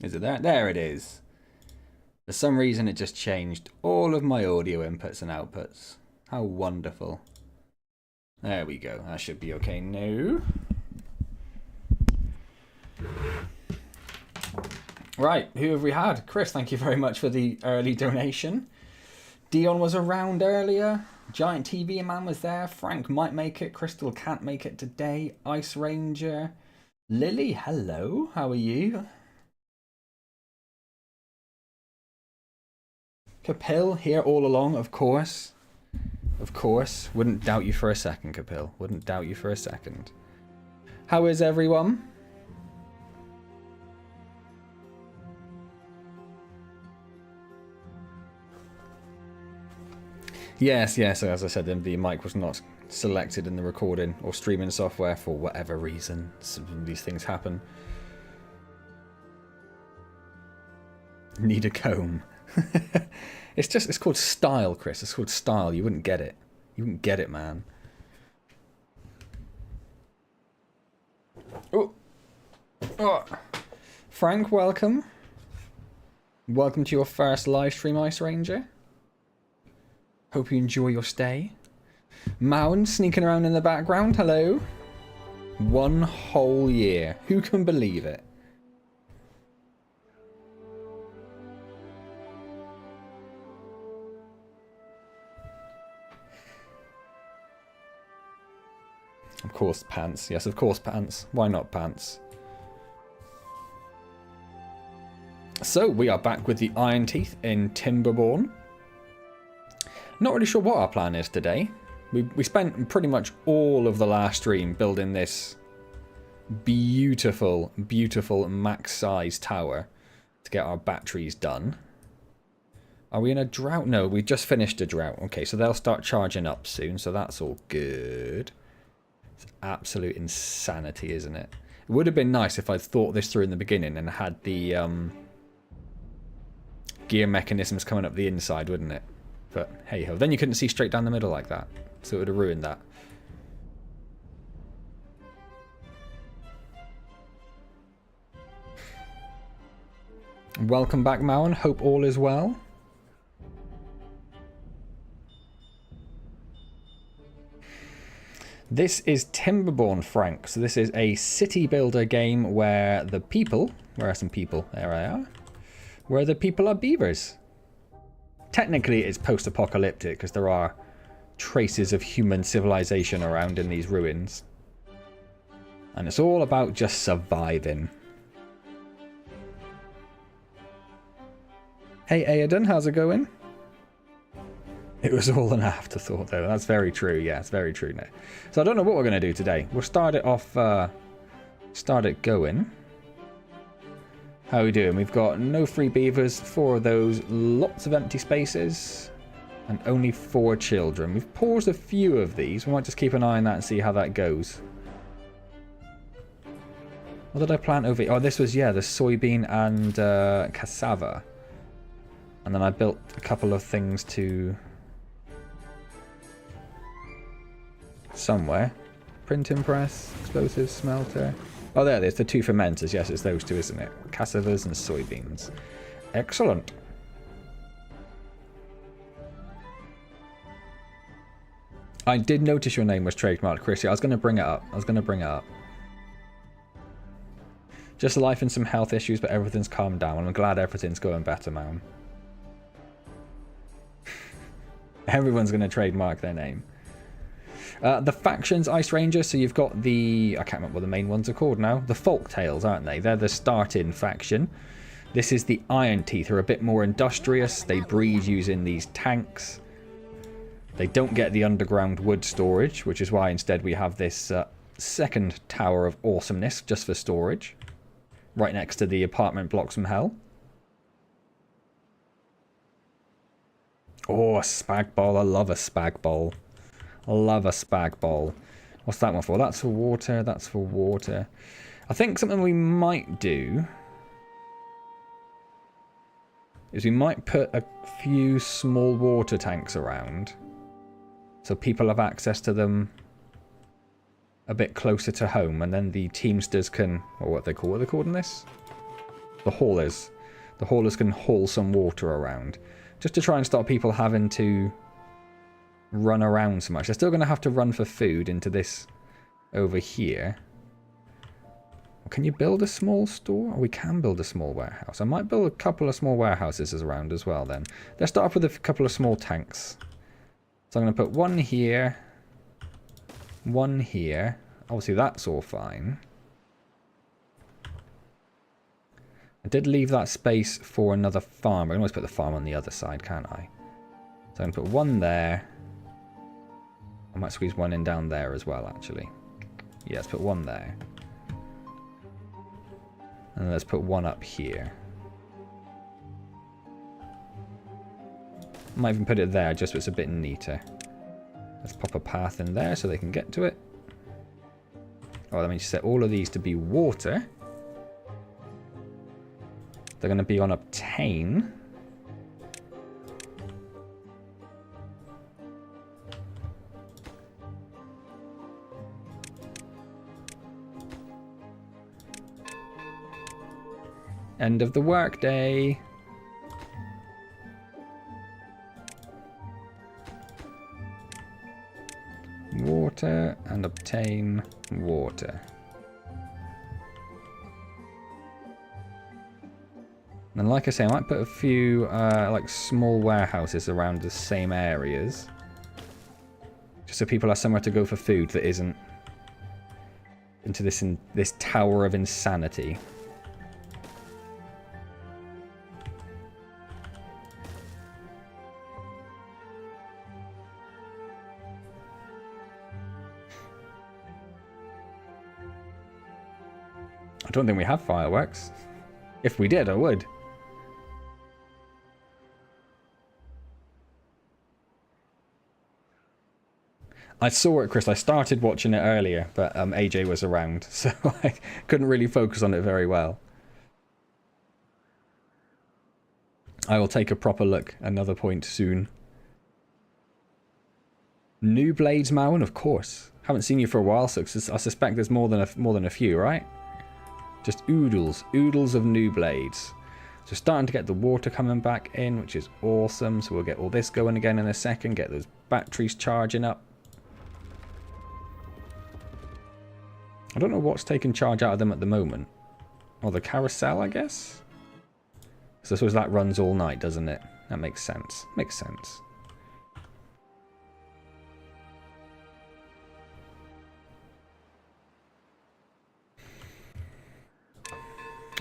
Is it there? There it is. For some reason, it just changed all of my audio inputs and outputs. How wonderful. There we go. That should be okay now. Right, who have we had? Chris, thank you very much for the early donation. Dion was around earlier. Giant TV Man was there. Frank might make it. Crystal can't make it today. Ice Ranger. Lily, hello. How are you? Kapil, here all along, of course. Of course. Wouldn't doubt you for a second, Kapil. Wouldn't doubt you for a second. How is everyone? Yes, as I said, the mic was not selected in the recording or streaming software for whatever reason. These things happen. Need a comb. It's called style, Chris. It's called style. You wouldn't get it. You wouldn't get it, man. Oh. Frank, welcome. Welcome to your first live stream, Ice Ranger. Hope you enjoy your stay. Mowen sneaking around in the background. Hello. 1 whole year. Who can believe it? Of course, pants. Yes, of course, pants. Why not pants? So, we are back with the Iron Teeth in Timberborn. Not really sure what our plan is today. We spent pretty much all of the last stream building this beautiful, beautiful max-size tower to get our batteries done. Are we in a drought? No, we just finished a drought. Okay, so they'll start charging up soon, so that's all good. It's absolute insanity, isn't it? It would have been nice if I'd thought this through in the beginning and had the gear mechanisms coming up the inside, wouldn't it? But hey-ho. Then you couldn't see straight down the middle like that. So it would have ruined that. Welcome back, Mowen. Hope all is well. This is Timberborn, Frank. So this is a city builder game where the people... Where are some people? There I are. Where the people are beavers. Technically, it's post-apocalyptic because there are traces of human civilization around in these ruins. And it's all about just surviving. Hey, Aiden, how's it going? It was all an afterthought, though. That's very true. Yeah, it's very true now. So I don't know what we're going to do today. We'll start it off... start it going. How are we doing? We've got no free beavers, 4 of those, lots of empty spaces, and only 4 children. We've paused a few of these. We might just keep an eye on that and see how that goes. What did I plant over here? Oh, this was, yeah, the soybean and cassava. And then I built a couple of things to... somewhere. Printing press, explosives, smelter... Oh, there it is, the 2 fermenters. Yes, it's those 2, isn't it? Cassavas and soybeans. Excellent. I did notice your name was trademarked, Chrissy. I was going to bring it up. Just life and some health issues, but everything's calmed down. I'm glad everything's going better, man. Everyone's going to trademark their name. The factions, Ice Ranger, so you've got the... I can't remember what the main ones are called now. The Folktails, aren't they? They're the start-in faction. This is the Iron Teeth, who are a bit more industrious. They breed using these tanks. They don't get the underground wood storage, which is why instead we have this second tower of awesomeness just for storage. Right next to the apartment blocks from hell. Oh, a spag ball. I love a spag ball. I love a spag ball. What's that one for? That's for water. That's for water. I think something we might do is we might put a few small water tanks around so people have access to them a bit closer to home, and then the Teamsters can... or what are they called in this? The haulers. The haulers can haul some water around. Just to try and stop people having to run around so much. They're still going to have to run for food into this over here. Can you build a small store? We can build a small warehouse. I might build a couple of small warehouses around as well then. Let's start off with a couple of small tanks. So I'm going to put one here. One here. Obviously that's all fine. I did leave that space for another farm. I can always put the farm on the other side, can't I? So I'm going to put one there. I might squeeze one in down there as well, actually. Yeah, let's put one there. And let's put one up here. Might even put it there just so it's a bit neater. Let's pop a path in there so they can get to it. Oh, that means you set all of these to be water. They're going to be on obtain. End of the workday. Water and obtain water. And like I say, I might put a few like small warehouses around the same areas. Just so people have somewhere to go for food that isn't into this tower of insanity. I don't think we have fireworks. If we did, I would. I saw it, Chris. I started watching it earlier, but AJ was around, so I couldn't really focus on it very well. I will take a proper look another point soon. New blades, Mowen? Of course. Haven't seen you for a while, so I suspect there's more than a few, right? Just oodles of new blades. So starting to get the water coming back in, which is awesome. So we'll get all this going again in a second. Get those batteries charging up. I don't know what's taking charge out of them at the moment. Or the carousel, I guess? So I suppose that runs all night, doesn't it? That makes sense. Makes sense.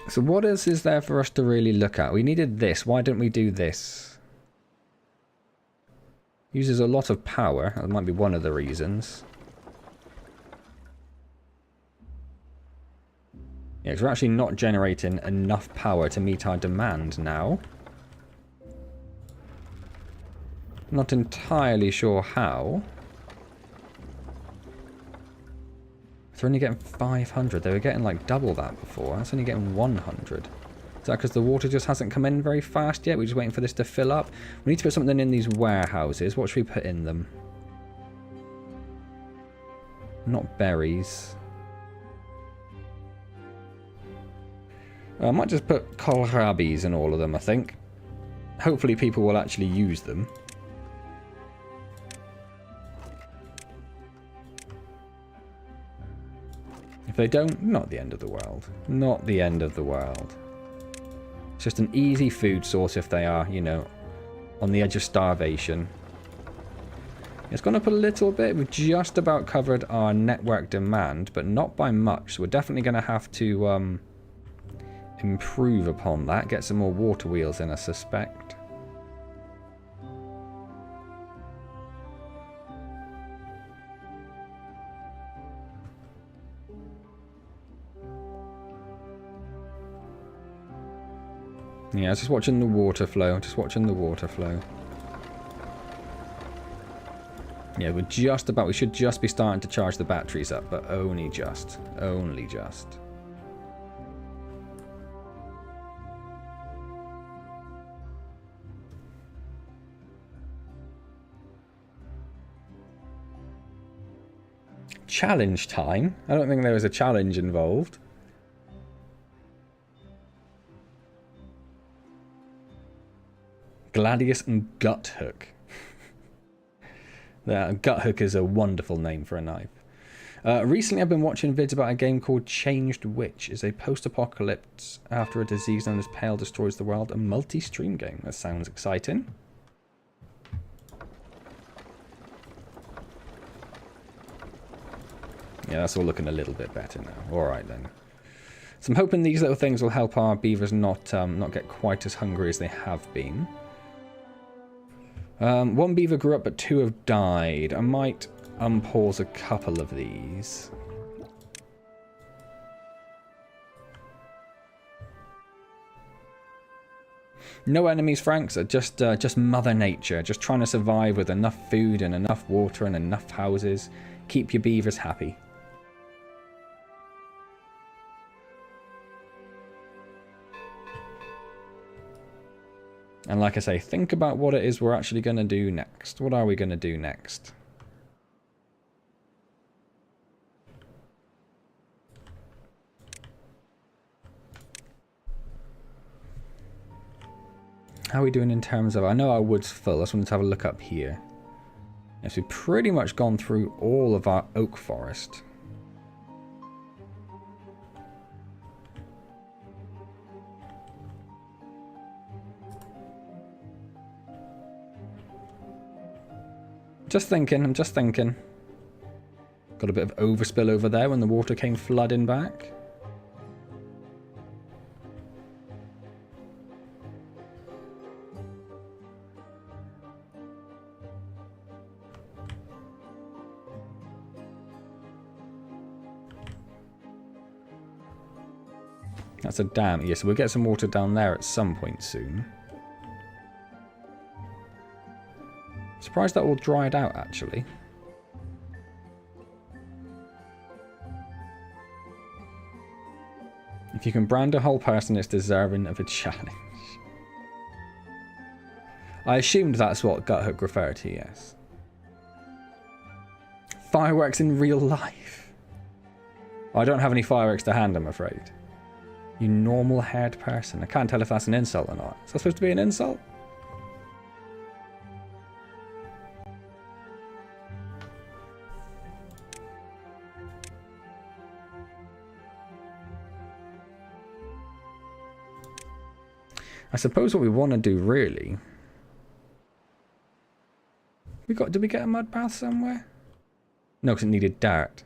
So what else is there for us to really look at? We needed this. Why didn't we do this? Uses a lot of power. That might be one of the reasons. Yeah, because we're actually not generating enough power to meet our demand now. Not entirely sure how. They're only getting 500. They were getting like double that before. That's only getting 100. Is that because the water just hasn't come in very fast yet? We're just waiting for this to fill up. We need to put something in these warehouses. What should we put in them? Not berries. I might just put kohlrabis in all of them, I think. Hopefully people will actually use them. If they don't, not the end of the world. Not the end of the world. It's just an easy food source if they are, you know, on the edge of starvation. It's gone up a little bit. We've just about covered our network demand, but not by much. So we're definitely going to have to improve upon that. Get some more water wheels in, I suspect. Yeah, just watching the water flow. Just watching the water flow. Yeah, we're just about... We should just be starting to charge the batteries up, but only just. Only just. Challenge time? I don't think there was a challenge involved. Gladius and Guthook. Guthook is a wonderful name for a knife. Recently I've been watching vids about a game called Changed Witch. It's a post-apocalypse after a disease known as Pale destroys the world. A multi-stream game. That sounds exciting. Yeah, that's all looking a little bit better now. Alright then. So I'm hoping these little things will help our beavers not get quite as hungry as they have been. One beaver grew up, but 2 have died. I might unpause a couple of these. No enemies, Franks. Just Mother Nature. Just trying to survive with enough food and enough water and enough houses. Keep your beavers happy. And like I say, think about what it is we're actually going to do next. What are we going to do next? How are we doing in terms of... I know our wood's full. I just wanted to have a look up here. Yes, we've pretty much gone through all of our oak forest. Just thinking, I'm just thinking. Got a bit of overspill over there when the water came flooding back. That's a dam. Yeah, so we'll get some water down there at some point soon. Surprised that all dried out, actually. If you can brand a whole person, it's deserving of a challenge. I assumed that's what Guthook referred to, yes. Fireworks in real life. I don't have any fireworks to hand, I'm afraid. You normal-haired person. I can't tell if that's an insult or not. Is that supposed to be an insult? I suppose what we want to do, really... Did we get a mud bath somewhere? No, because it needed dirt.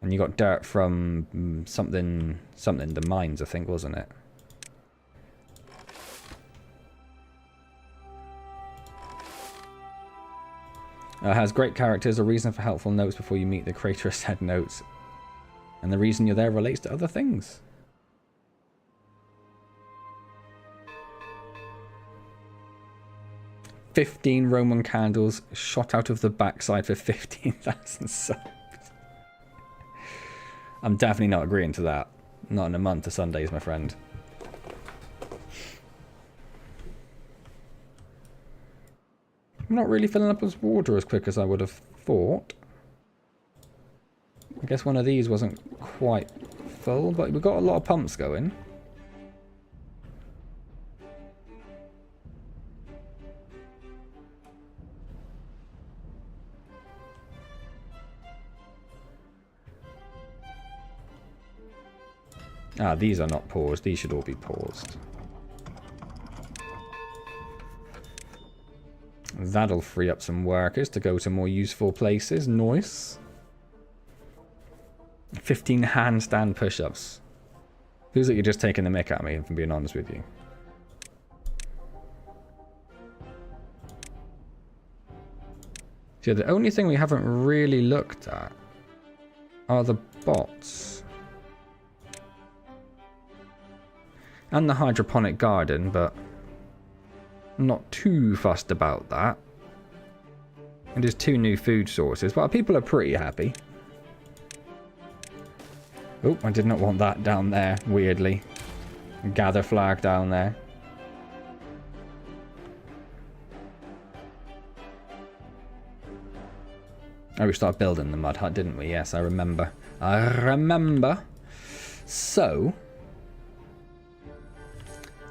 And you got dirt from something, the mines, I think, wasn't it? Has great characters, a reason for helpful notes before you meet the creator said notes. And the reason you're there relates to other things. $15 Roman candles shot out of the backside for 15,000 subs. I'm definitely not agreeing to that. Not in a month of Sundays, my friend. I'm not really filling up with water as quick as I would have thought. I guess one of these wasn't quite full, but we've got a lot of pumps going. Ah, these are not paused. These should all be paused. That'll free up some workers to go to more useful places. Nice. 15 handstand push-ups. Feels like you're just taking the mick at me, if I'm being honest with you. So the only thing we haven't really looked at are the bots. And the hydroponic garden, but I'm not too fussed about that. And there's 2 new food sources, but people are pretty happy. Oh, I did not want that down there, weirdly. Gather flag down there. Oh, we started building the mud hut, didn't we? Yes, I remember. I remember. So...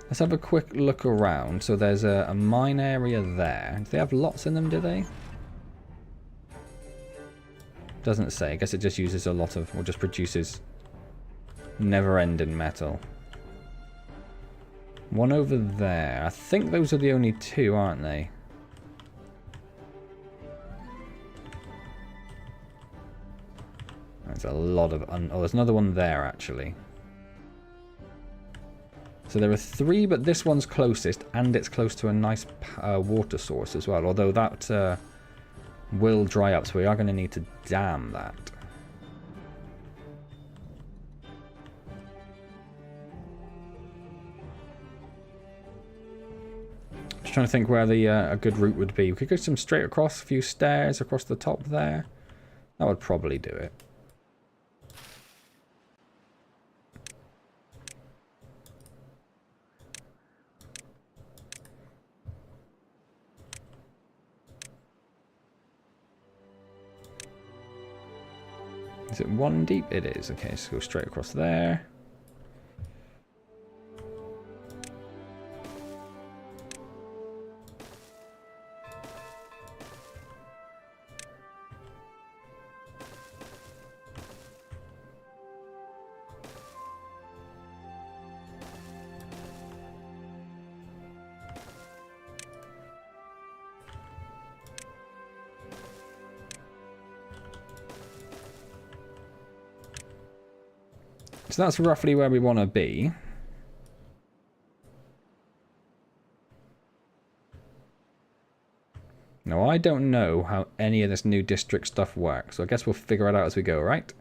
Let's have a quick look around. So there's a mine area there. Do they have lots in them, do they? Doesn't say. I guess it just uses a lot of, or just produces never-ending metal. One over there. I think those are the only two, aren't they? There's a lot of... oh, there's another one there, actually. So there are 3, but this one's closest, and it's close to a nice water source as well. Although that will dry up, so we are going to need to dam that. Just trying to think where the a good route would be. We could go some straight across, a few stairs across the top there. That would probably do it. Is it 1 deep? It is. Okay, so go straight across there. So that's roughly where we want to be. Now, I don't know how any of this new district stuff works, so I guess we'll figure it out as we go, right?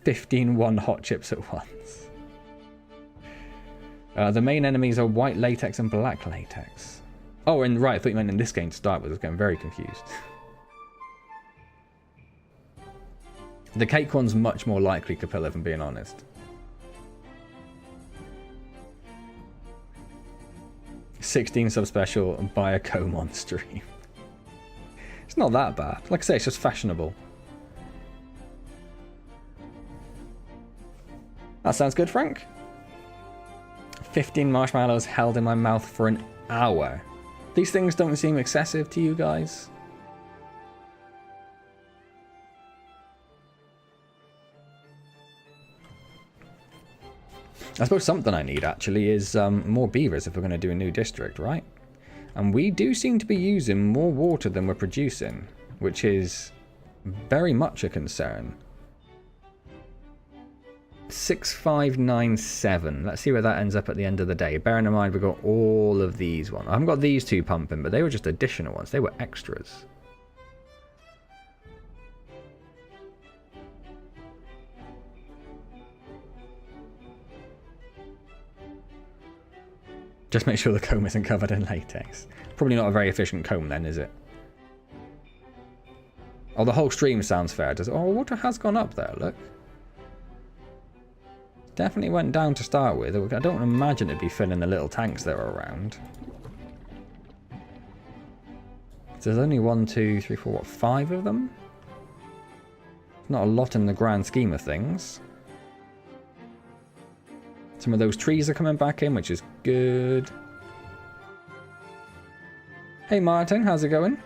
15 hot chips at once. The main enemies are white latex and black latex. Oh, and right, I thought you meant in this game to start with. I was getting very confused. The cake one's much more likely, Capilla, if I'm being honest. 16 subspecial and buy a comb on stream. It's not that bad. Like I say, it's just fashionable. That sounds good, Frank. 15 marshmallows held in my mouth for an hour. These things don't seem excessive to you guys. I suppose something I need, actually, is more beavers if we're going to do a new district, right? And we do seem to be using more water than we're producing, which is very much a concern. 6597. Let's see where that ends up at the end of the day. Bearing in mind we've got all of these ones. I haven't got these 2 pumping, but they were just additional ones. They were extras. Just make sure the comb isn't covered in latex. Probably not a very efficient comb then, is it? Oh, the whole stream sounds fair. Does it? Oh, water has gone up there, look. Definitely went down to start with. I don't imagine it'd be filling the little tanks that are around. So there's only 1, 2, 3, 4, what, 5 of them? Not a lot in the grand scheme of things. Some of those trees are coming back in, which is good. Hey Martin, how's it going?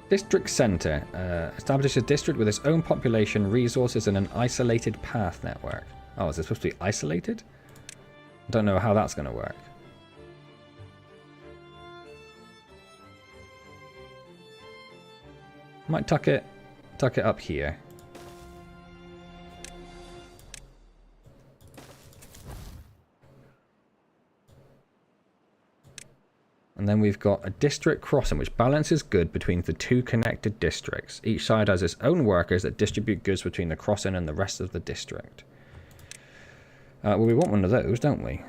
District Centre. Establish a district with its own population, resources, and an isolated path network. Oh, is it supposed to be isolated? I don't know how that's going to work. Might tuck it up here. And then we've got a district crossing, which balances good between the 2 connected districts. Each side has its own workers that distribute goods between the crossing and the rest of the district. Well, we want one of those, don't we?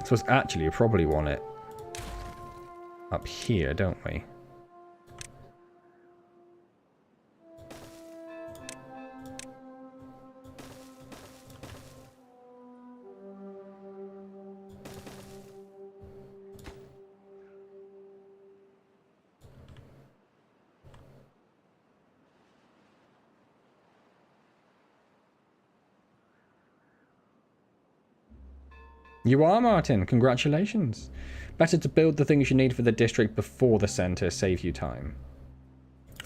So actually, you probably want it up here, don't we? You are, Martin. Congratulations. Better to build the things you need for the district before the centre, save you time.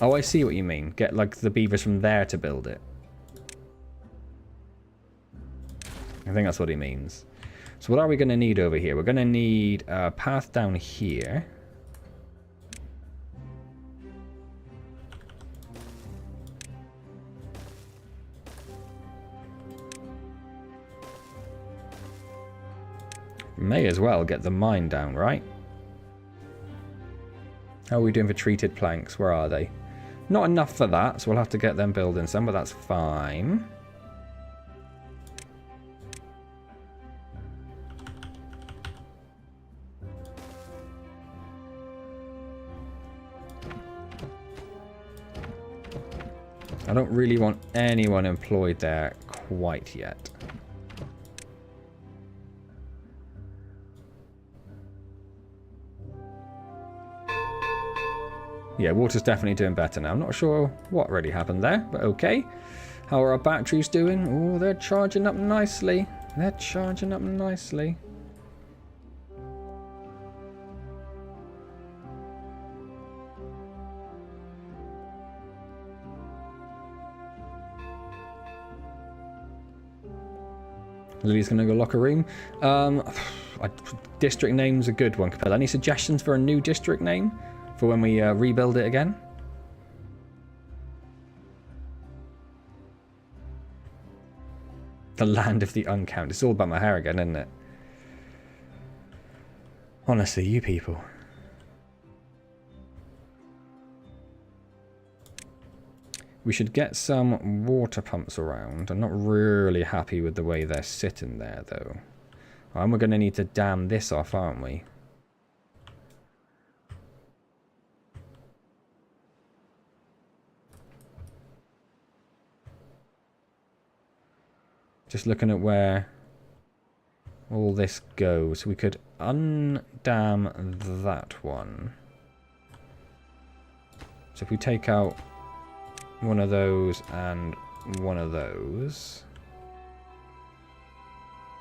Oh, I see what you mean. Get, like, the beavers from there to build it. I think that's what he means. So what are we going to need over here? We're going to need a path down here. May as well get the mine down, right? How are we doing for treated planks? Where are they? Not enough for that, so we'll have to get them building some, but that's fine. I don't really want anyone employed there quite yet. Yeah, water's definitely doing better now. I'm not sure what really happened there, but okay. How are our batteries doing? Oh, they're charging up nicely. They're charging up nicely. Lily's going to go locker room. District name's a good one, Capella. Any suggestions for a new district name? For when we rebuild it again? The land of the uncount. It's all about my hair again, isn't it? Honestly, you people. We should get some water pumps around. I'm not really happy with the way they're sitting there, though. And we're going to need to dam this off, aren't we? Just looking at where all this goes. We could undam that one. So if we take out one of those and one of those.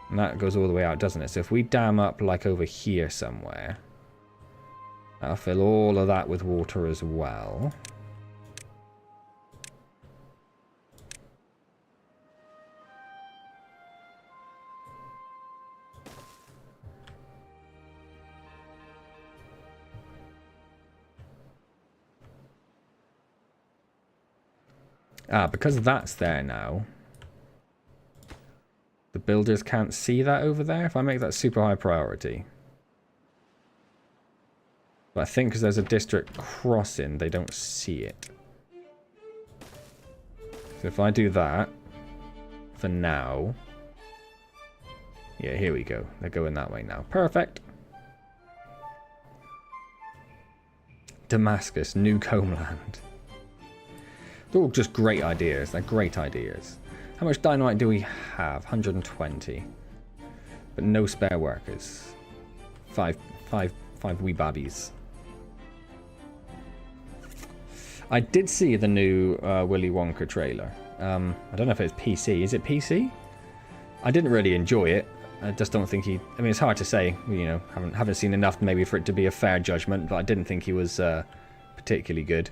And that goes all the way out, doesn't it? So if we dam up like over here somewhere. That'll fill all of that with water as well. Because that's there now, the builders can't see that over there. If I make that super high priority. But I think because there's a district crossing, they don't see it. So if I do that, for now. Yeah, here we go. They're going that way now. Perfect. Damascus, new homeland. They're all just great ideas. They're great ideas. How much dynamite do we have? 120. But no spare workers. Five wee babbies. I did see the new Willy Wonka trailer. I don't know if it's PC. Is it PC? I didn't really enjoy it. I just don't think he... I mean, it's hard to say. You know, haven't seen enough maybe for it to be a fair judgment. But I didn't think he was particularly good.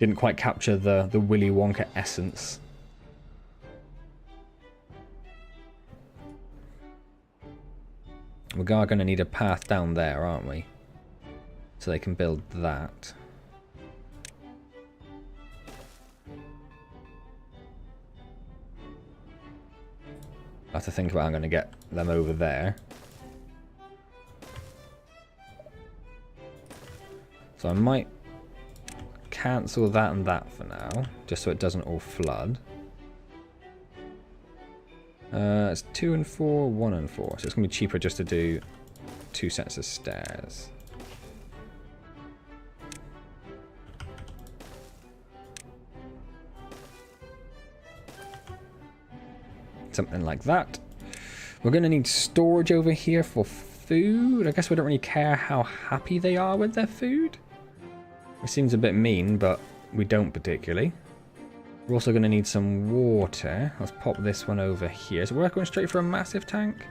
Didn't quite capture the Willy Wonka essence. We are going to need a path down there, aren't we? So they can build that. I have to think about how I'm going to get them over there. So I might cancel that and that for now, just so it doesn't all flood. It's 2 and 4, 1 and 4, so it's going to be cheaper just to do 2 sets of stairs. Something like that. We're going to need storage over here for food. I guess we don't really care how happy they are with their food. It seems a bit mean, but we don't particularly. We're also going to need some water. Let's pop this one over here. So we're going straight for a massive tank?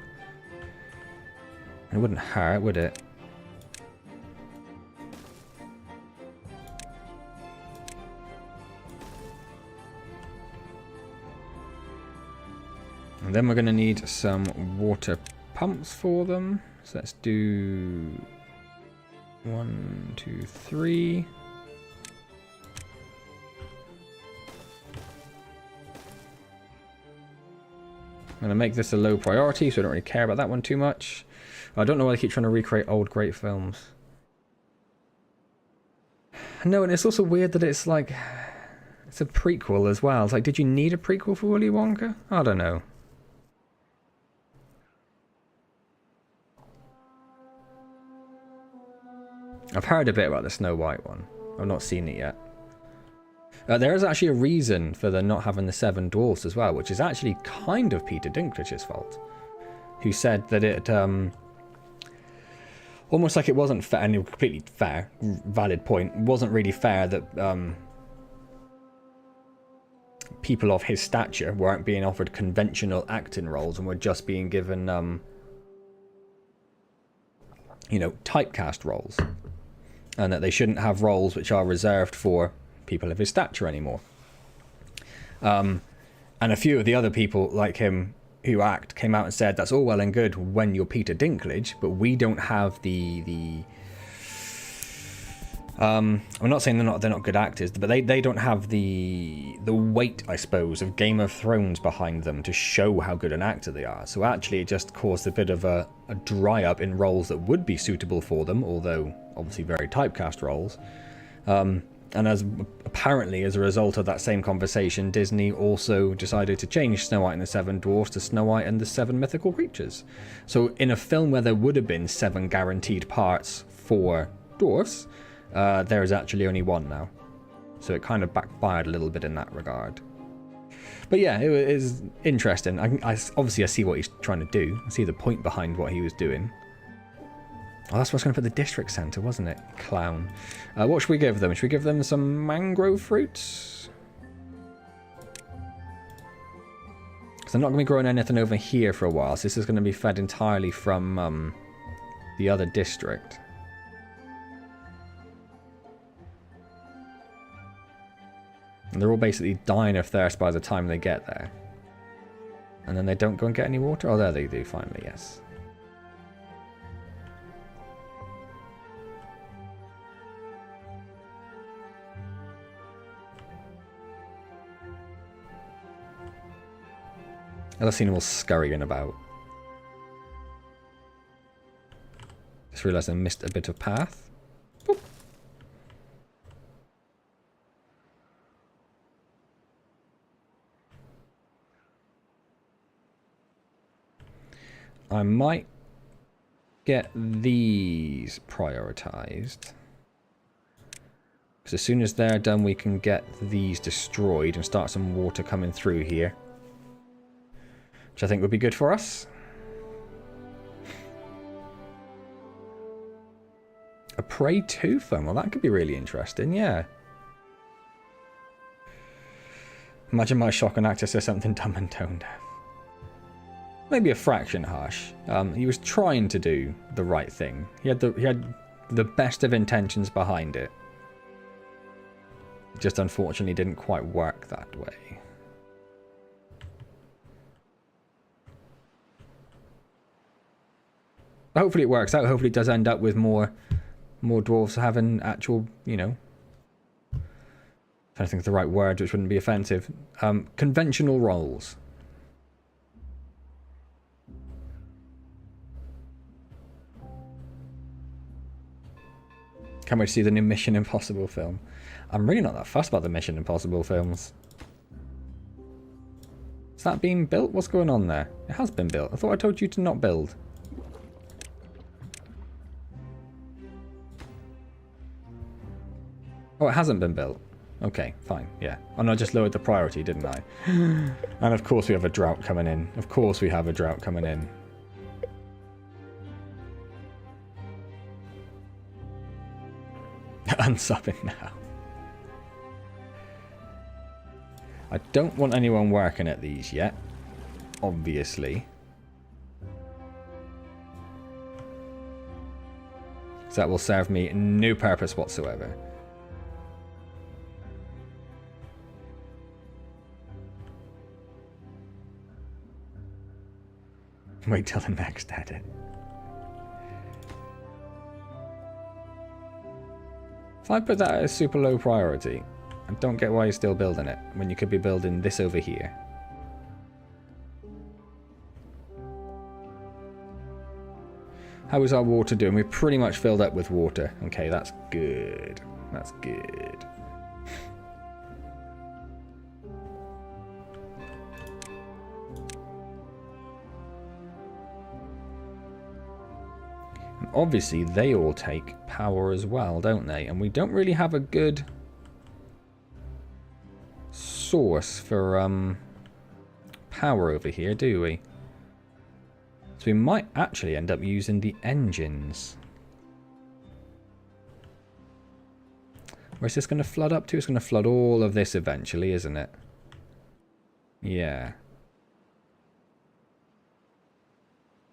It wouldn't hurt, would it? And then we're going to need some water pumps for them. So let's do 1, 2, 3. I'm going to make this a low priority, so I don't really care about that one too much. I don't know why they keep trying to recreate old great films. No, and it's also weird that it's like... It's a prequel as well. It's like, did you need a prequel for Willy Wonka? I don't know. I've heard a bit about the Snow White one. I've not seen it yet. There is actually a reason for the not having the 7 dwarfs as well, which is actually kind of Peter Dinklage's fault. Who said that it, almost like it wasn't fair, and it was completely fair, valid point, wasn't really fair that people of his stature weren't being offered conventional acting roles and were just being given, you know, typecast roles. And that they shouldn't have roles which are reserved for people of his stature anymore. And a few of the other people like him who act came out and said that's all well and good when you're Peter Dinklage, but we don't have the I'm not saying they're not good actors, but they don't have the weight, I suppose, of Game of Thrones behind them to show how good an actor they are. So actually it just caused a bit of a dry up in roles that would be suitable for them, although obviously very typecast roles. And apparently as a result of that same conversation, Disney also decided to change Snow White and the 7 Dwarfs to Snow White and the 7 Mythical Creatures. So in a film where there would have been 7 guaranteed parts for dwarfs, there is actually only 1 now. So it kind of backfired a little bit in that regard. But yeah, it is interesting. Obviously I see what he's trying to do. I see the point behind what he was doing. Oh, that's what's going to put the district centre, wasn't it? Clown. What should we give them? Should we give them some mangrove fruits? Because they're not going to be growing anything over here for a while, so this is going to be fed entirely from the other district. And they're all basically dying of thirst by the time they get there. And then they don't go and get any water? Oh, there they do, finally, yes. I've seen them all scurrying about. Just realised I missed a bit of path. Boop. I might get these prioritised. Because as soon as they're done, we can get these destroyed and start some water coming through here. Which I think would be good for us. A Prey 2 film? Well, that could be really interesting, yeah. Imagine my shock and actor says something dumb and tone deaf. Maybe a fraction harsh. He was trying to do the right thing. He had the best of intentions behind it. It just unfortunately didn't quite work that way. Hopefully it works out. Hopefully it does end up with more dwarves having actual, you know, I'm trying to think of the right word which wouldn't be offensive. Conventional roles. Can't wait to see the new Mission Impossible film. I'm really not that fussed about the Mission Impossible films. Is that being built? What's going on there? It has been built. I thought I told you to not build. Oh, it hasn't been built. Okay, fine, yeah. And I just lowered the priority, didn't I? And of course we have a drought coming in. Of course we have a drought coming in. Unsubbing now. I don't want anyone working at these yet, obviously. So that will serve me no purpose whatsoever. Wait till the next edit. If I put that as super low priority, I don't get why you're still building it when you could be building this over here. How is our water doing? We're pretty much filled up with water. Okay, that's good. That's good. And obviously, they all take power as well, don't they? And we don't really have a good source for power over here, do we? So we might actually end up using the engines. Where's this going to flood up to? It's going to flood all of this eventually, isn't it? Yeah.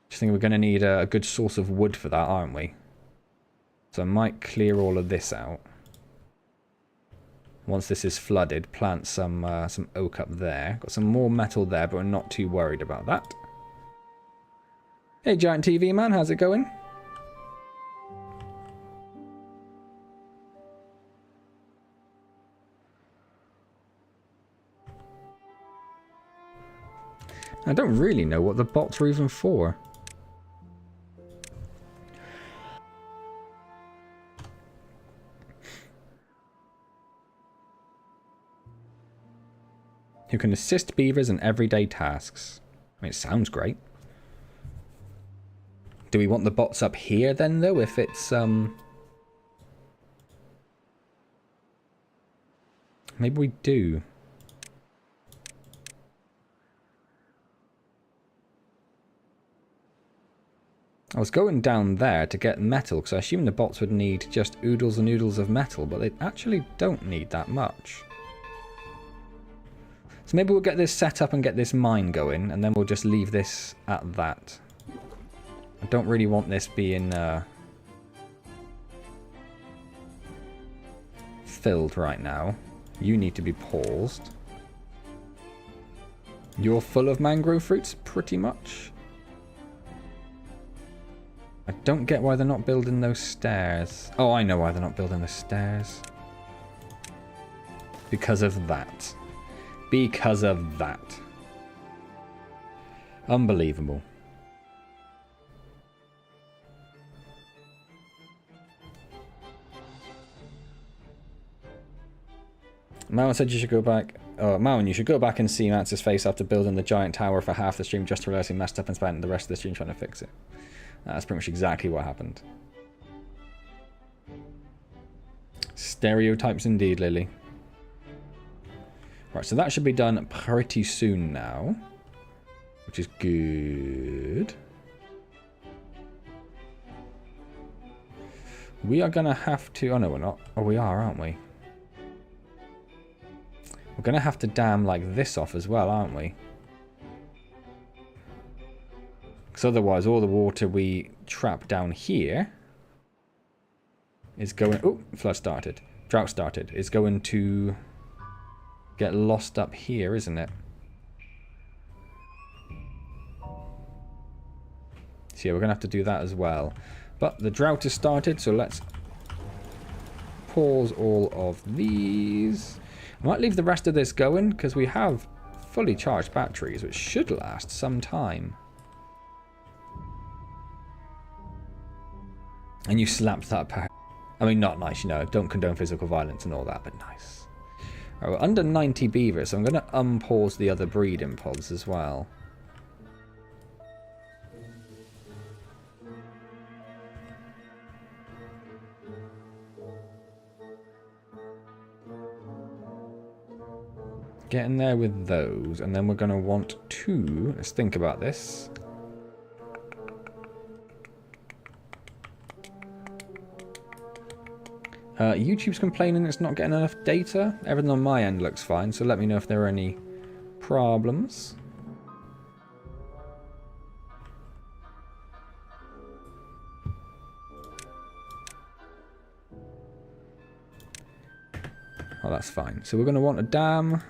Just think we're going to need a good source of wood for that, aren't we? So I might clear all of this out. Once this is flooded, plant some oak up there. Got some more metal there, but we're not too worried about that. Hey, Giant TV Man, how's it going? I don't really know what the bots are even for. Who can assist beavers in everyday tasks. I mean, it sounds great. Do we want the bots up here then, though, if it's, maybe we do. I was going down there to get metal, because I assumed the bots would need just oodles and oodles of metal, but they actually don't need that much. So maybe we'll get this set up and get this mine going, and then we'll just leave this at that. I don't really want this being filled right now. You need to be paused. You're full of mangrove fruits, pretty much. I don't get why they're not building those stairs. Oh, I know why they're not building the stairs. Because of that. Because of that. Unbelievable. Mowen said you should go back. Oh, Mowen, you should go back and see Antz's face after building the giant tower for half the stream just to realize he messed up and spent the rest of the stream trying to fix it. That's pretty much exactly what happened. Stereotypes indeed, Lily. Right, so that should be done pretty soon now, which is good. We are going to have to... Oh, no, we're not. Oh, we are, aren't we? We're going to have to dam like this off as well, aren't we? Because otherwise all the water we trap down here is going... Oh, flood started. Drought started. Is going to get lost up here, isn't it? So yeah, we're going to have to do that as well. But the drought has started, so let's pause all of these. I might leave the rest of this going, because we have fully charged batteries, which should last some time. And you slapped that part. I mean, not nice, you know, don't condone physical violence and all that, but nice. Right, we're under 90 beavers, so I'm going to unpause the other breeding pods as well. Get in there with those, and then we're going to want to... Let's think about this. YouTube's complaining it's not getting enough data. Everything on my end looks fine, so let me know if there are any problems. Oh, that's fine. So we're going to want a dam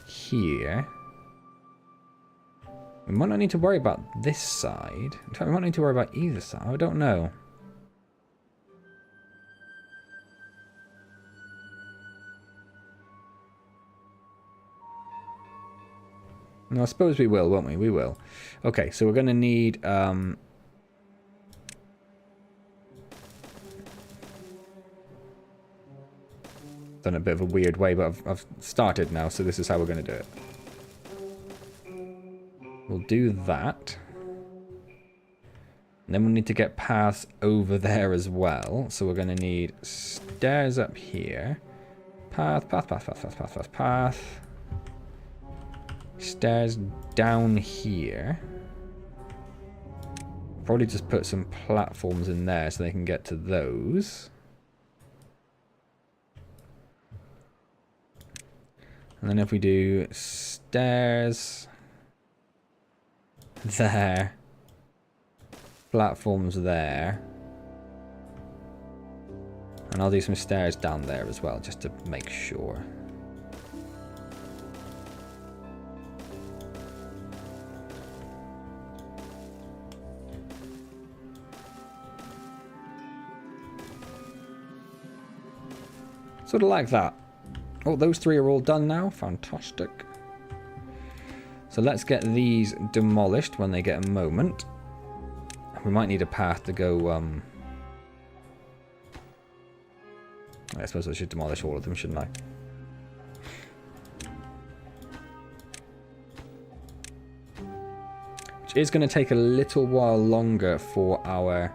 here. We might not need to worry about this side. In fact, we might not need to worry about either side. I don't know. No, I suppose we will, won't we? We will. Okay, so we're going to need... done a bit of a weird way, but I've started now, so this is how we're going to do it. We'll do that. And then we'll need to get paths over there as well. So we're going to need stairs up here. Path. Stairs down here. Probably just put some platforms in there so they can get to those. And then if we do stairs there, platforms there, and I'll do some stairs down there as well, just to make sure. Sort of like that. Oh, those three are all done now. Fantastic. So let's get these demolished when they get a moment. We might need a path to go... I suppose I should demolish all of them, shouldn't I? Which is going to take a little while longer for our...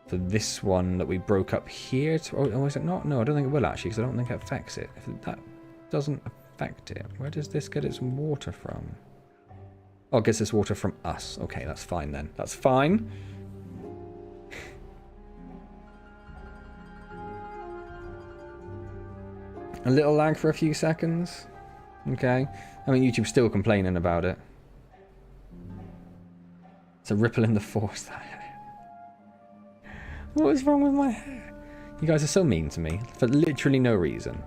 For this one that we broke up here. Oh, is it not? No, I don't think it will actually, because I don't think it affects it. If that doesn't affect it, where does this get its water from? Oh, it gets its water from us. Okay, that's fine then. That's fine. A little lag for a few seconds. Okay. I mean, YouTube's still complaining about it. It's a ripple in the force. What is wrong with my hair? You guys are so mean to me for literally no reason.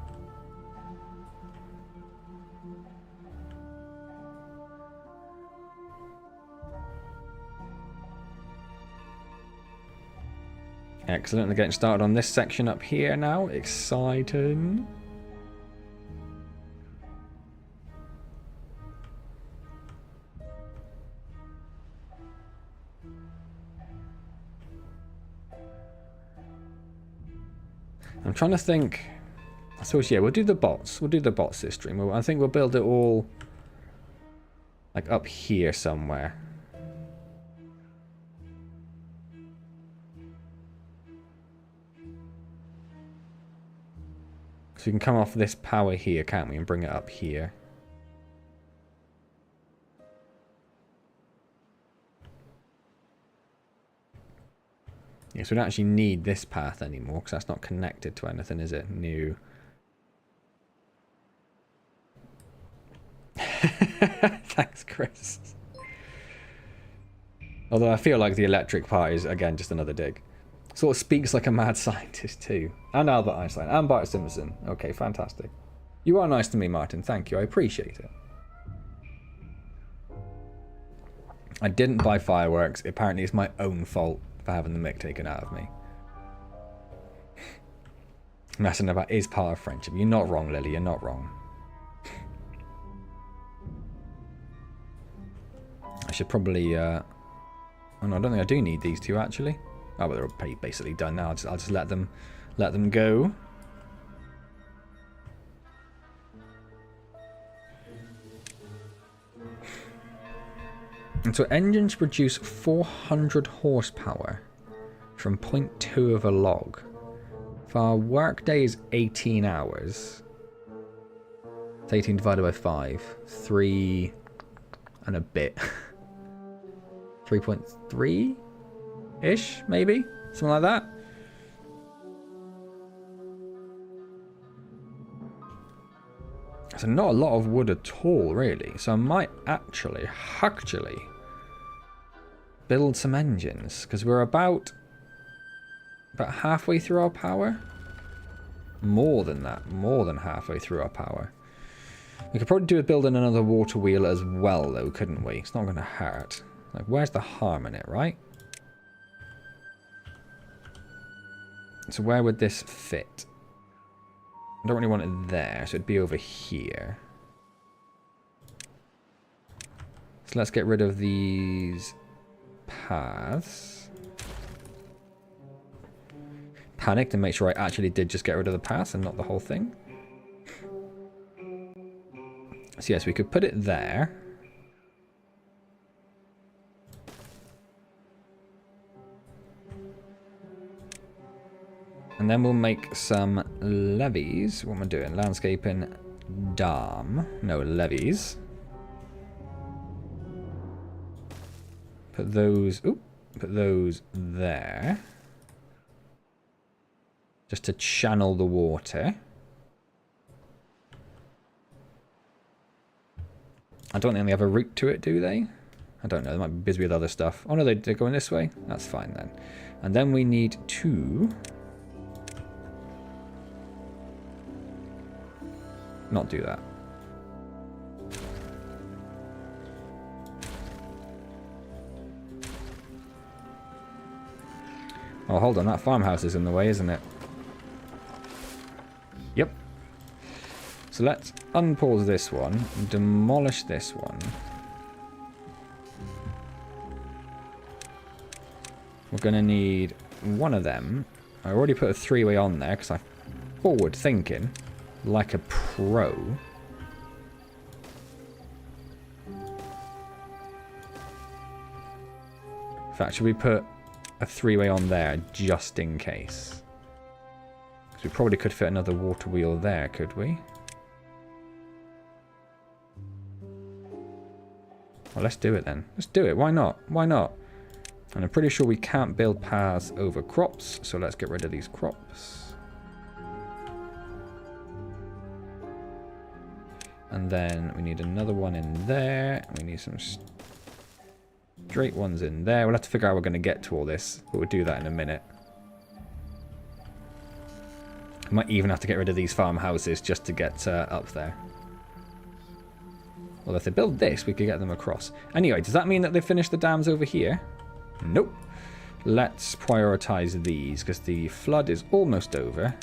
Excellent. They're getting started on this section up here now. Exciting. I'm trying to think. I suppose, yeah, we'll do the bots. We'll do the bots this stream. I think we'll build it all like up here somewhere. So we can come off this power here, can't we, and bring it up here. Yes, we don't actually need this path anymore because that's not connected to anything, is it? New. Thanks, Chris. Although I feel like the electric part is, again, just another dig. Sort of speaks like a mad scientist too. And Albert Einstein. And Bart Simpson. Okay, fantastic. You are nice to me, Martin. Thank you. I appreciate it. I didn't buy fireworks. Apparently it's my own fault for having the mic taken out of me. Messing about is part of friendship. You're not wrong, Lily. You're not wrong. I should probably... Oh no, I don't think I do need these two, actually. Oh, but they're basically done now. I'll just let them go. And so engines produce 400 horsepower from 0.2 of a log. If our workday is 18 hours, it's 18 divided by 5. 3 and a bit. 3.3? ish, maybe? Something like that? So not a lot of wood at all, really. So I might actually build some engines, because we're about halfway through our power. More than that, more than halfway through our power. We could probably do with building another water wheel as well, though, couldn't we? It's not going to hurt. Like, where's the harm in it, right? So where would this fit? I don't really want it there, so it'd be over here. So let's get rid of these paths. Panicked and make sure I actually did just get rid of the paths and not the whole thing. So yes, we could put it there. And then we'll make some levees. What am I doing? Landscaping, dam. No, levees. Put those, put those there. Just to channel the water. I don't think they have a route to it, do they? I don't know. They might be busy with other stuff. Oh no, they're going this way? That's fine then. And then we need to... not do that. Oh, hold on. That farmhouse is in the way, isn't it? Yep. So let's unpause this one, demolish this one. We're going to need one of them. I already put a three-way on there because I'm forward thinking like a pro. In fact, should we put a three-way on there just in case? Because we probably could fit another water wheel there, could we? Well, let's do it then. Let's do it. Why not? Why not? And I'm pretty sure we can't build paths over crops, so let's get rid of these crops. And then we need another one in there. We need some straight ones in there. We'll have to figure out how we're going to get to all this, but we'll do that in a minute. I might even have to get rid of these farmhouses just to get up there. Well, if they build this, we could get them across. Anyway, does that mean that they've finished the dams over here? Nope. Let's prioritize these, because the flood is almost over.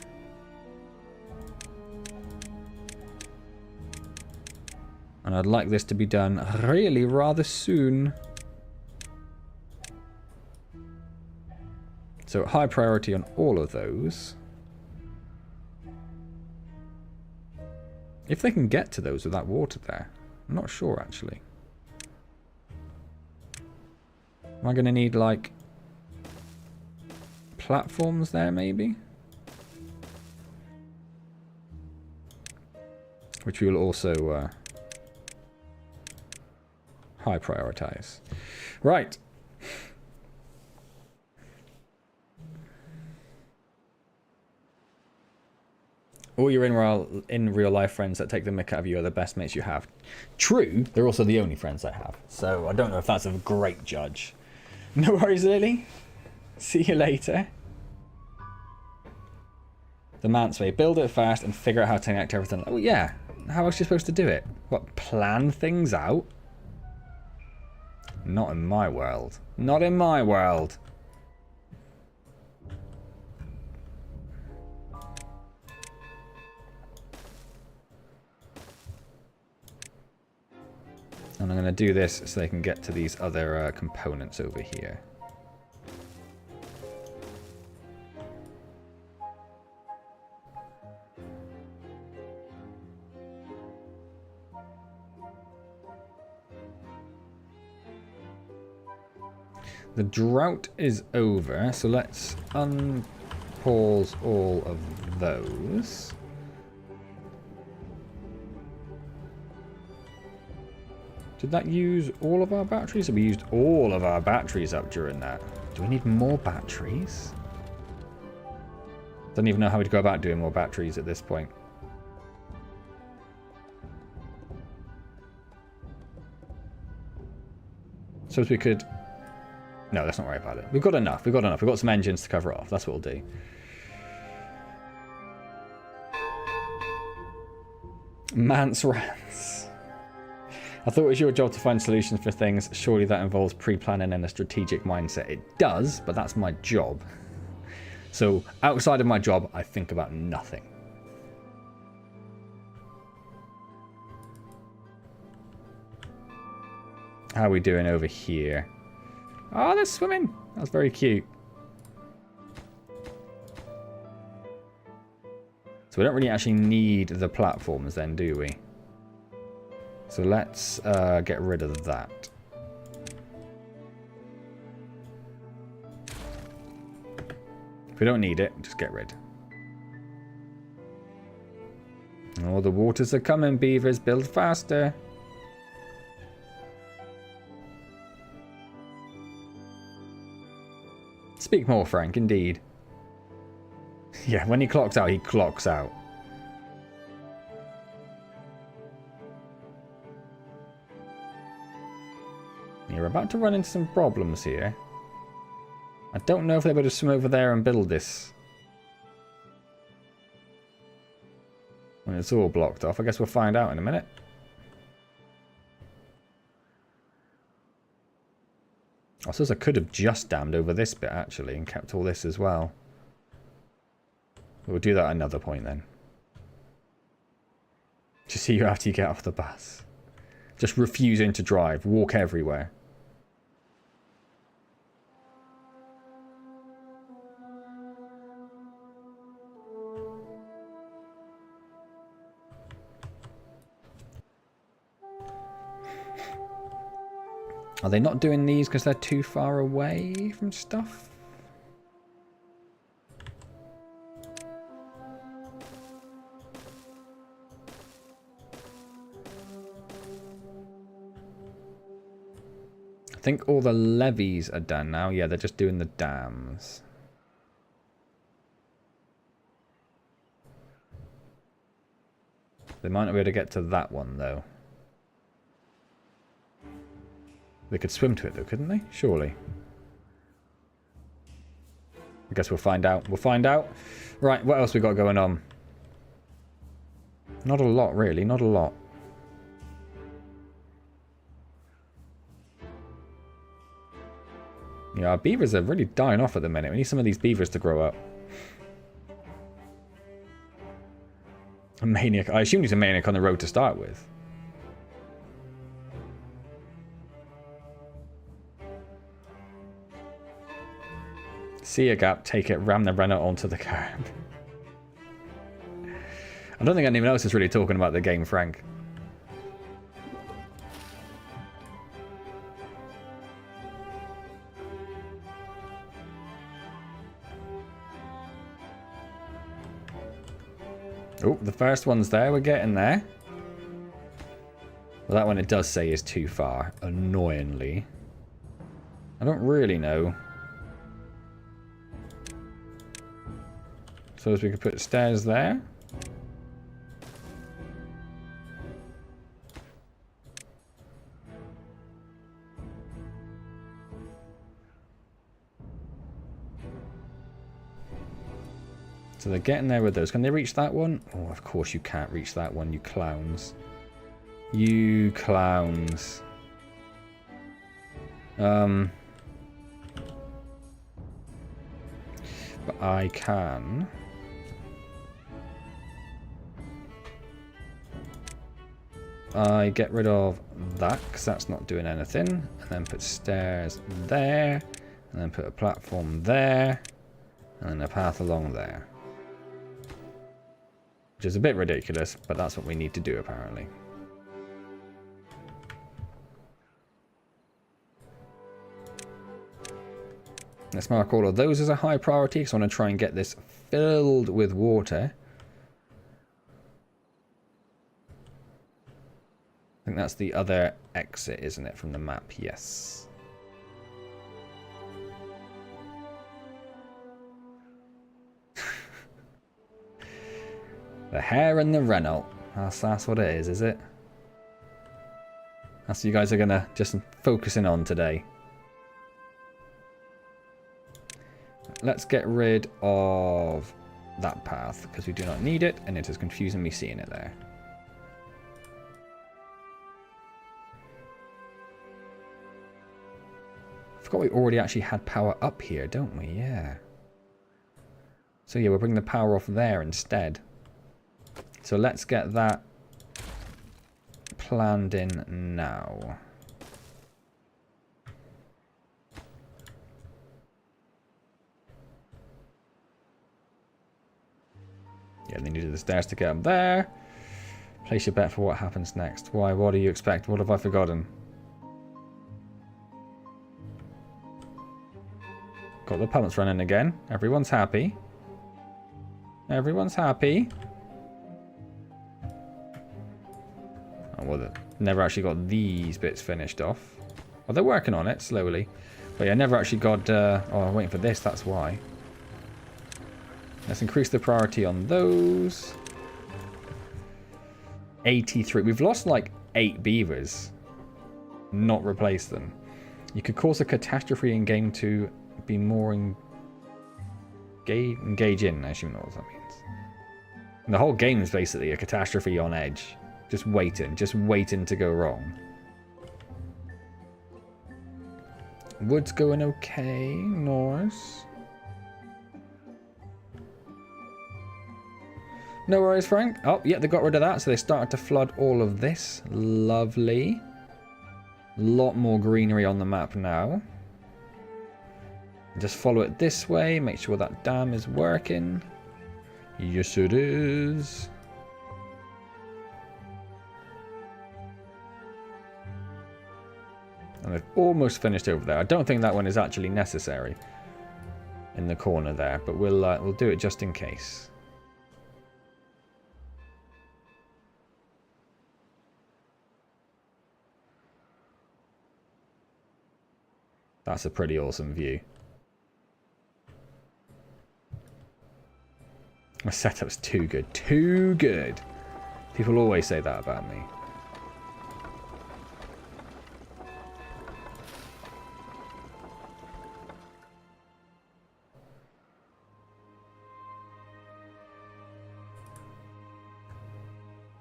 And I'd like this to be done really rather soon. So high priority on all of those. If they can get to those with that water there. I'm not sure, actually. Am I going to need, like, platforms there, maybe? Which we will also high prioritize. Right. All your in real life friends that take the mick out of you are the best mates you have. True, they're also the only friends I have. So I don't know if that's a great judge. No worries, Lily. See you later. The Antz way. Build it fast and figure out how to connect everything. Oh yeah. How else are you supposed to do it? What, plan things out? Not in my world. Not in my world. And I'm going to do this so they can get to these other components over here. The drought is over, so let's unpause all of those. Did that use all of our batteries? We used all of our batteries up during that. Do we need more batteries? Don't even know how we'd go about doing more batteries at this point. Suppose we could... No, let's not worry about it. We've got enough. We've got some engines to cover off. That's what we'll do. Mance rants. I thought it was your job to find solutions for things. Surely that involves pre-planning and a strategic mindset. It does, but that's my job. So outside of my job, I think about nothing. How are we doing over here? Oh, they're swimming. That's very cute. So we don't really actually need the platforms then, do we? So let's get rid of that. If we don't need it, just get rid. Oh, the waters are coming, beavers. Build faster. Speak more, Frank, indeed. Yeah, when he clocks out, he clocks out. You're about to run into some problems here. I don't know if they're able to swim over there and build this. When it's all blocked off. I guess we'll find out in a minute. I suppose I could have just dammed over this bit, actually, and kept all this as well. We'll do that at another point, then. Just see you after you get off the bus. Just refusing to drive. Walk everywhere. Are they not doing these because they're too far away from stuff? I think all the levees are done now. Yeah, they're just doing the dams. They might not be able to get to that one, though. They could swim to it, though, couldn't they? Surely. I guess we'll find out. We'll find out. Right, what else we got going on? Not a lot, really. Not a lot. Yeah, our beavers are really dying off at the minute. We need some of these beavers to grow up. A maniac. I assume he's a maniac on the road to start with. See a gap, take it, ram the runner onto the curb. I don't think anyone else is really talking about the game, Frank. Oh, the first one's there. We're getting there. Well, that one it does say is too far. Annoyingly. I don't really know. So as we could put stairs there. So they're getting there with those. Can they reach that one? Oh, of course you can't reach that one, you clowns. You clowns. But I can. I get rid of that because that's not doing anything, and then put stairs there, and then put a platform there, and then a path along there. Which is a bit ridiculous, but that's what we need to do apparently. Let's mark all of those as a high priority because I want to try and get this filled with water. I think that's the other exit, isn't it, from the map? Yes. The hare and the Renault. That's what it is it? That's what you guys are going to just focusing on today. Let's get rid of that path because we do not need it and it is confusing me seeing it there. I forgot we already actually had power up here, don't we? Yeah. So yeah, we'll bring the power off there instead. So let's get that planned in now. Yeah, they needed the stairs to get up there. Place your bet for what happens next. Why? What do you expect? What have I forgotten? Got the pumps running again. Everyone's happy. Everyone's happy. Oh, well, never actually got these bits finished off. Well, they're working on it slowly. But yeah, never actually got... oh, I'm waiting for this, that's why. Let's increase the priority on those. 83. We've lost like 8 beavers. Not replace them. You could cause a catastrophe in game to be more engage in. I assume what that means. And the whole game is basically a catastrophe on edge. Just waiting to go wrong. Wood's going okay. Norse. No worries, Frank. Oh, yeah, they got rid of that, so they started to flood all of this. Lovely. Lot more greenery on the map now. Just follow it this way, make sure that dam is working. Yes, it is. And they've almost finished over there. I don't think that one is actually necessary in the corner there, but we'll do it just in case. That's a pretty awesome view. My setup's too good. Too good. People always say that about me.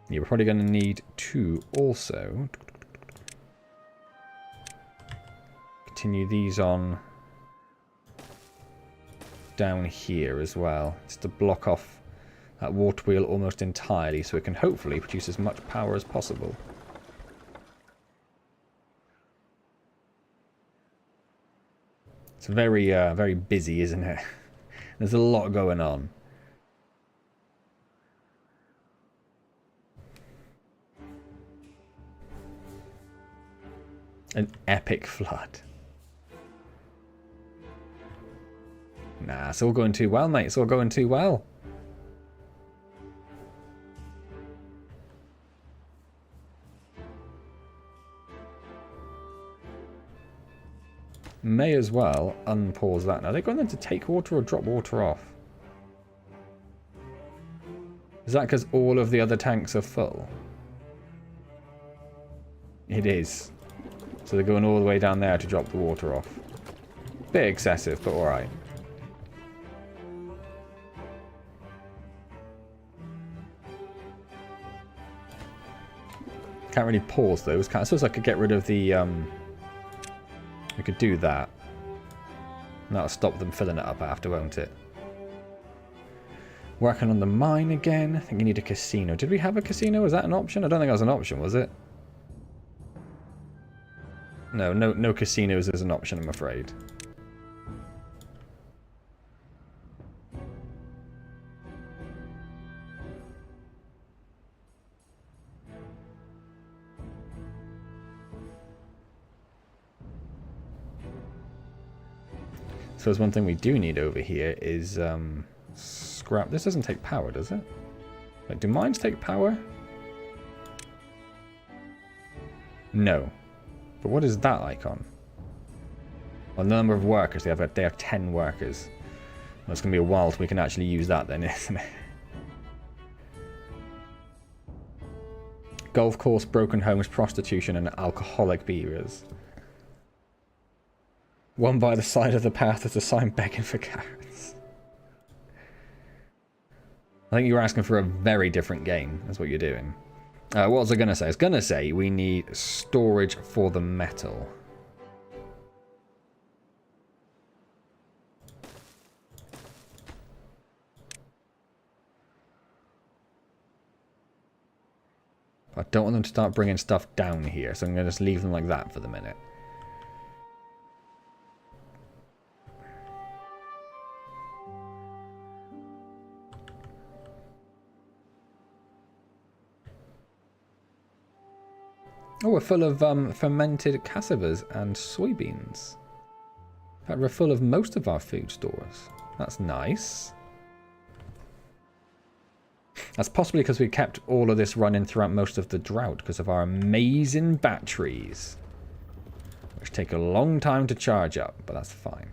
Yeah, we're probably going to need to also continue these on down here as well, just to block off that water wheel almost entirely so it can hopefully produce as much power as possible. It's very, very busy, isn't it? There's a lot going on. An epic flood. Nah, it's all going too well, mate. It's all going too well. May as well unpause that. Now, are they going to take water or drop water off? Is that because all of the other tanks are full? It is. So they're going all the way down there to drop the water off. Bit excessive, but alright. Can't really pause those. I suppose I could get rid of the... we could do that. And that'll stop them filling it up after, won't it? Working on the mine again. I think you need a casino. Did we have a casino? Was that an option? I don't think that was an option, was it? No casinos is an option, I'm afraid. So there's one thing we do need over here is scrap. This doesn't take power, does it? Like, do mines take power? No. But what is that icon? Well, the number of workers. They have 10 workers. Well, it's going to be a while till we can actually use that then, isn't it? Golf course, broken homes, prostitution, and alcoholic beavers. One by the side of the path is a sign begging for carrots. I think you were asking for a very different game. That's what you're doing. What was I going to say? I was going to say we need storage for the metal. I don't want them to start bringing stuff down here, so I'm going to just leave them like that for the minute. Oh, we're full of fermented cassavas and soybeans. In fact, we're full of most of our food stores. That's nice. That's possibly because we kept all of this running throughout most of the drought because of our amazing batteries. Which take a long time to charge up, but that's fine.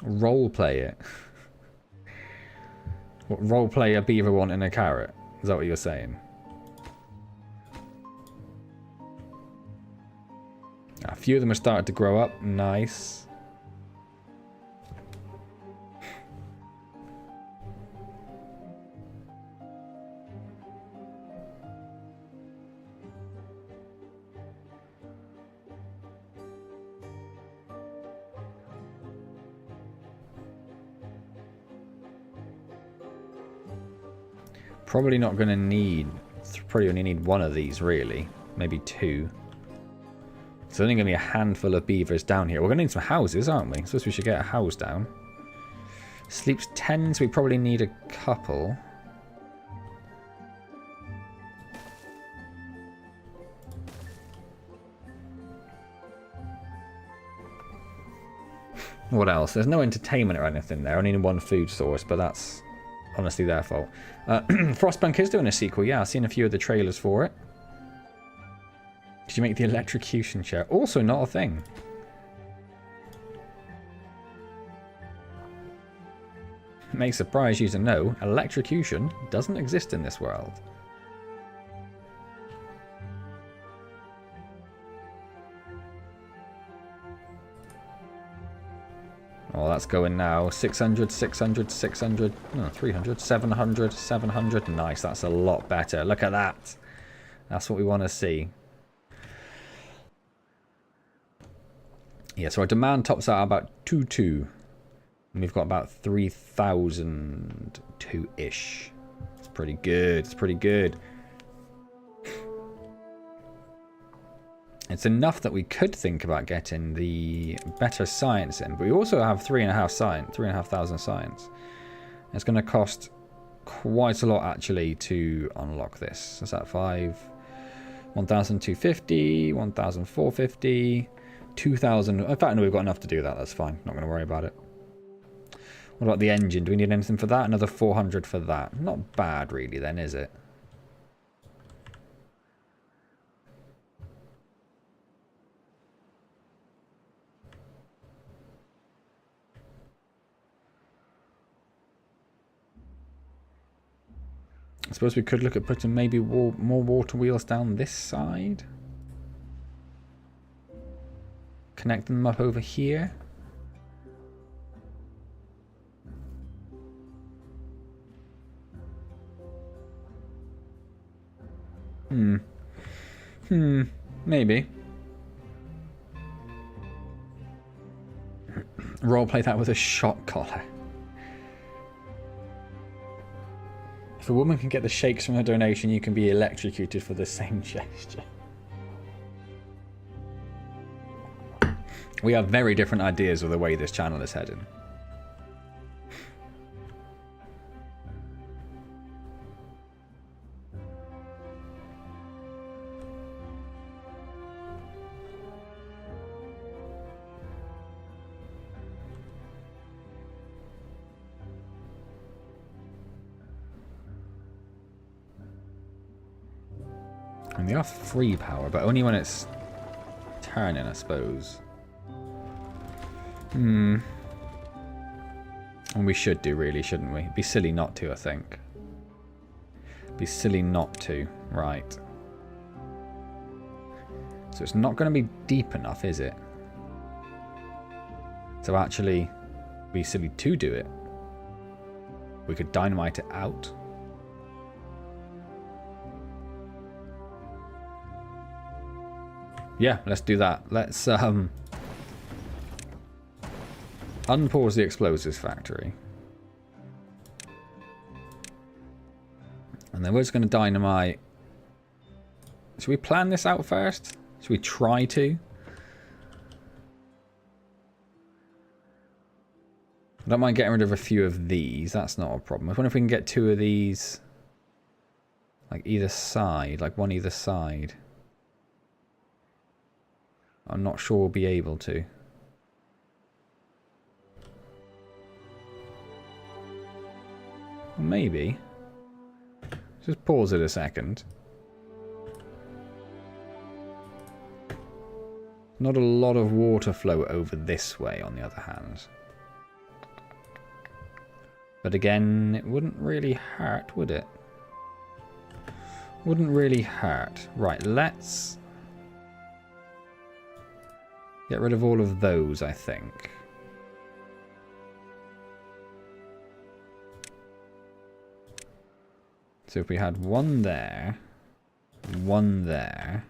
Roleplay it. What, roleplay a beaver wanting a carrot? Is that what you're saying? A few of them have started to grow up. Nice. Probably not going to need... Probably only need one of these, really. Maybe two. There's only going to be a handful of beavers down here. We're going to need some houses, aren't we? Suppose we should get a house down. Sleeps 10, so we probably need a couple. What else? There's no entertainment or anything there. Only one food source, but that's... honestly their fault. Frostbank is doing a sequel, yeah. I've seen a few of the trailers for it. Did you make the electrocution chair? Also not a thing. May surprise you to know, electrocution doesn't exist in this world. Oh, that's going now. 600, 600, 600, no, 300, 700, 700. Nice, that's a lot better. Look at that. That's what we want to see. Yeah, so our demand tops out about 2.2. And we've got about 3,002-ish. It's pretty good. It's pretty good. It's enough that we could think about getting the better science in, but we also have 3,500 science. It's going to cost quite a lot actually to unlock this. Is that 1,250, 1,450, 2,000? In fact, no, we've got enough to do that. That's fine. Not going to worry about it. What about the engine? Do we need anything for that? Another 400 for that. Not bad, really, then, is it? I suppose we could look at putting maybe more water wheels down this side. Connect them up over here. Maybe. Roleplay that with a shock collar. If a woman can get the shakes from her donation, you can be electrocuted for the same gesture. We have very different ideas of the way this channel is heading. And they are free power, but only when it's turning, I suppose. And we should do, really, shouldn't we? It'd be silly not to, I think. Be silly not to. Right. So it's not going to be deep enough, is it? To actually be silly to do it. We could dynamite it out. Yeah, let's do that. Let's unpause the explosives factory. And then we're just going to dynamite. Should we plan this out first? Should we try to? I don't mind getting rid of a few of these. That's not a problem. I wonder if we can get 2 of these. Like either side. Like one either side. I'm not sure we'll be able to. Well, maybe. Just pause it a second. Not a lot of water flow over this way, on the other hand. But again, it wouldn't really hurt, would it? Wouldn't really hurt. Right, let's get rid of all of those, I think. So if we had one there, one there.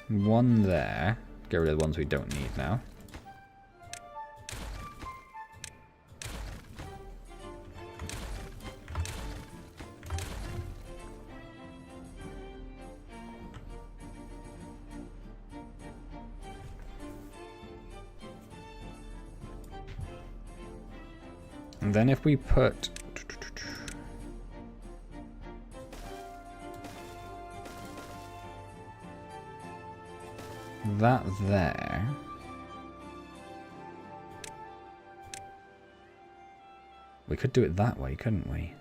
One there. Get rid of the ones we don't need now. And then if we put that there, we could do it that way, couldn't we?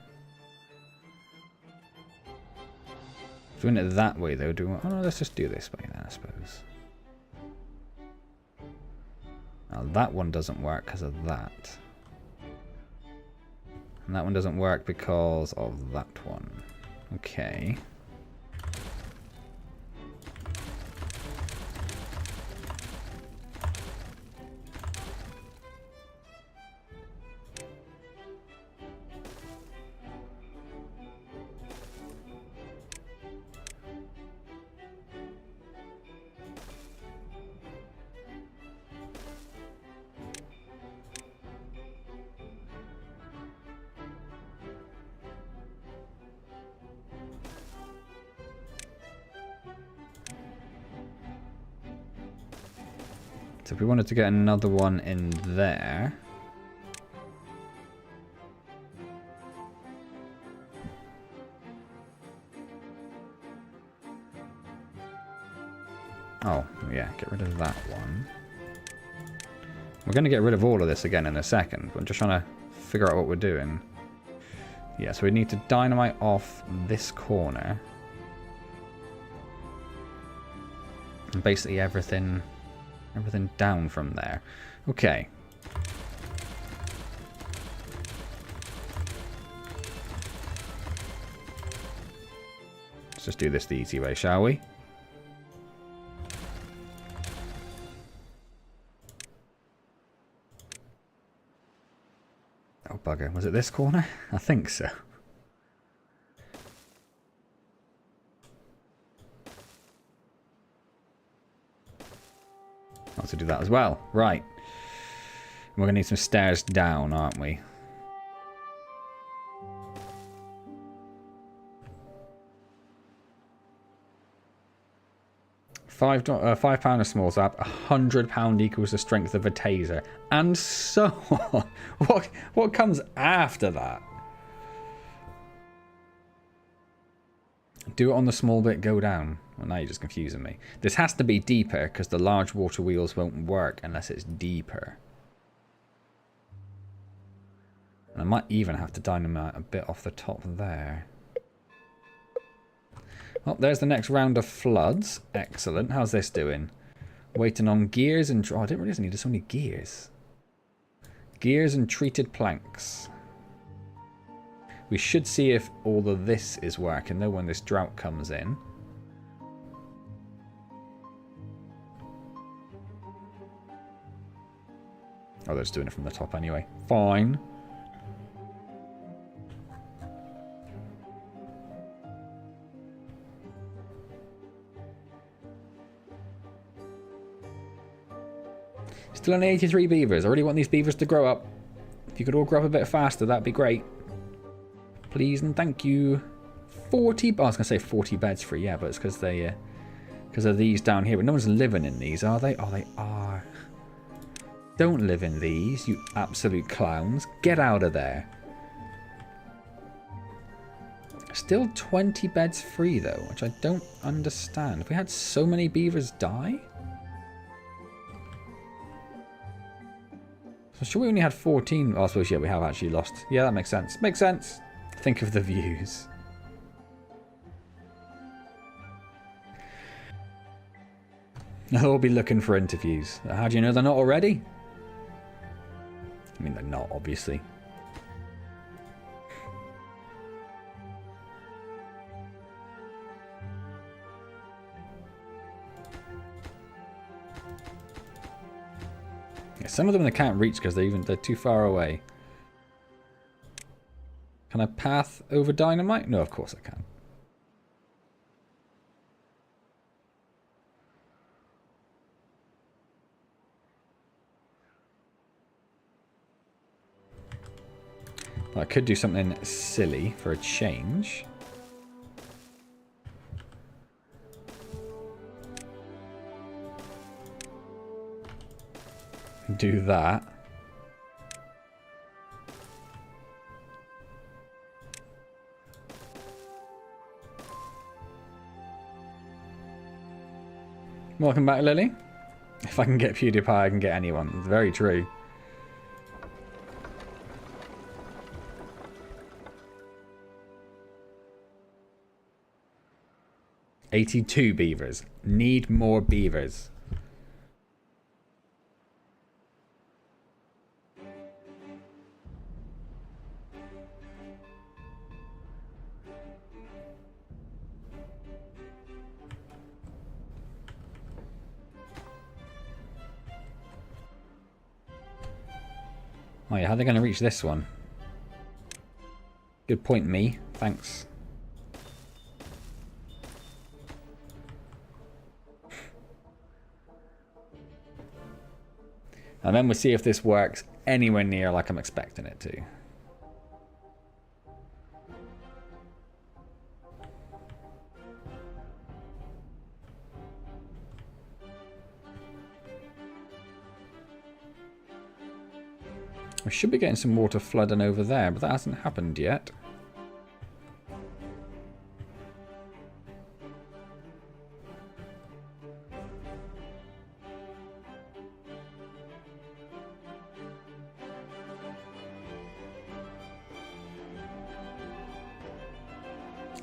Doing it that way though, oh no, let's just do this way then, I suppose. Now that one doesn't work because of that. And that one doesn't work because of that one. Okay. So if we wanted to get another one in there. Oh, yeah, get rid of that one. We're going to get rid of all of this again in a second. I'm just trying to figure out what we're doing. Yeah, so we need to dynamite off this corner. And basically everything down from there. Okay. Let's just do this the easy way, shall we? Oh, bugger. Was it this corner? I think so. To do that as well. Right. We're going to need some stairs down, aren't we? £5 a small zap, £100 equals the strength of a taser. And so on. What comes after that? Do it on the small bit, go down. Well, now you're just confusing me. This has to be deeper because the large water wheels won't work unless it's deeper. I might even have to dynamite a bit off the top there. Oh, there's the next round of floods. Excellent. How's this doing? Waiting on gears and... Oh, I didn't realize I needed so many gears. Gears and treated planks. We should see if all of this is working, though, when this drought comes in. Oh, they're just doing it from the top anyway. Fine. Still only 83 beavers. I really want these beavers to grow up. If you could all grow up a bit faster, that'd be great. Please and thank you. 40... Oh, I was going to say 40 beds free, yeah, but it's because they... because of these down here. But no one's living in these, are they? Oh, they are. Don't live in these, you absolute clowns. Get out of there. Still 20 beds free, though, which I don't understand. Have we had so many beavers die? So sure we only had 14. Oh, I suppose, yeah, we have actually lost. Yeah, that makes sense. Makes sense. Think of the views. They'll all be looking for interviews. How do you know they're not already? I mean, they're not, obviously. Yeah, some of them they can't reach because they're too far away. Can I path over dynamite? No, of course I can. I could do something silly for a change. Do that. Welcome back, Lily. If I can get PewDiePie, I can get anyone. It's very true. $82 beavers. Need more beavers. Oh yeah, how are they going to reach this one? Good point, me. Thanks. And then we'll see if this works anywhere near like I'm expecting it to. We should be getting some water flooding over there, but that hasn't happened yet.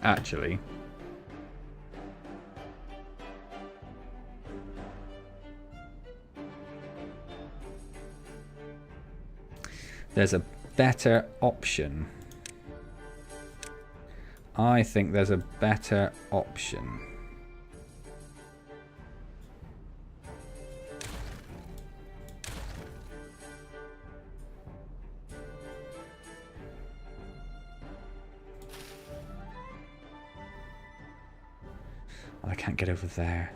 Actually, there's a better option. I think there's a better option. Oh, I can't get over there.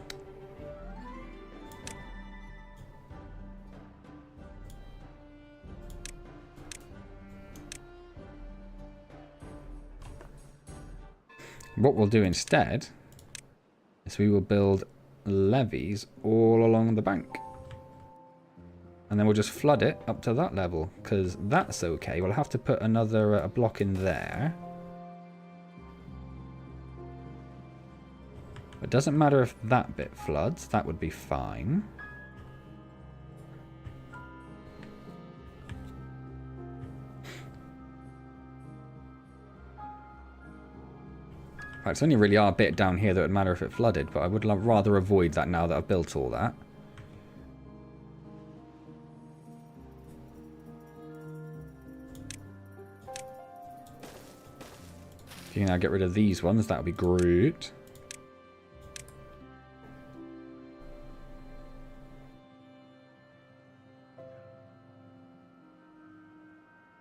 What we'll do instead is we will build levees all along the bank. And then we'll just flood it up to that level, because that's okay. We'll have to put another a block in there. It doesn't matter if that bit floods, that would be fine. fact, it's only really our bit down here that would matter if it flooded, but I would rather avoid that now that I've built all that. If you can now get rid of these ones, that would be great.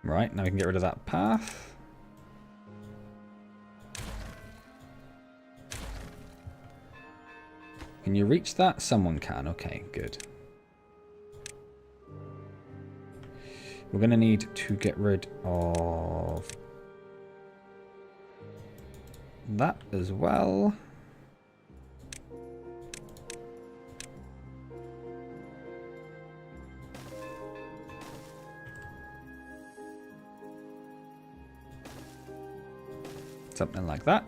Right, now we can get rid of that path. Can you reach that? Someone can. Okay, good. We're going to need to get rid of that as well. Something like that.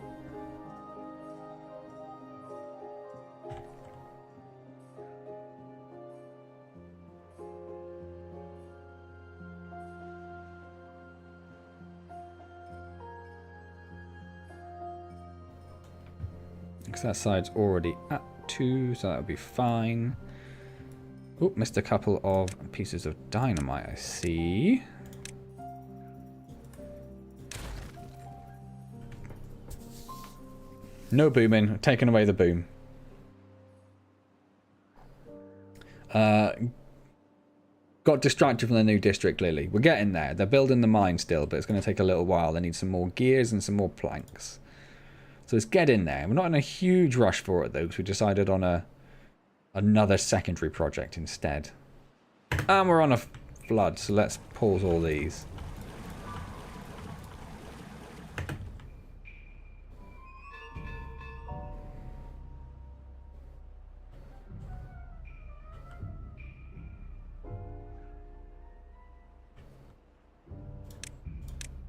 Because that side's already at 2, so that would be fine. Oh, missed a couple of pieces of dynamite, I see. No booming. Taking away the boom. Got distracted from the new district, Lily. We're getting there. They're building the mine still, but it's going to take a little while. They need some more gears and some more planks. So let's get in there. We're not in a huge rush for it, though, because we decided on another secondary project instead. And we're on a flood, so let's pause all these.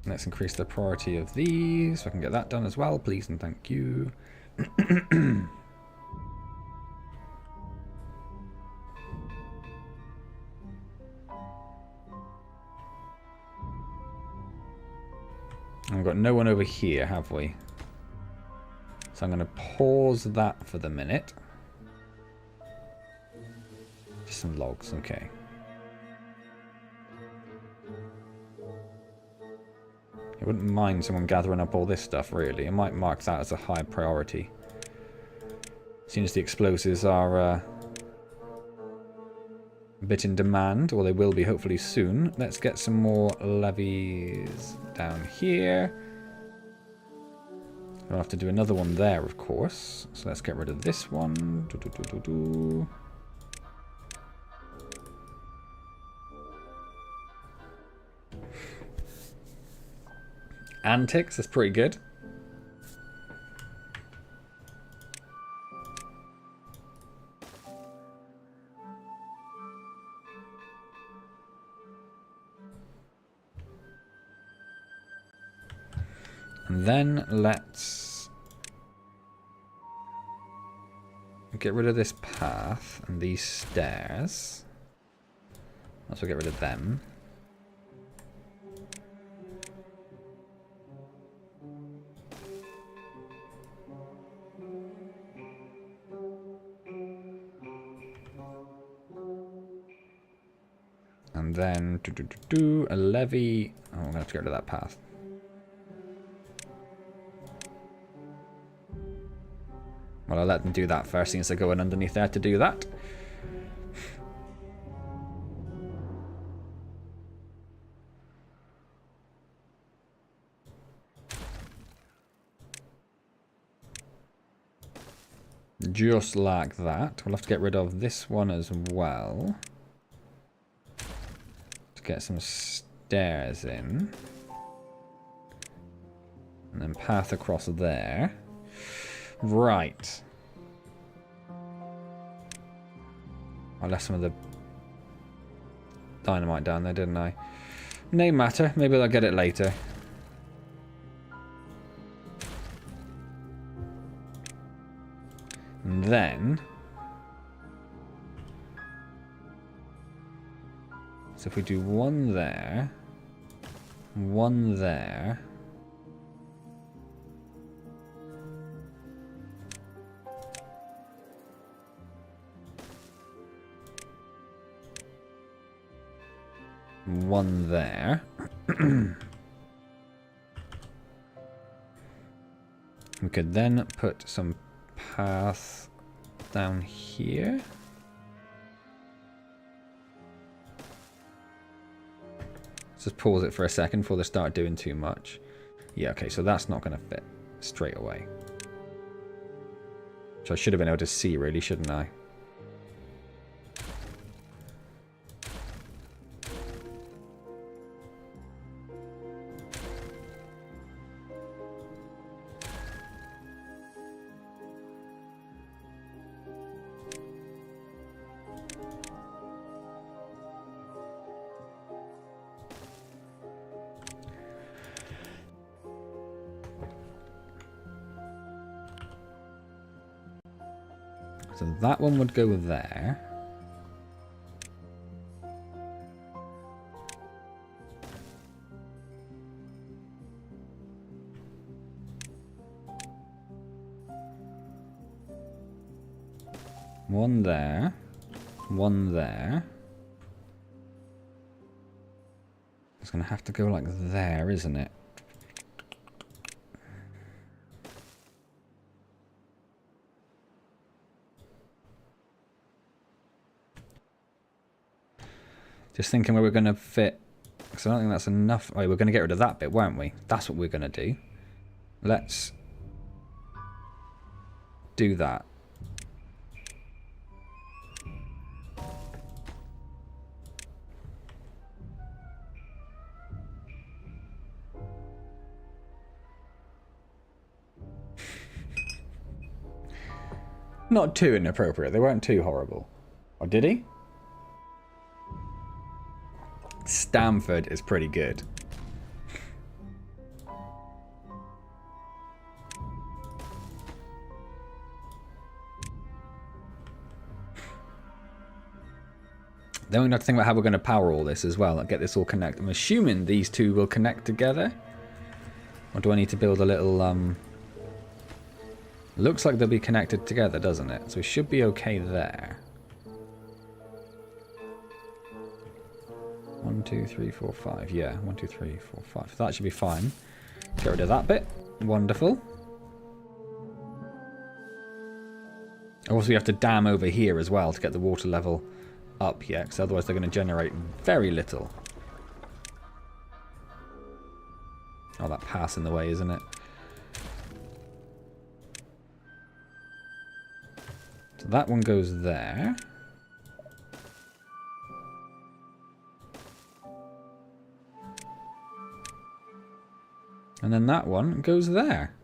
Let's increase the priority of these so I can get that done as well, please and thank you. We've got no one over here, have we? So I'm going to pause that for the minute. Just some logs, okay. I wouldn't mind someone gathering up all this stuff, really. I might mark that as a high priority. Seeing as the explosives are a bit in demand, or they will be hopefully soon. Let's get some more levies down here. I'll have to do another one there, of course. So let's get rid of this one. Antics, that's pretty good. And then let's get rid of this path and these stairs. Also get rid of them. And then a levy. Oh, I'm going to have to get rid of that path. Well, I'll let them do that first, since they're going underneath there to do that. Just like that. We'll have to get rid of this one as well. To get some stairs in. And then path across there. Right. I left some of the dynamite down there, didn't I? No matter. Maybe I'll get it later. And then... So if we do one there... One there... One there. We could then put some path down here. Let's just pause it for a second before they start doing too much. Yeah, okay, so that's not going to fit straight away. Which I should have been able to see, really, shouldn't I? So that one would go there. One there. One there. It's going to have to go like there, isn't it? Just thinking where we're going to fit, because I don't think that's enough. Oh, we're going to get rid of that bit, weren't we? That's what we're going to do. Let's do that. Not too inappropriate. They weren't too horrible. Or did he? Stamford is pretty good. Then we have to think about how we're going to power all this as well and get this all connected. I'm assuming these two will connect together. Or do I need to build a little... Looks like they'll be connected together, doesn't it? So we should be okay there. 1, 2, 3, 4, 5. Yeah, 1, 2, 3, 4, 5. That should be fine. Get rid of that bit. Wonderful. Also, we have to dam over here as well to get the water level up here, because otherwise they're going to generate very little. Oh, that path's in the way, isn't it? So that one goes there. And then that one goes there.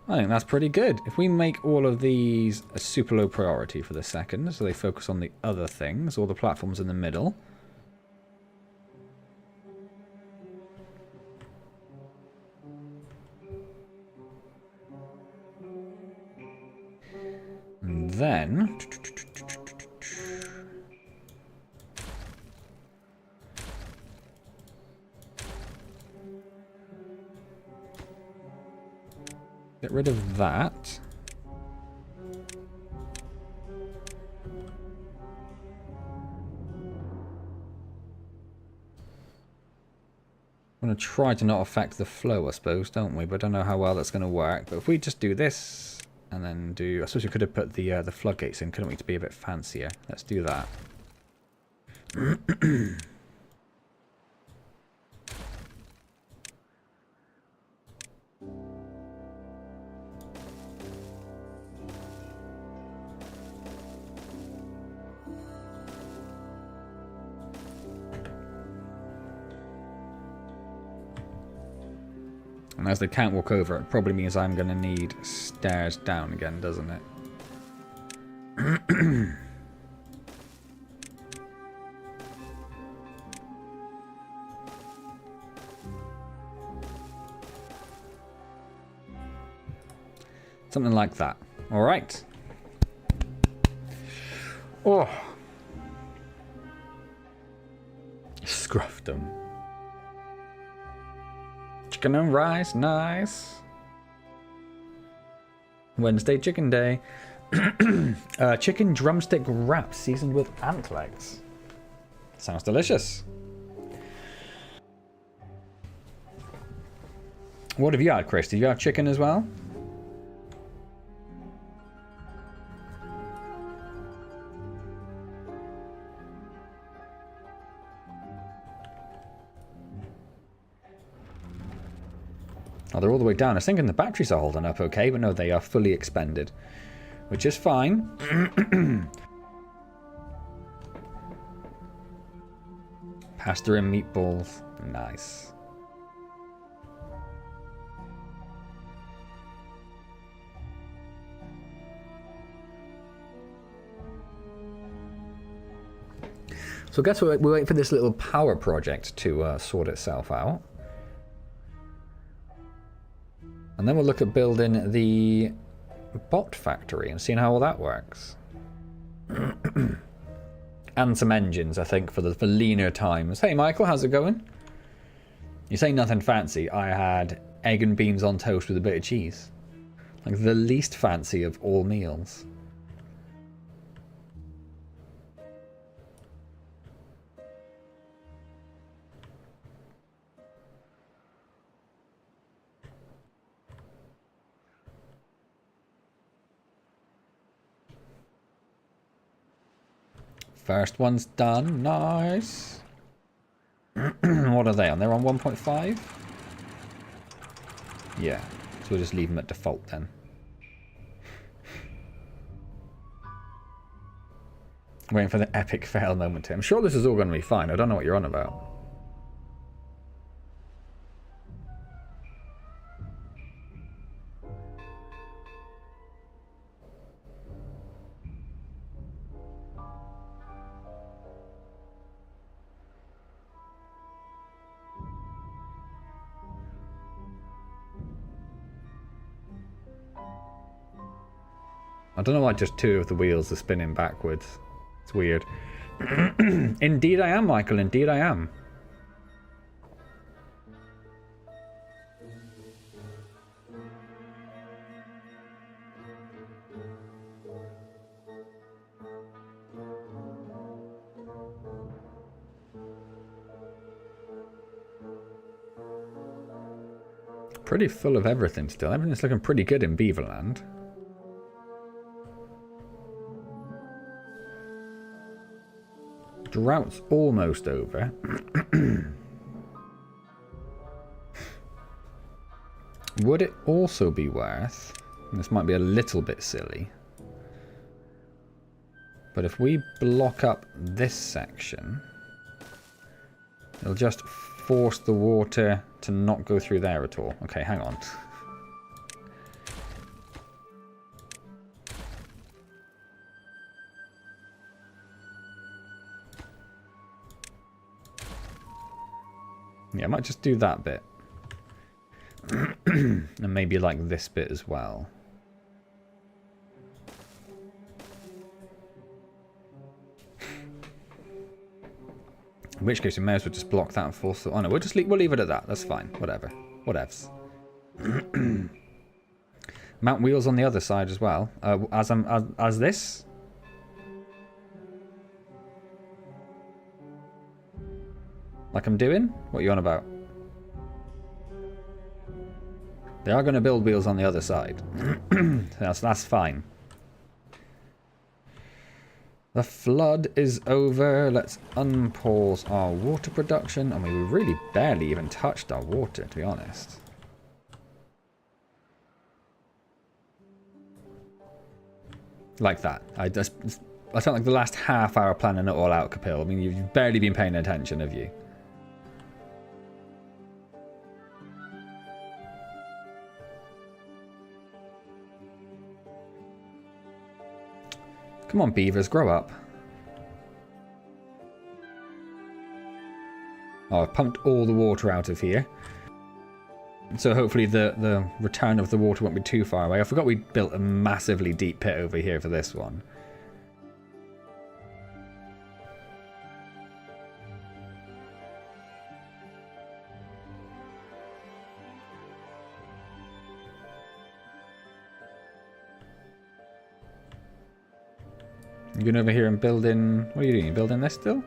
I think that's pretty good. If we make all of these a super low priority for the second, so they focus on the other things, all the platforms in the middle. And then... get rid of that. I'm going to try to not affect the flow, I suppose, don't we? But I don't know how well that's going to work. But if we just do this, and then do... I suppose we could have put the floodgates in, couldn't we, to be a bit fancier? Let's do that. And as they can't walk over, it probably means I'm going to need stairs down again, doesn't it? Something like that. All right. Oh. Scruffed them. Chicken and rice, nice. Wednesday chicken day. Chicken drumstick wrap seasoned with ant legs. Sounds delicious. What have you had, Chris? Did you have chicken as well? Oh, they're all the way down. I was thinking the batteries are holding up okay, but no, they are fully expended. Which is fine. Pasta and meatballs. Nice. So I guess we're waiting for this little power project to sort itself out. And then we'll look at building the bot factory and seeing how all that works. And some engines, I think, for leaner times. Hey, Michael, how's it going? You say nothing fancy. I had egg and beans on toast with a bit of cheese. Like the least fancy of all meals. First one's done. Nice. What are they on? They're on 1.5? Yeah. So we'll just leave them at default then. Waiting for the epic fail moment here. I'm sure this is all going to be fine. I don't know what you're on about. I don't know why just two of the wheels are spinning backwards. It's weird. Indeed I am, Michael. Indeed I am. Pretty full of everything still. Everything's looking pretty good in Beaverland. Drought's almost over. Would it also be worth, and this might be a little bit silly, but if we block up this section, it'll just force the water to not go through there at all. Okay, hang on. Yeah, I might just do that bit. And maybe like this bit as well. In which case we may as well just block that and force it. Oh no, we'll leave it at that. That's fine. Whatever. Whatevs. Mount wheels on the other side as well. As this. Like I'm doing? What are you on about? They are going to build wheels on the other side. That's fine. The flood is over. Let's unpause our water production. I mean, we really barely even touched our water, to be honest. Like that. I felt like the last half hour planning it all out, Kapil. I mean, you've barely been paying attention, have you? Come on, beavers, grow up. Oh, I've pumped all the water out of here. So hopefully the return of the water won't be too far away. I forgot we built a massively deep pit over here for this one. You going over here and building... What are you doing? You building this still?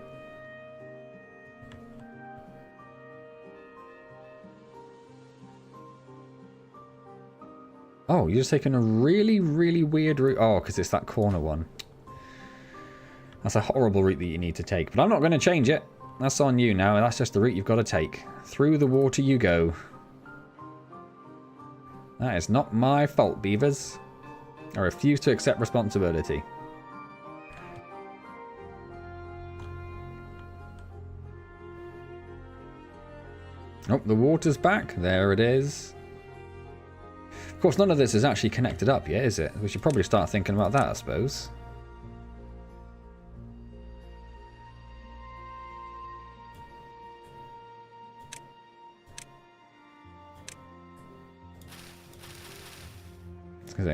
Oh, you're just taking a really, really weird route. Oh, because it's that corner one. That's a horrible route that you need to take. But I'm not going to change it. That's on you now. That's just the route you've got to take. Through the water you go. That is not my fault, beavers. I refuse to accept responsibility. Oh, the water's back. There it is. Of course, none of this is actually connected up yet, is it? We should probably start thinking about that, I suppose.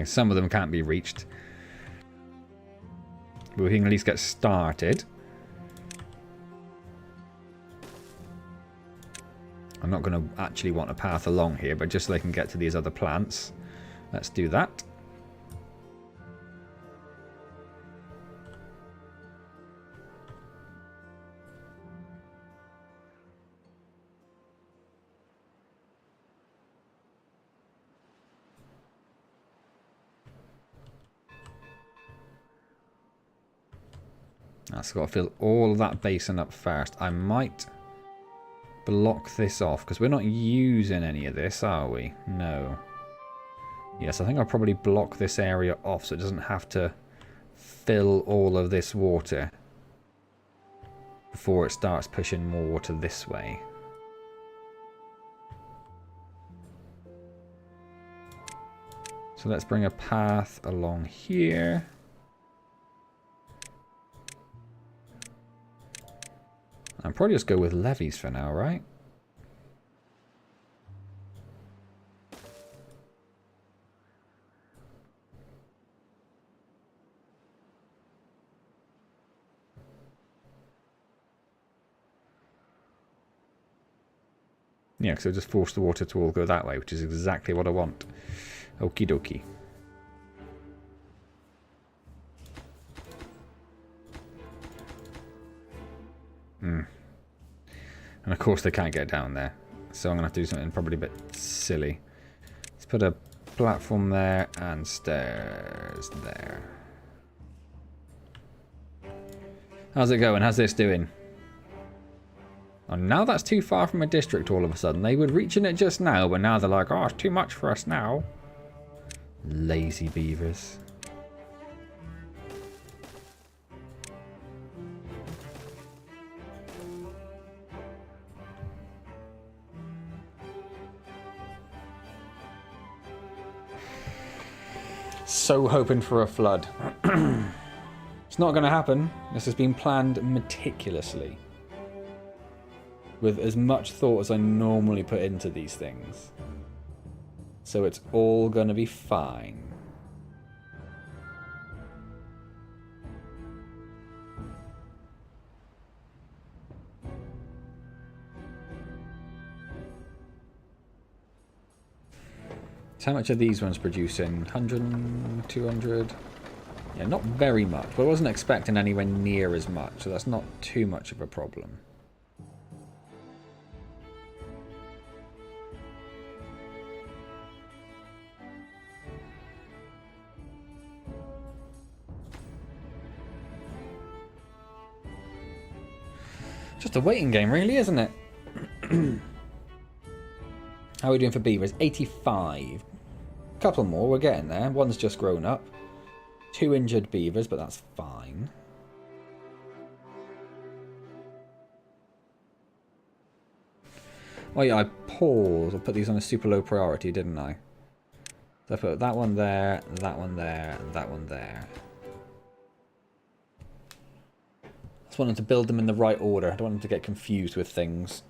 Some of them can't be reached. But we can at least get started. I'm not going to actually want a path along here, but just so they can get to these other plants. Let's do that. I've got to fill all of that basin up first. I might block this off because we're not using any of this, are we? No. Yes, I think I'll probably block this area off so it doesn't have to fill all of this water before it starts pushing more water this way. So let's bring a path along here. I'll probably just go with levees for now, right? Yeah, because it'll just force the water to all go that way, which is exactly what I want. Okie dokie. And of course they can't get down there. So I'm going to have to do something probably a bit silly. Let's put a platform there and stairs there. How's it going? How's this doing? Oh, now that's too far from a district all of a sudden. They were reaching it just now, but now they're like, oh, it's too much for us now. Lazy beavers. So hoping for a flood. It's not going to happen. This has been planned meticulously. With as much thought as I normally put into these things. So it's all going to be fine. So how much are these ones producing? 100, 200? Yeah, not very much. But I wasn't expecting anywhere near as much, so that's not too much of a problem. Just a waiting game, really, isn't it? How are we doing for beavers? 85. A couple more, we're getting there. One's just grown up. 2 injured beavers, but that's fine. Oh yeah, I paused. I put these on a super low priority, didn't I? So I put that one there, that one there, and that one there. I just wanted to build them in the right order. I don't want them to get confused with things.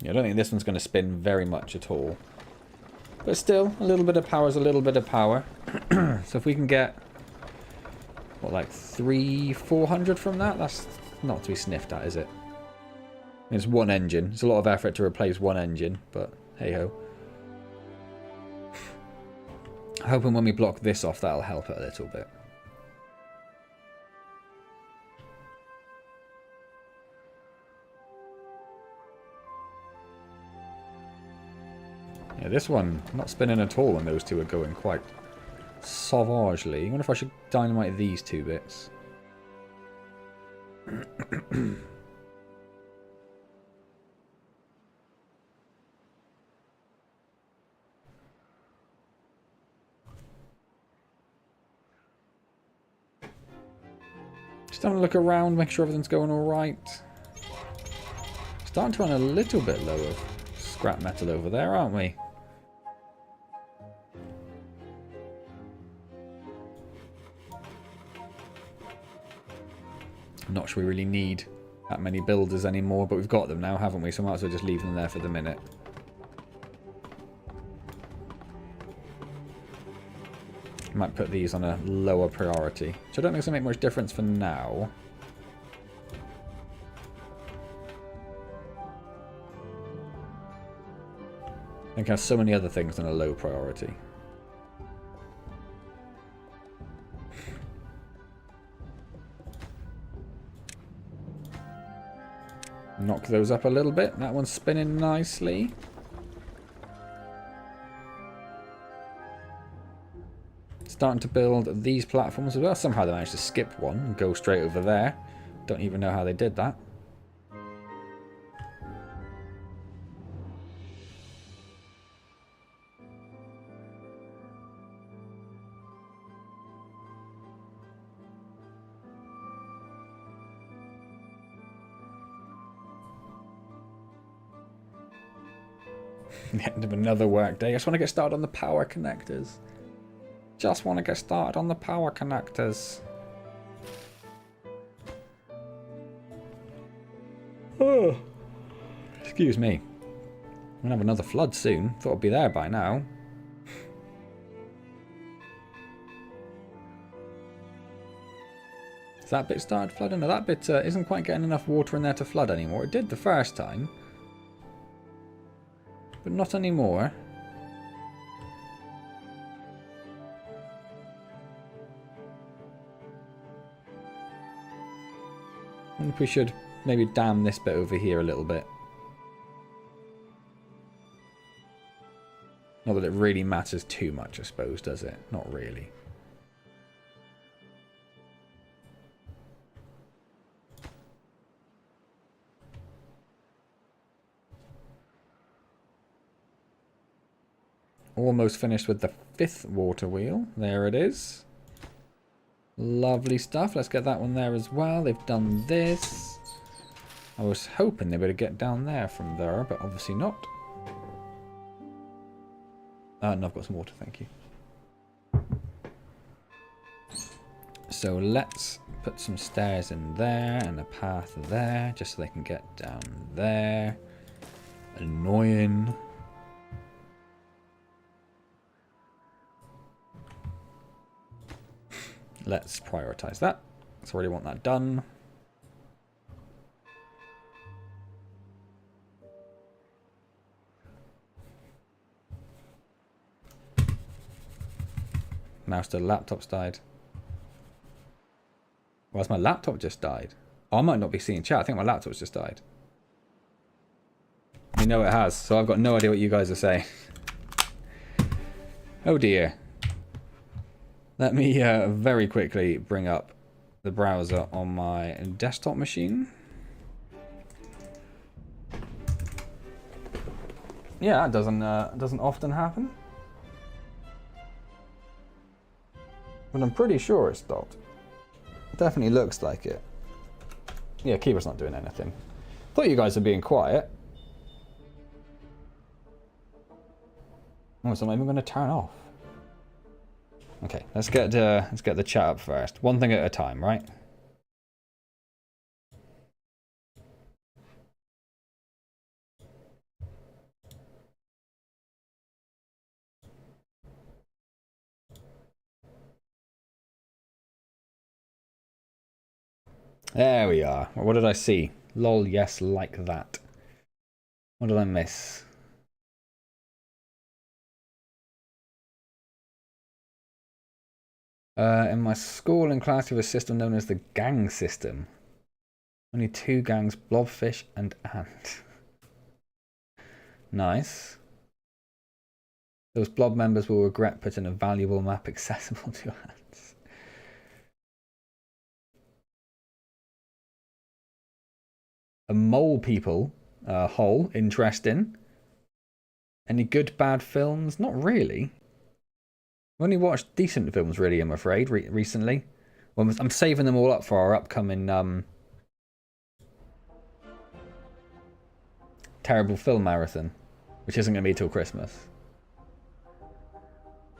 Yeah, I don't think this one's going to spin very much at all. But still, a little bit of power is a little bit of power. So if we can get, what, like 300-400 from that? That's not to be sniffed at, is it? It's one engine. It's a lot of effort to replace one engine, but hey-ho. hoping when we block this off, that'll help it a little bit. Yeah, this one, not spinning at all when those two are going quite sauvagely. I wonder if I should dynamite these two bits. Just having a look around, make sure everything's going alright. Starting to run a little bit low of scrap metal over there, aren't we? I'm not sure we really need that many builders anymore, but we've got them now, haven't we? So might as well just leave them there for the minute. Might put these on a lower priority, which I don't think it's going to make much difference for now. I think I have so many other things on a low priority. Knock those up a little bit. That one's spinning nicely. Starting to build these platforms as well. Somehow they managed to skip one and go straight over there. Don't even know how they did that. The end of another work day. I just want to get started on the power connectors. Just want to get started on the power connectors. Oh, excuse me. I'm gonna have another flood soon. Thought I'd be there by now. Has that bit started flooding? No, that bit isn't quite getting enough water in there to flood anymore. It did the first time. But not anymore. I wonder if we should maybe dam this bit over here a little bit. Not that it really matters too much, I suppose, does it? Not really. Almost finished with the 5th water wheel. There it is. Lovely stuff. Let's get that one there as well. They've done this. I was hoping they would get down there from there, but obviously not. No, I've got some water, thank you. So let's put some stairs in there and a path there, just so they can get down there. Annoying. Let's prioritize that. So I already want that done. Now still laptop's died. Well, my laptop just died. Oh, I might not be seeing chat. I think my laptop's just died. You know it has, so I've got no idea what you guys are saying. Oh dear. Let me very quickly bring up the browser on my desktop machine. Yeah, that doesn't often happen. But I'm pretty sure it stopped. It definitely looks like it. Yeah, keyboard's not doing anything. Thought you guys were being quiet. Oh, it's not even going to turn off. Okay, let's get the chat up first. One thing at a time, right? There we are. What did I see? Lol, yes, like that. What did I miss? In my school and class, we have a system known as the gang system. Only 2 gangs, blobfish and ant. Nice. Those blob members will regret putting a valuable map accessible to ants. A mole people. Hole. Interesting. Any good, bad films? Not really. I've only watched decent films, really, I'm afraid, recently. Well, I'm saving them all up for our upcoming terrible film marathon, which isn't going to be till Christmas.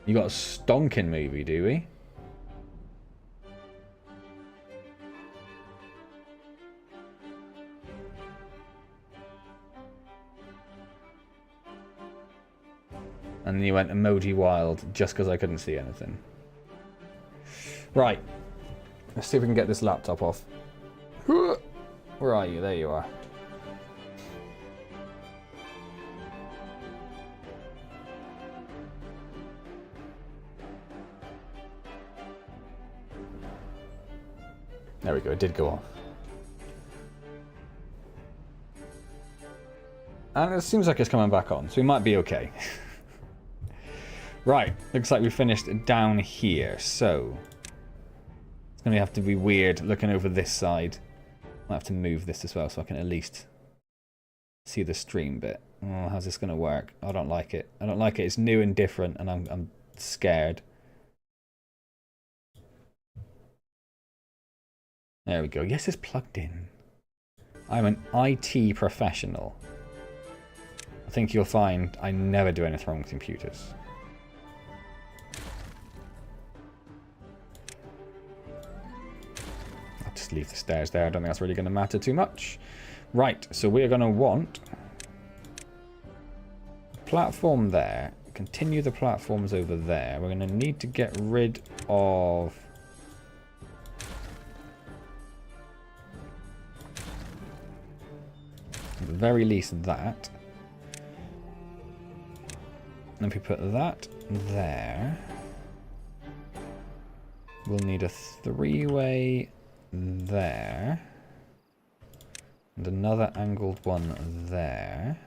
You got a stonking movie, do we? And then you went emoji wild just because I couldn't see anything. Right. Let's see if we can get this laptop off. Where are you? There you are. There we go, it did go off. And it seems like it's coming back on, so we might be okay. Right, looks like we finished down here, so it's going to have to be weird looking over this side. Might have to move this as well so I can at least see the stream bit. Oh, how's this going to work? I don't like it. I don't like it. It's new and different, and I'm scared. There we go. Yes, it's plugged in. I'm an IT professional. I think you'll find I never do anything wrong with computers. I'll just leave the stairs there. I don't think that's really going to matter too much. Right, so we're going to want platform there. Continue the platforms over there. We're going to need to get rid of... at the very least that. And if we put that there, we'll need a 3-way there. And another angled one there.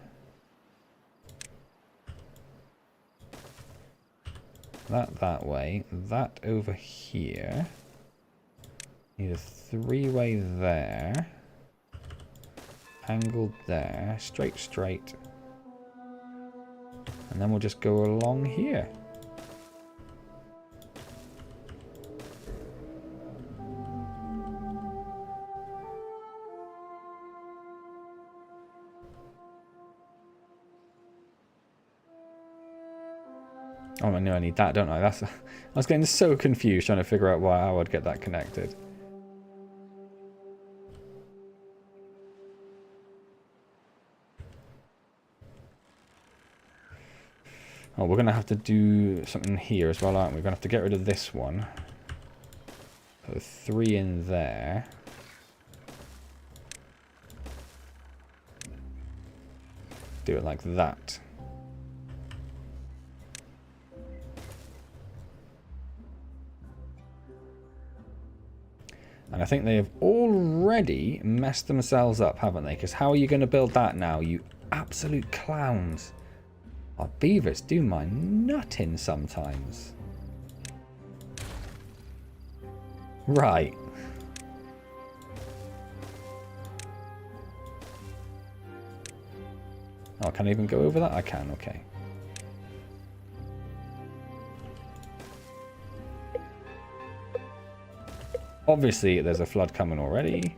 That way. That over here. Need a 3-way there. Angled there. Straight. And then we'll just go along here. Oh, I know I need that, don't I? I was getting so confused trying to figure out how I'd get that connected. Oh, we're going to have to do something here as well, aren't we? We're going to have to get rid of this one. Put a 3 in there. Do it like that. And I think they have already messed themselves up, haven't they? Because how are you going to build that now, you absolute clowns? Oh, beavers do my nutting sometimes. Right. Oh, can I even go over that? I can, okay. Obviously, there's a flood coming already.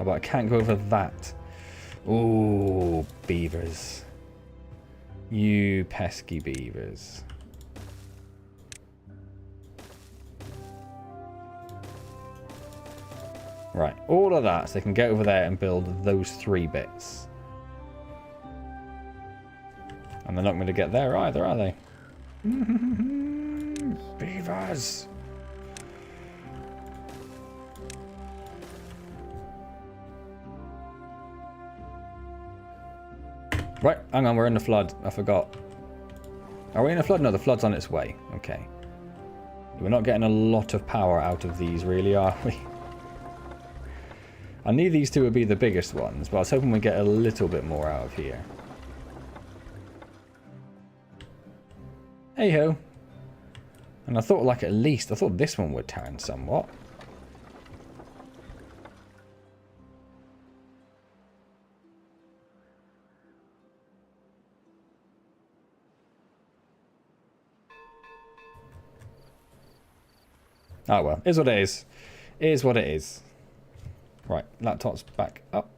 Oh, but I can't go over that. Ooh, beavers. You pesky beavers. Right, all of that so they can get over there and build those 3 bits. And they're not going to get there either, are they? Beavers! Right, hang on, we're in the flood. I forgot. Are we in a flood? No, the flood's on its way. Okay. We're not getting a lot of power out of these, really, are we? I knew these two would be the biggest ones, but I was hoping we'd get a little bit more out of here. Hey-ho. And I thought, like, at least, I thought this one would turn somewhat. Oh well, is what it is. Is what it is. Right, laptop's back up.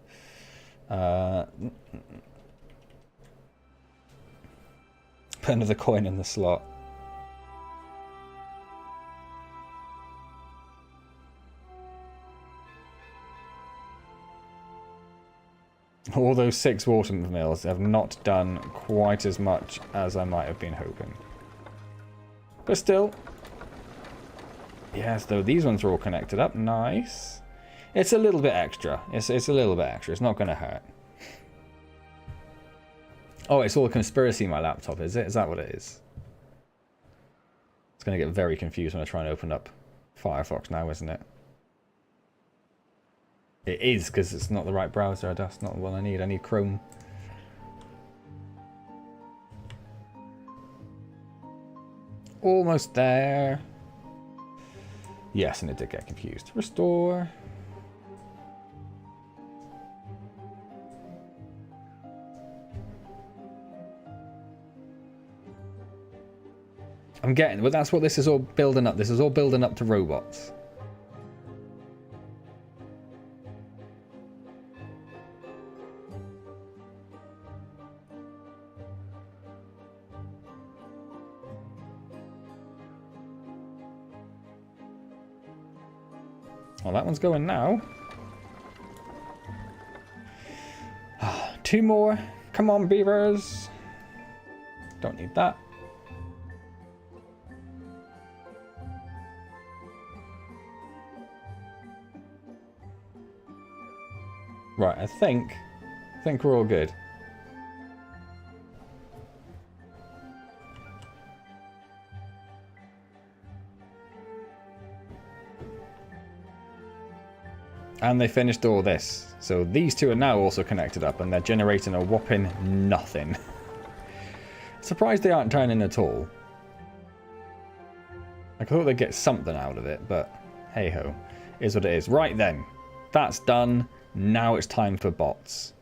Put another coin in the slot. All those 6 water mills have not done quite as much as I might have been hoping. But still. Yes, though these ones are all connected up. Nice. It's a little bit extra. It's a little bit extra. It's not going to hurt. Oh, it's all a conspiracy, my laptop, is it? Is that what it is? It's going to get very confused when I try and open up Firefox now, isn't it? It is, because it's not the right browser. That's not the one I need. I need Chrome. Almost there. Yes, and it did get confused. Restore. I'm getting, well, that's what this is all building up. This is all building up to robots. Well, that one's going now. 2 more. Come on, beavers. Don't need that. Right, I think we're all good. And they finished all this. So these two are now also connected up and they're generating a whopping nothing. Surprised they aren't turning at all. I thought they'd get something out of it, but hey ho, is what it is. Right then, that's done. Now it's time for bots.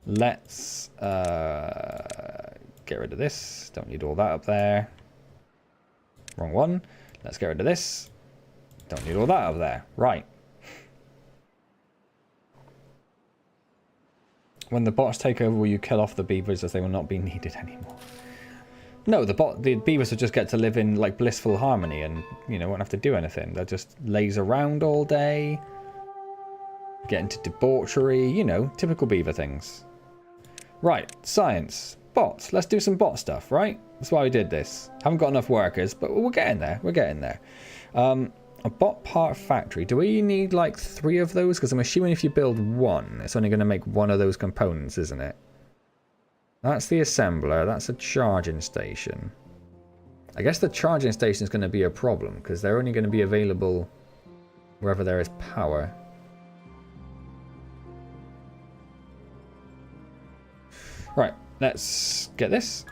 Let's get rid of this. Don't need all that up there. Wrong one. Let's get rid of this. Don't need all that up there. Right. When the bots take over, will you kill off the beavers as they will not be needed anymore? No, the beavers will just get to live in like blissful harmony and, you know, won't have to do anything. They'll just laze around all day, get into debauchery, you know, typical beaver things. Right, science. Bots. Let's do some bot stuff, right? That's why we did this. Haven't got enough workers, but we're getting there. We're getting there. A bot part factory. Do we need like 3 of those? Because I'm assuming if you build 1, it's only going to make 1 of those components, isn't it? That's the assembler. That's a charging station. I guess the charging station is going to be a problem because they're only going to be available wherever there is power. Right, let's get this.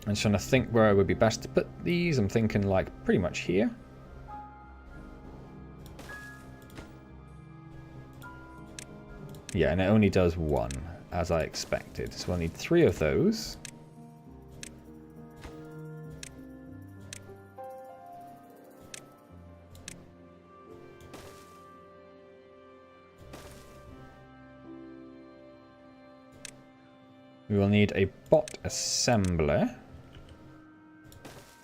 I'm just trying to think where it would be best to put these. I'm thinking like pretty much here. Yeah, and it only does 1, as I expected. So we'll need 3 of those. We will need a bot assembler.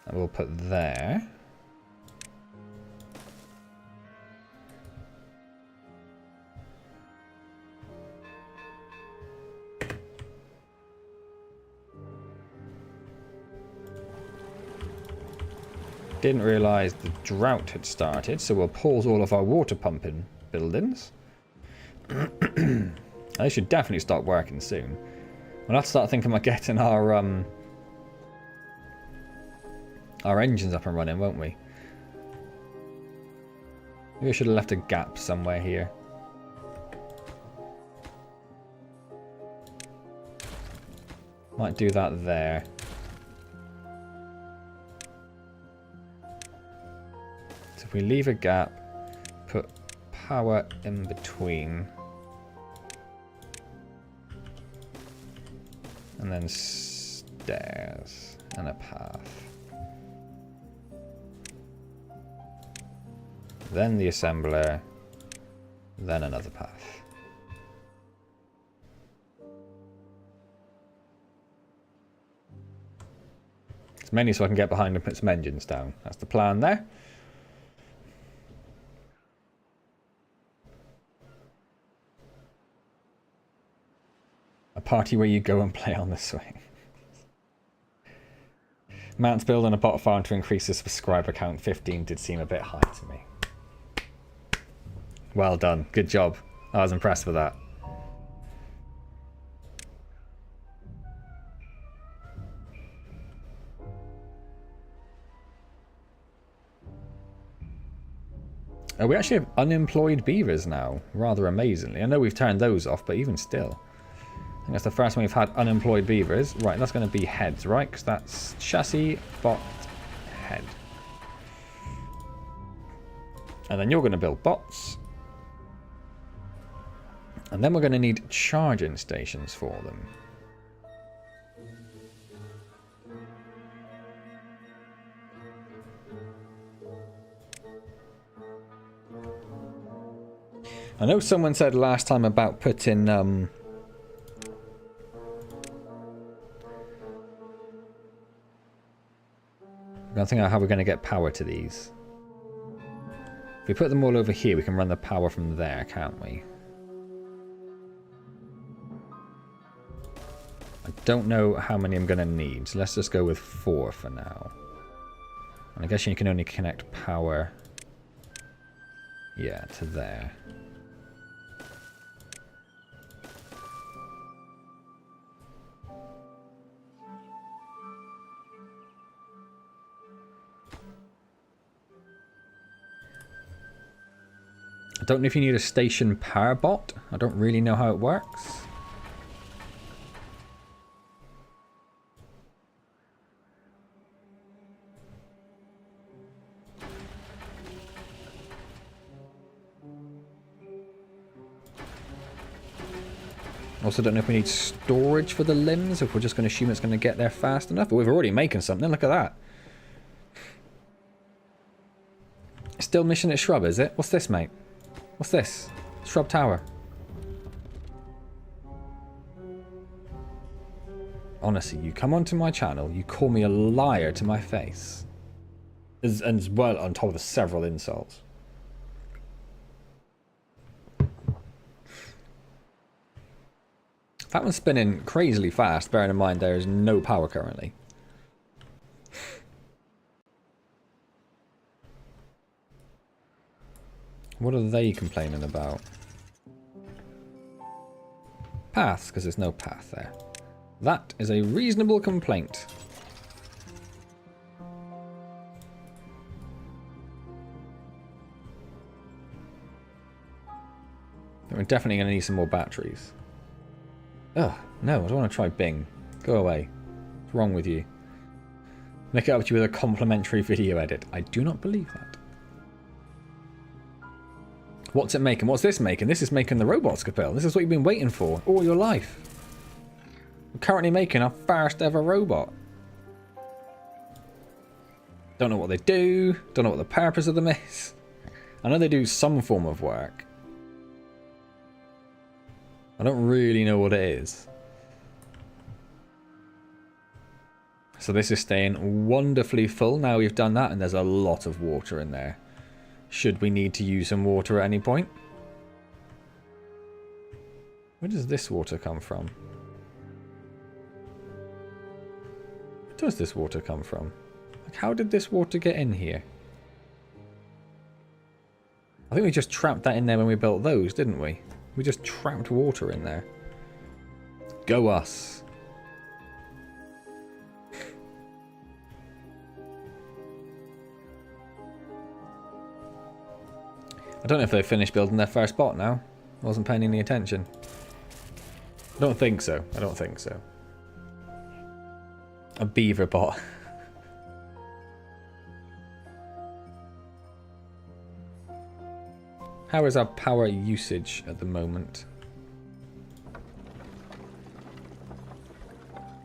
And we'll put there. Didn't realise the drought had started, so we'll pause all of our water pumping buildings. They should definitely start working soon. We'll have to start thinking about getting our engines up and running, won't we? Maybe I should have left a gap somewhere here. Might do that there. So if we leave a gap, put power in between. And then stairs and a path. Then the assembler. Then another path. It's mainly so I can get behind and put some engines down. That's the plan there. A party where you go and play on the swing. Mount's build on a bot farm to increase the subscriber count. 15 did seem a bit high to me. Well done. Good job. I was impressed with that. Oh, we actually have unemployed beavers now, rather amazingly. I know we've turned those off, but even still. I think that's the first one we've had unemployed beavers. Right, that's going to be heads, right? Because that's chassis, bot, head. And then you're going to build bots. And then we're going to need charging stations for them. I know someone said last time about putting I'm thinking how we're going to get power to these. If we put them all over here, we can run the power from there, can't we? I don't know how many I'm going to need, so let's just go with 4 for now. And I guess you can only connect power, yeah, to there. I don't know if you need a station power bot. I don't really know how it works. Also don't know if we need storage for the limbs, if we're just going to assume it's going to get there fast enough. But we're already making something, look at that. Still mission at Shrub, is it? What's this, mate? What's this? Shrub Tower. Honestly, you come onto my channel, you call me a liar to my face. And as well on top of the several insults. That one's spinning crazily fast, bearing in mind there is no power currently. What are they complaining about? Paths, because there's no path there. That is a reasonable complaint. We're definitely going to need some more batteries. Ugh, no, I don't want to try Bing. Go away. What's wrong with you? Make it up to you with a complimentary video edit. I do not believe that. What's it making? What's this making? This is making the robots, Capel. This is what you've been waiting for all your life. We're currently making our first ever robot. Don't know what they do. Don't know what the purpose of them is. I know they do some form of work. I don't really know what it is. So this is staying wonderfully full. Now we've done that, and there's a lot of water in there. Should we need to use some water at any point? Where does this water come from? Where does this water come from? Like, how did this water get in here? I think we just trapped that in there when we built those, didn't we? We just trapped water in there. Go us. I don't know if they've finished building their first bot now. I wasn't paying any attention. I don't think so. I don't think so. A beaver bot. How is our power usage at the moment?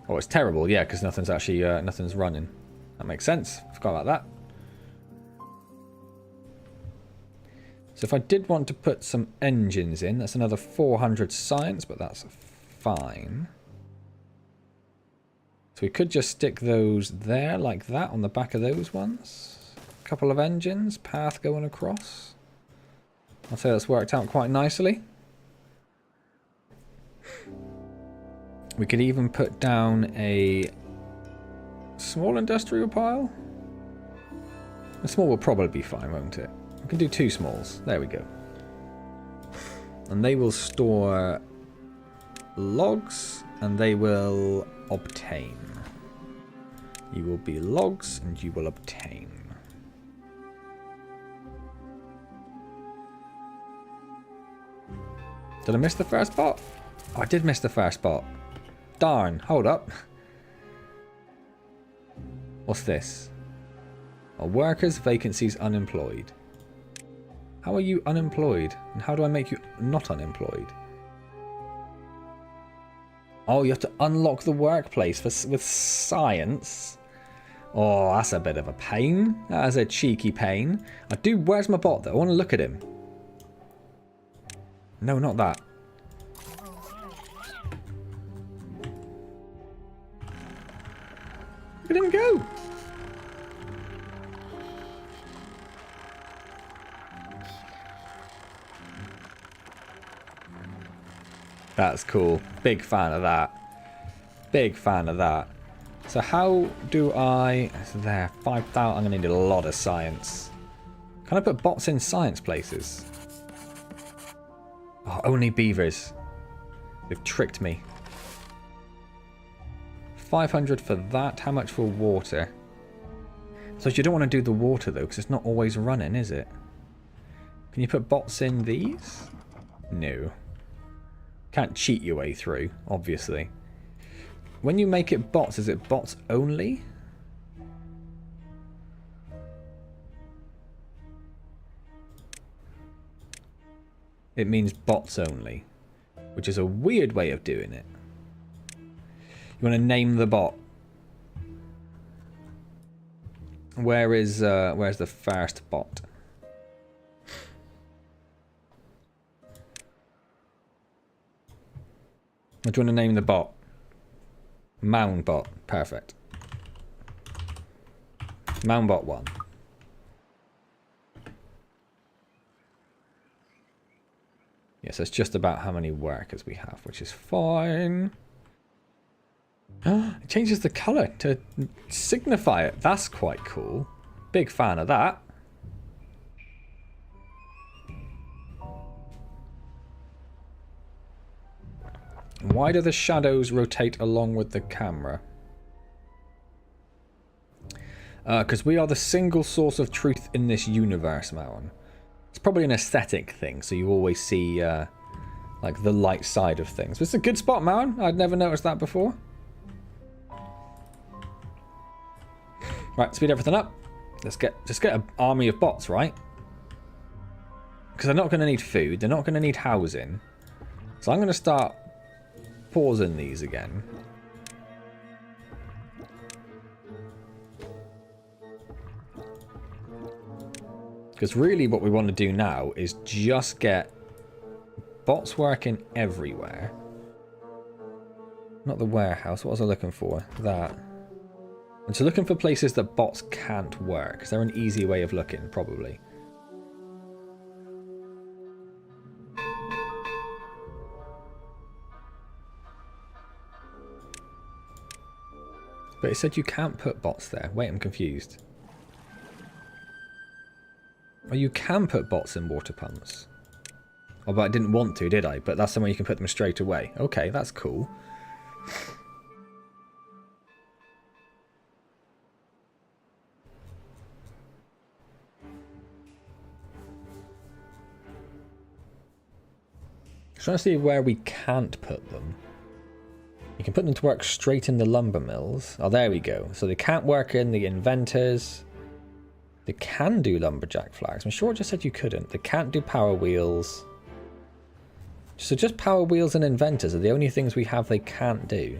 Oh, it's terrible. Yeah, because nothing's actually nothing's running. That makes sense. Forgot about that. So if I did want to put some engines in, that's another 400 science, but that's fine. So we could just stick those there like that on the back of those ones. A couple of engines, path going across. I'll say that's worked out quite nicely. We could even put down a small industrial pile. A small will probably be fine, won't it? We can do 2 smalls. There we go. And they will store logs and they will obtain. You will be logs and you will obtain. Did I miss the first bot? Oh, I did miss the first bot. Darn. Hold up. What's this? Oh, workers, vacancies, unemployed. How are you unemployed? And how do I make you not unemployed? Oh, you have to unlock the workplace with science. Oh, that's a bit of a pain. That is a cheeky pain. Where's my bot though? I want to look at him. No, not that. Look at him go. That's cool. Big fan of that. Big fan of that. So how do I... It's there. 5,000. I'm going to need a lot of science. Can I put bots in science places? Oh, only beavers. They've tricked me. 500 for that. How much for water? So you don't want to do the water though, because it's not always running, is it? Can you put bots in these? No. Can't cheat your way through, obviously. When you make it bots, is it bots only? It means bots only, which is a weird way of doing it. You want to name the bot. Where's the first bot? What do you want to name the bot? Mound bot. Perfect. Mound bot 1. Yes, that's just about how many workers we have, which is fine. It changes the colour to signify it. That's quite cool. Big fan of that. Why do the shadows rotate along with the camera? Because we are the single source of truth in this universe, Mowen. It's probably an aesthetic thing, so you always see like the light side of things. But it's a good spot, Mowen. I'd never noticed that before. Right, speed everything up. Let's just get an army of bots, right? Because they're not going to need food. They're not going to need housing. So I'm going to start pausing these again. Because really what we want to do now is just get bots working everywhere. Not the warehouse. What was I looking for? That. And so looking for places that bots can't work. Because they're an easy way of looking, probably. But it said you can't put bots there. Wait, I'm confused. Oh, you can put bots in water pumps. Oh, but I didn't want to, did I? But that's somewhere you can put them straight away. Okay, that's cool. Just trying to see where we can't put them. You can put them to work straight in the lumber mills. Oh, there we go. So they can't work in the inventors. They can do lumberjack flags. I'm sure it just said you couldn't. They can't do power wheels. So just power wheels and inventors are the only things we have they can't do.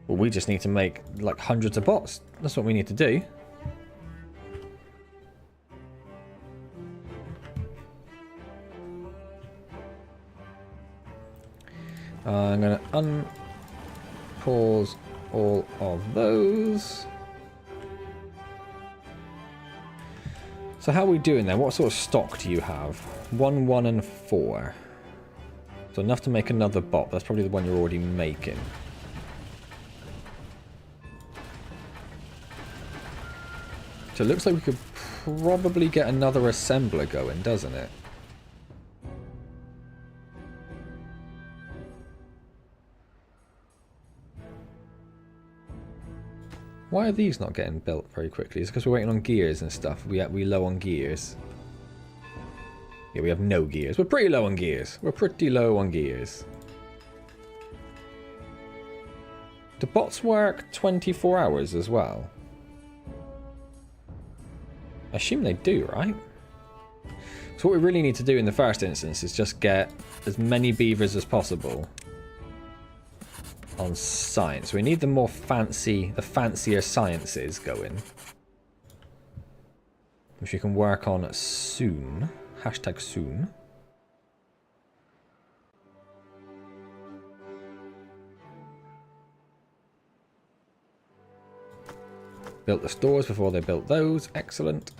Well, we just need to make like hundreds of bots. That's what we need to do. I'm going to unpause all of those. So how are we doing there? What sort of stock do you have? 1, 1, and 4. So enough to make another bot. That's probably the one you're already making. So it looks like we could probably get another assembler going, doesn't it? Why are these not getting built very quickly? Is it because we're waiting on gears and stuff? We low on gears. Yeah, we have no gears. We're pretty low on gears. We're pretty low on gears. Do bots work 24 hours as well? I assume they do, right? So what we really need to do in the first instance is just get as many beavers as possible on science. We need the more fancy, the fancier sciences going, which we can work on soon. Hashtag soon. Built the stores before they built those. Excellent.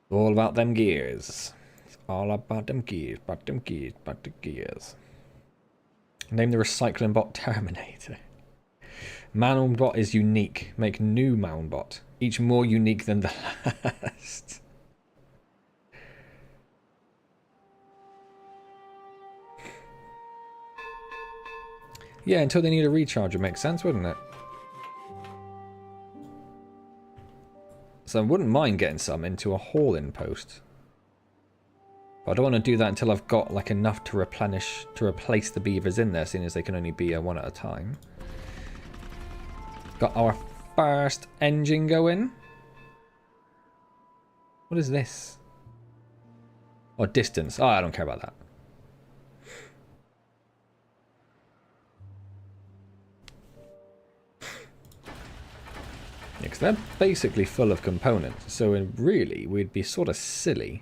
All about them gears. It's all about them gears, about them gears, about the gears. Name the recycling bot Terminator. Mound bot is unique. Make new mound bot. Each more unique than the last. Yeah, until they need a recharger makes sense, wouldn't it? So I wouldn't mind getting some into a hauling post. But I don't want to do that until I've got like enough to replenish, to replace the beavers in there, seeing as they can only be one at a time. Got our first engine going. What is this? Oh, distance. Oh, I don't care about that. Yeah, because they're basically full of components, so really we'd be sort of silly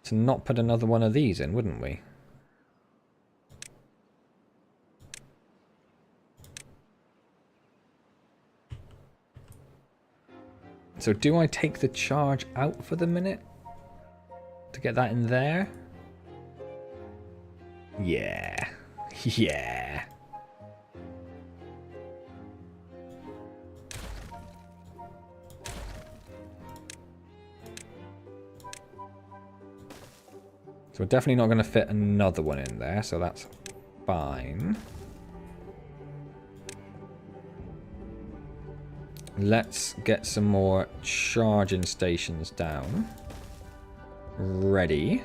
to not put another one of these in, wouldn't we? So do I take the charge out for the minute to get that in there? Yeah. Yeah. So we're definitely not going to fit another one in there, so that's fine. Let's get some more charging stations down. Ready.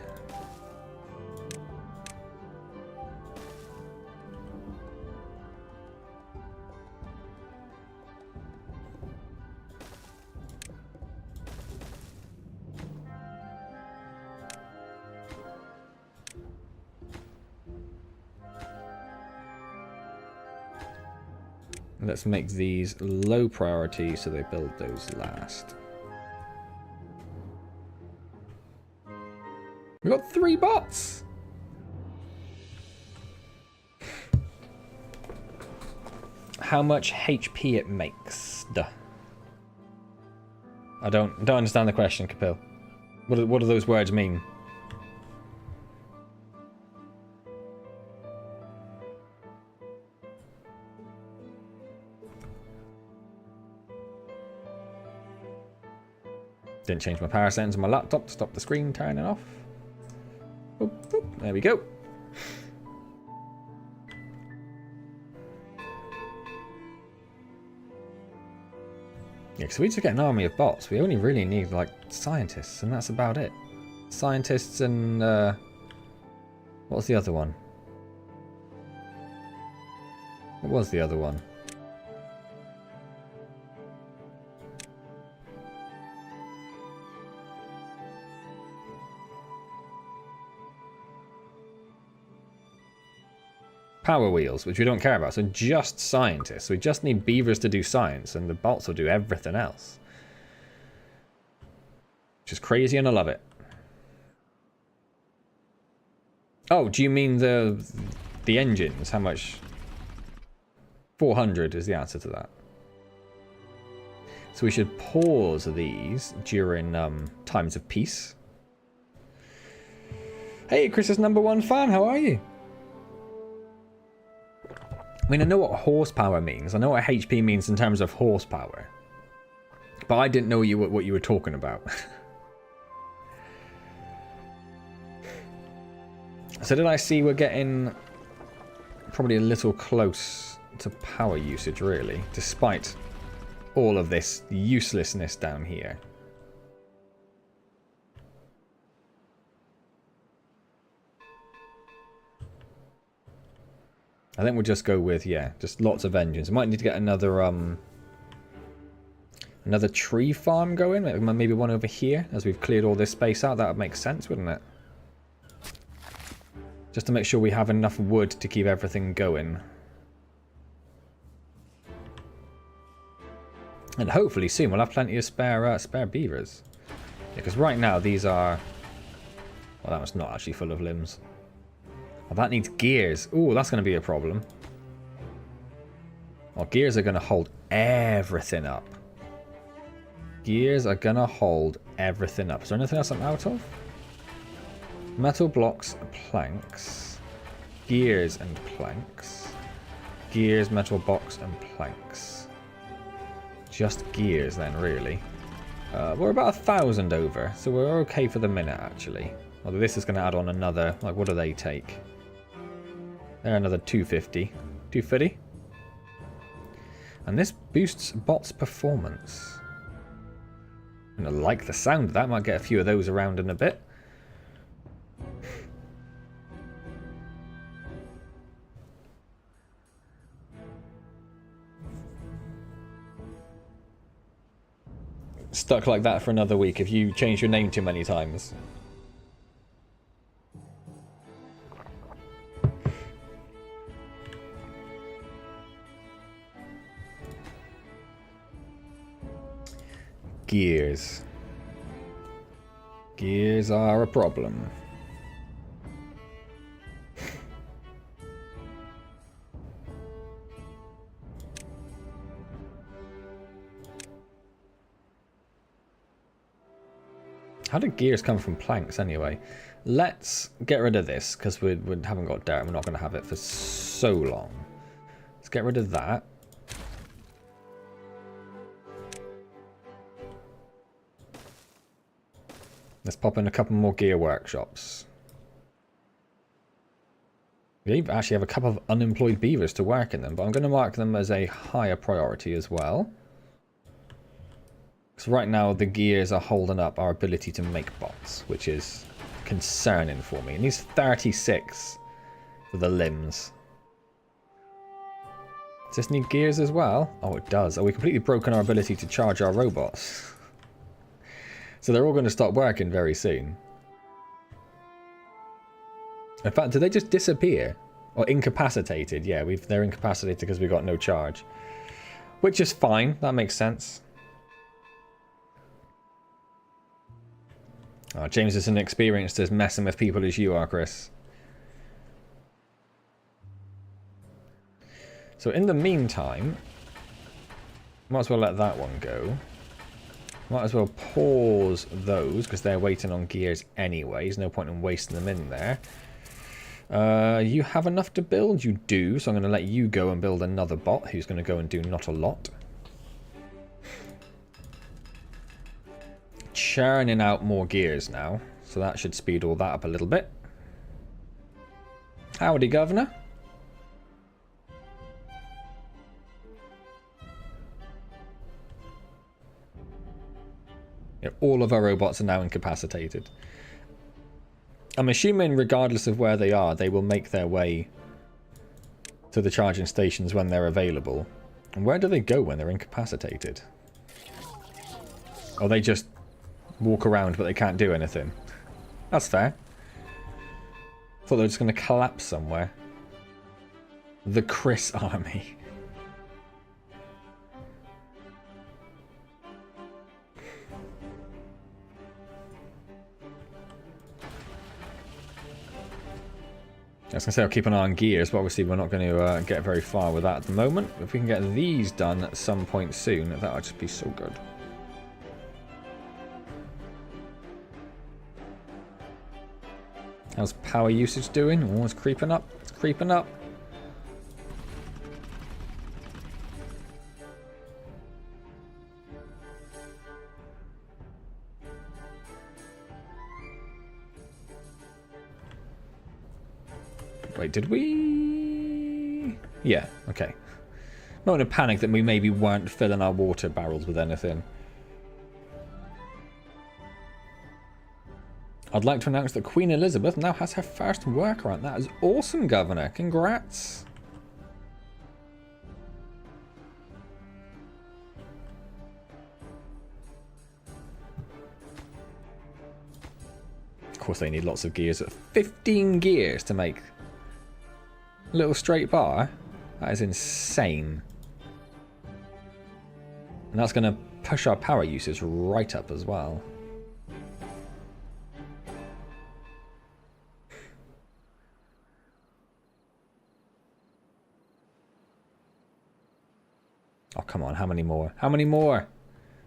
Let's make these low priority so they build those last. We've got 3 bots! How much HP it makes? Duh. I don't understand the question, Kapil. What do those words mean? Didn't change my power settings on my laptop to stop the screen turning off. Boop, boop. There we go. Yeah, because we just get an army of bots. We only really need, like, scientists, and that's about it. Scientists and, what's the other one? What was the other one? Power wheels, which we don't care about. So just scientists. We just need beavers to do science, and the bots will do everything else. Which is crazy, and I love it. Oh, do you mean the engines? How much? 400 is the answer to that. So we should pause these during times of peace. Hey, Chris's #1 fan, how are you? I mean, I know what horsepower means. I know what HP means in terms of horsepower. But I didn't know what you were talking about. So did I see we're getting probably a little close to power usage, really, despite all of this uselessness down here. I think we'll just go with, yeah, just lots of engines. We might need to get another another tree farm going. Maybe one over here, as we've cleared all this space out. That would make sense, wouldn't it? Just to make sure we have enough wood to keep everything going. And hopefully soon we'll have plenty of spare beavers. Because right now these are... Well, that one's not actually full of limbs. Oh, that needs gears. Ooh, that's going to be a problem. Well, gears are going to hold everything up. Gears are going to hold everything up. Is there anything else I'm out of? Metal blocks, planks. Gears and planks. Gears, metal box and planks. Just gears then, really. We're about 1,000 over, so we're okay for the minute, actually. Although this is going to add on another... Like, what do they take? They're another 250. 250? And this boosts bots' performance. I like the sound of that. Might get a few of those around in a bit. Stuck like that for another week if you change your name too many times. Gears. Gears are a problem. How did gears come from planks anyway? Let's get rid of this because we haven't got dirt and we're not going to have it for so long. Let's get rid of that. Let's pop in a couple more gear workshops. We actually have a couple of unemployed beavers to work in them, but I'm going to mark them as a higher priority as well. Because right now the gears are holding up our ability to make bots, which is concerning for me. It needs 36 for the limbs. Does this need gears as well? Oh, it does. Oh, we completely broken our ability to charge our robots. So they're all going to stop working very soon. In fact, did they just disappear? Or incapacitated? Yeah, they're incapacitated because we got no charge. Which is fine. That makes sense. Oh, James isn't experienced as messing with people as you are, Chris. So in the meantime, might as well let that one go. Might as well pause those because they're waiting on gears anyway. There's no point in wasting them in there. You have enough to build? You do, so I'm going to let you go and build another bot who's going to go and do not a lot. churning out more gears now. So that should speed all that up a little bit. Howdy, Governor. Yeah, all of our robots are now incapacitated. I'm assuming regardless of where they are, they will make their way to the charging stations when they're available. And where do they go when they're incapacitated? Or they just walk around but they can't do anything. That's fair. Thought they were just going to collapse somewhere. The Chris army. I was going to say I'll keep an eye on gears, but obviously we're not going to get very far with that at the moment. If we can get these done at some point soon, that would just be so good. How's power usage doing? Oh, it's creeping up. It's creeping up. Wait, did we? Yeah, okay. Not in a panic that we maybe weren't filling our water barrels with anything. I'd like to announce that Queen Elizabeth now has her first workaround. That is awesome, Governor. Congrats. Of course they need lots of gears. 15 gears to make a little straight bar. That is insane. And that's going to push our power usage right up as well. Oh, come on. How many more? How many more?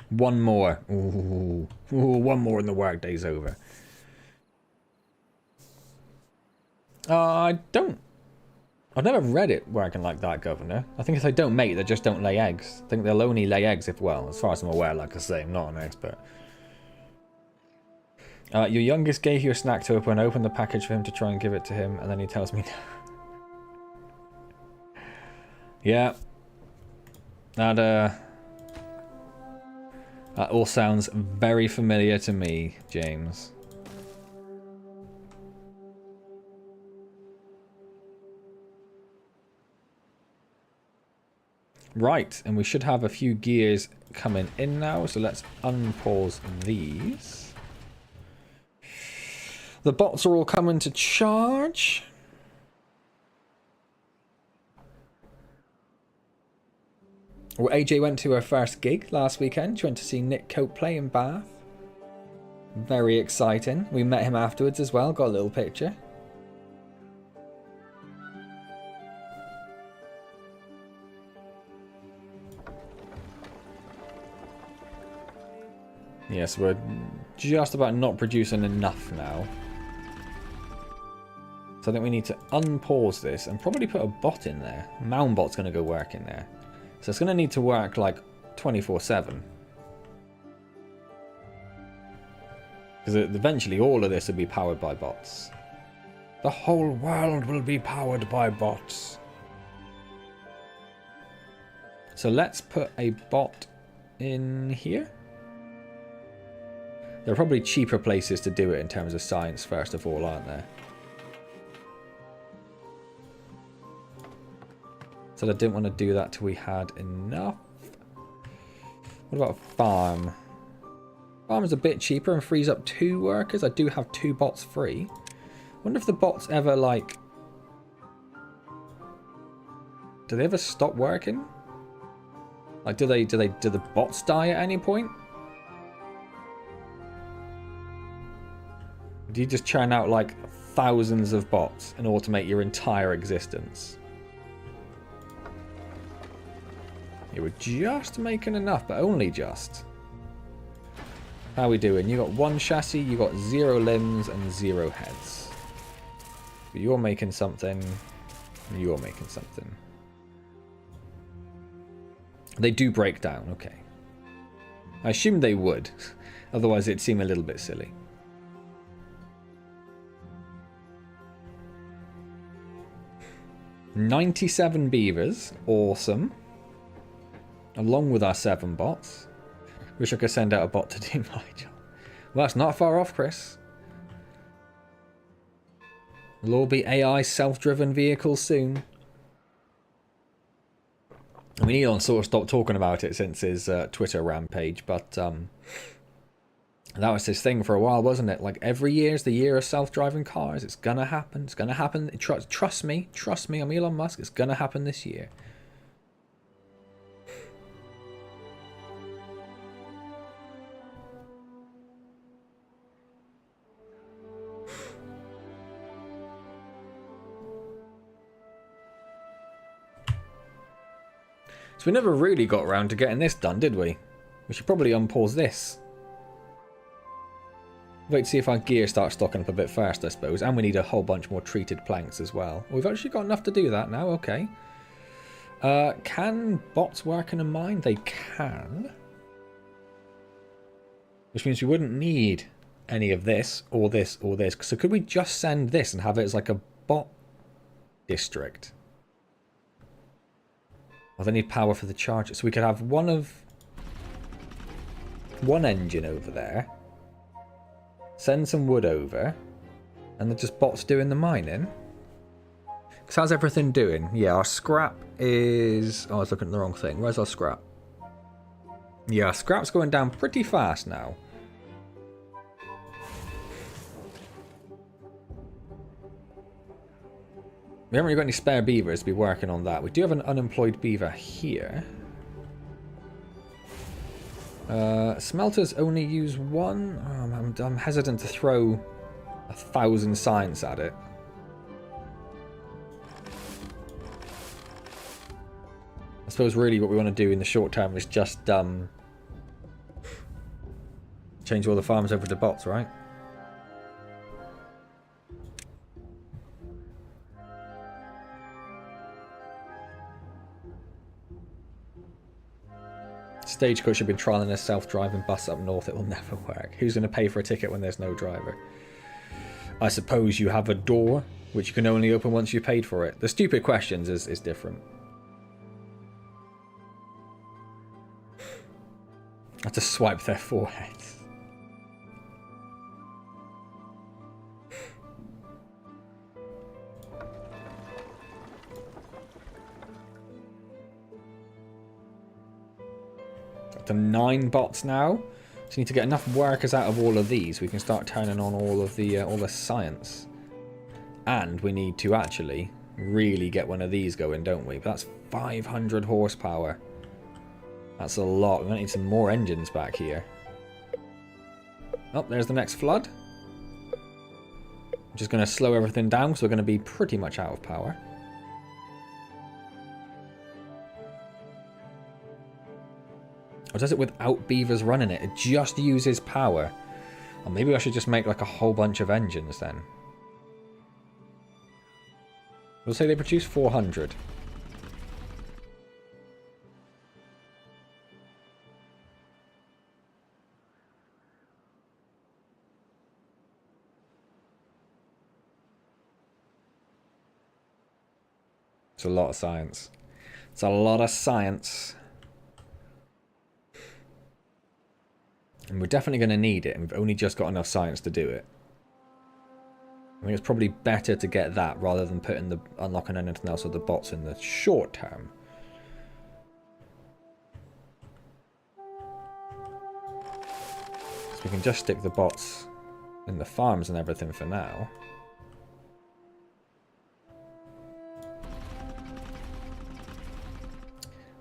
One more. Ooh. Ooh, one more and the workday's over. I've never read it working like that, Governor. I think if they don't mate, they just don't lay eggs. I think they'll only lay eggs if, well, as far as I'm aware, like I say, I'm not an expert. Your youngest gave you a snack to open. Open the package for him to try and give it to him, and then he tells me no. Yeah. That all sounds very familiar to me, James. Right, and we should have a few gears coming in now, so let's unpause these. The bots are all coming to charge. Well, AJ went to her first gig last weekend. She went to see Nick Cope play in Bath. Very exciting. We met him afterwards as well, got a little picture. Yes, we're just about not producing enough now. So I think we need to unpause this and probably put a bot in there. Moundbot's going to go work in there. So it's going to need to work like 24/7. Because eventually all of this will be powered by bots. The whole world will be powered by bots. So let's put a bot in here. There are probably cheaper places to do it in terms of science first of all, aren't there? So I didn't want to do that till we had enough. What about a farm? Farm is a bit cheaper and frees up 2 workers. I do have 2 bots free. Wonder if the bots ever like... Do they ever stop working? Like do the bots die at any point? Do you just churn out like thousands of bots and automate your entire existence? You were just making enough, but only just. How are we doing? You got 1 chassis, you got 0 limbs and 0 heads. But you're making something. You're making something. They do break down, okay. I assumed they would. Otherwise it'd seem a little bit silly. "97 beavers. Awesome. Along with our 7 bots. Wish I could send out a bot to do my job. Well, that's not far off, Chris. There'll all be AI self-driven vehicles soon. I mean, Elon sort of stopped talking about it since his Twitter rampage, but that was his thing for a while, wasn't it? Like, every year is the year of self-driving cars. It's gonna happen. It's gonna happen. Trust me. Trust me. I'm Elon Musk. It's gonna happen this year. So we never really got around to getting this done, did we? We should probably unpause this. Wait to see if our gear starts stocking up a bit first, I suppose. And we need a whole bunch more treated planks as well. We've actually got enough to do that now, okay. Can bots work in a mine? They can. Which means we wouldn't need any of this, or this, or this. So could we just send this and have it as like a bot district? Well, they need power for the charger. So we could have one engine over there. Send some wood over. And they're just bots doing the mining. Because how's everything doing? Yeah, our scrap is... Oh, I was looking at the wrong thing. Where's our scrap? Yeah, our scrap's going down pretty fast now. We haven't really got any spare beavers to be working on that. We do have an unemployed beaver here. Smelters only use 1. Oh, I'm hesitant to throw 1,000 science at it. I suppose really what we want to do in the short term is just change all the farms over to bots, right? Stagecoach have been trialling a self-driving bus up north. It will never work. Who's going to pay for a ticket when there's no driver? I suppose you have a door, which you can only open once you paid for it. The stupid questions is different. I have to swipe their foreheads. To 9 bots now. So we need to get enough workers out of all of these. We can start turning on all of the science. And we need to actually really get one of these going, don't we? But that's 500 horsepower. That's a lot. We might need some more engines back here. Oh, there's the next flood. I'm just going to slow everything down because we're going to be pretty much out of power. Or does it without beavers running it? It just uses power. Or maybe I should just make like a whole bunch of engines then. We'll say they produce 400. It's a lot of science. It's a lot of science. And we're definitely going to need it, and we've only just got enough science to do it. I think it's probably better to get that rather than unlocking anything else with the bots in the short term. So we can just stick the bots in the farms and everything for now.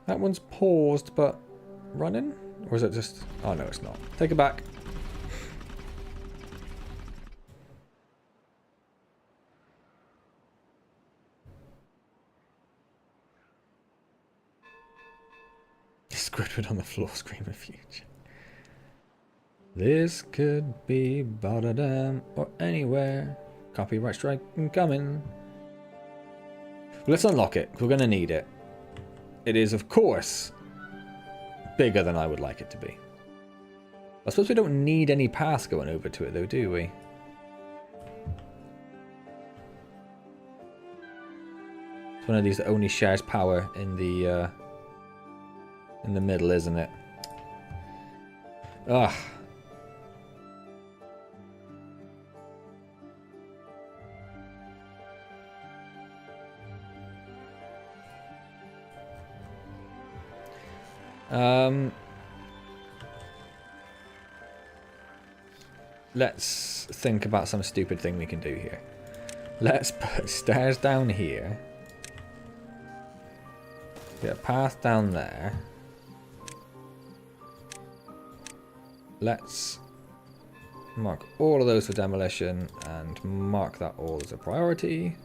That one's paused, but running? Or is it just... Oh, no, it's not. Take it back. Squidward on the floor screaming future. This could be Rotterdam or anywhere. Copyright strike incoming. Well, let's unlock it, because we're going to need it. It is, of course, bigger than I would like it to be. I suppose we don't need any paths going over to it though, do we? It's one of these that only shares power in the middle, isn't it? Ugh. Let's think about some stupid thing we can do here. Let's put stairs down here. Get a path down there. Let's mark all of those for demolition and mark that all as a priority.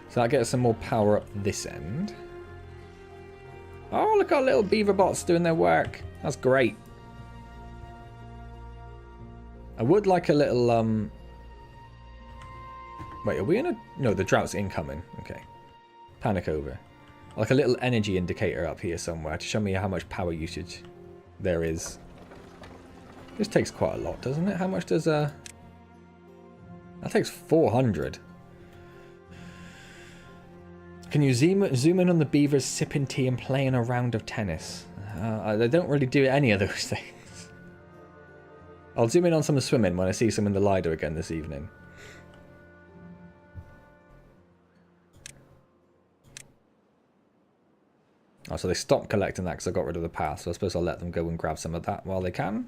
So that gets some more power up this end. Oh, look at our little beaver bots doing their work. That's great. I would like a little, Wait, are we in a... No, the drought's incoming. Okay. Panic over. Like a little energy indicator up here somewhere to show me how much power usage there is. This takes quite a lot, doesn't it? How much does, That takes 400. Can you zoom in on the beavers sipping tea and playing a round of tennis? They don't really do any of those things. I'll zoom in on some swimming when I see some in the Lido again this evening. Oh, so they stopped collecting that because I got rid of the path, so I suppose I'll let them go and grab some of that while they can.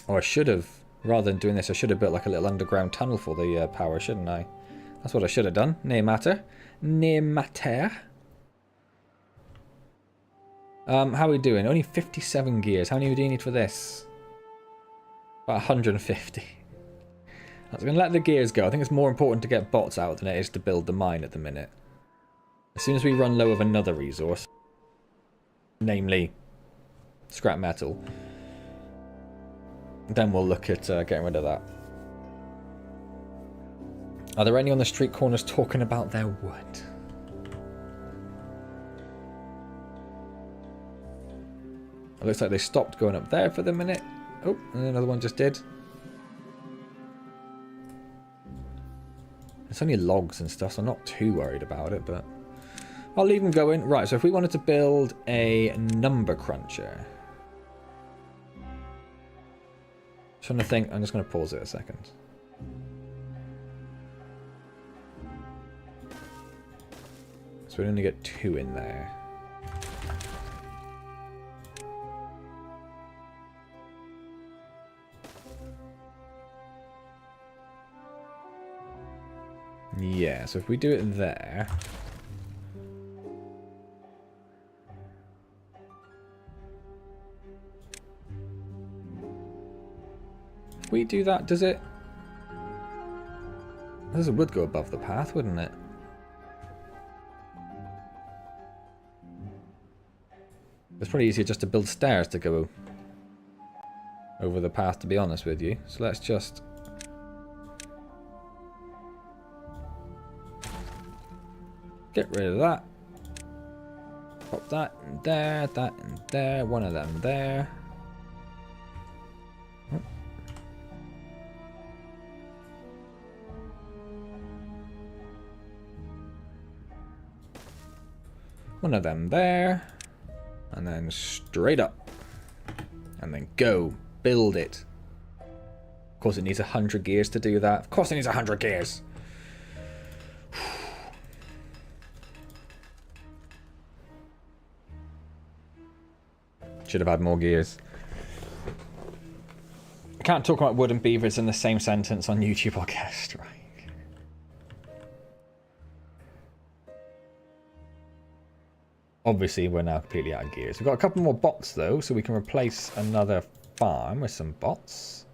Or I should have, rather than doing this, I should have built like a little underground tunnel for the power, shouldn't I? That's what I should have done. No matter. No matter. How are we doing? Only 57 gears. How many do you need for this? About 150. I was going to let the gears go. I think it's more important to get bots out than it is to build the mine at the minute. As soon as we run low of another resource, namely scrap metal, then we'll look at getting rid of that. Are there any on the street corners talking about their wood? It looks like they stopped going up there for the minute. Oh, and another one just did. It's only logs and stuff, so I'm not too worried about it, but I'll leave them going. Right, so if we wanted to build a number cruncher. Trying to think, I'm just going to pause it a second. So we only get 2 in there. Yeah, so if we do it there. If we do that, does it? This would go above the path, wouldn't it? It's probably easier just to build stairs to go over the path, to be honest with you. So let's just... get rid of that. Pop that in there, that in there, one of them there. One of them there. And then straight up. And then go. Build it. Of course it needs 100 gears to do that. Of course it needs 100 gears. Should have had more gears. I can't talk about wooden beavers in the same sentence on YouTube or guest, right? Obviously, we're now completely out of gears. We've got a couple more bots, though, so we can replace another farm with some bots.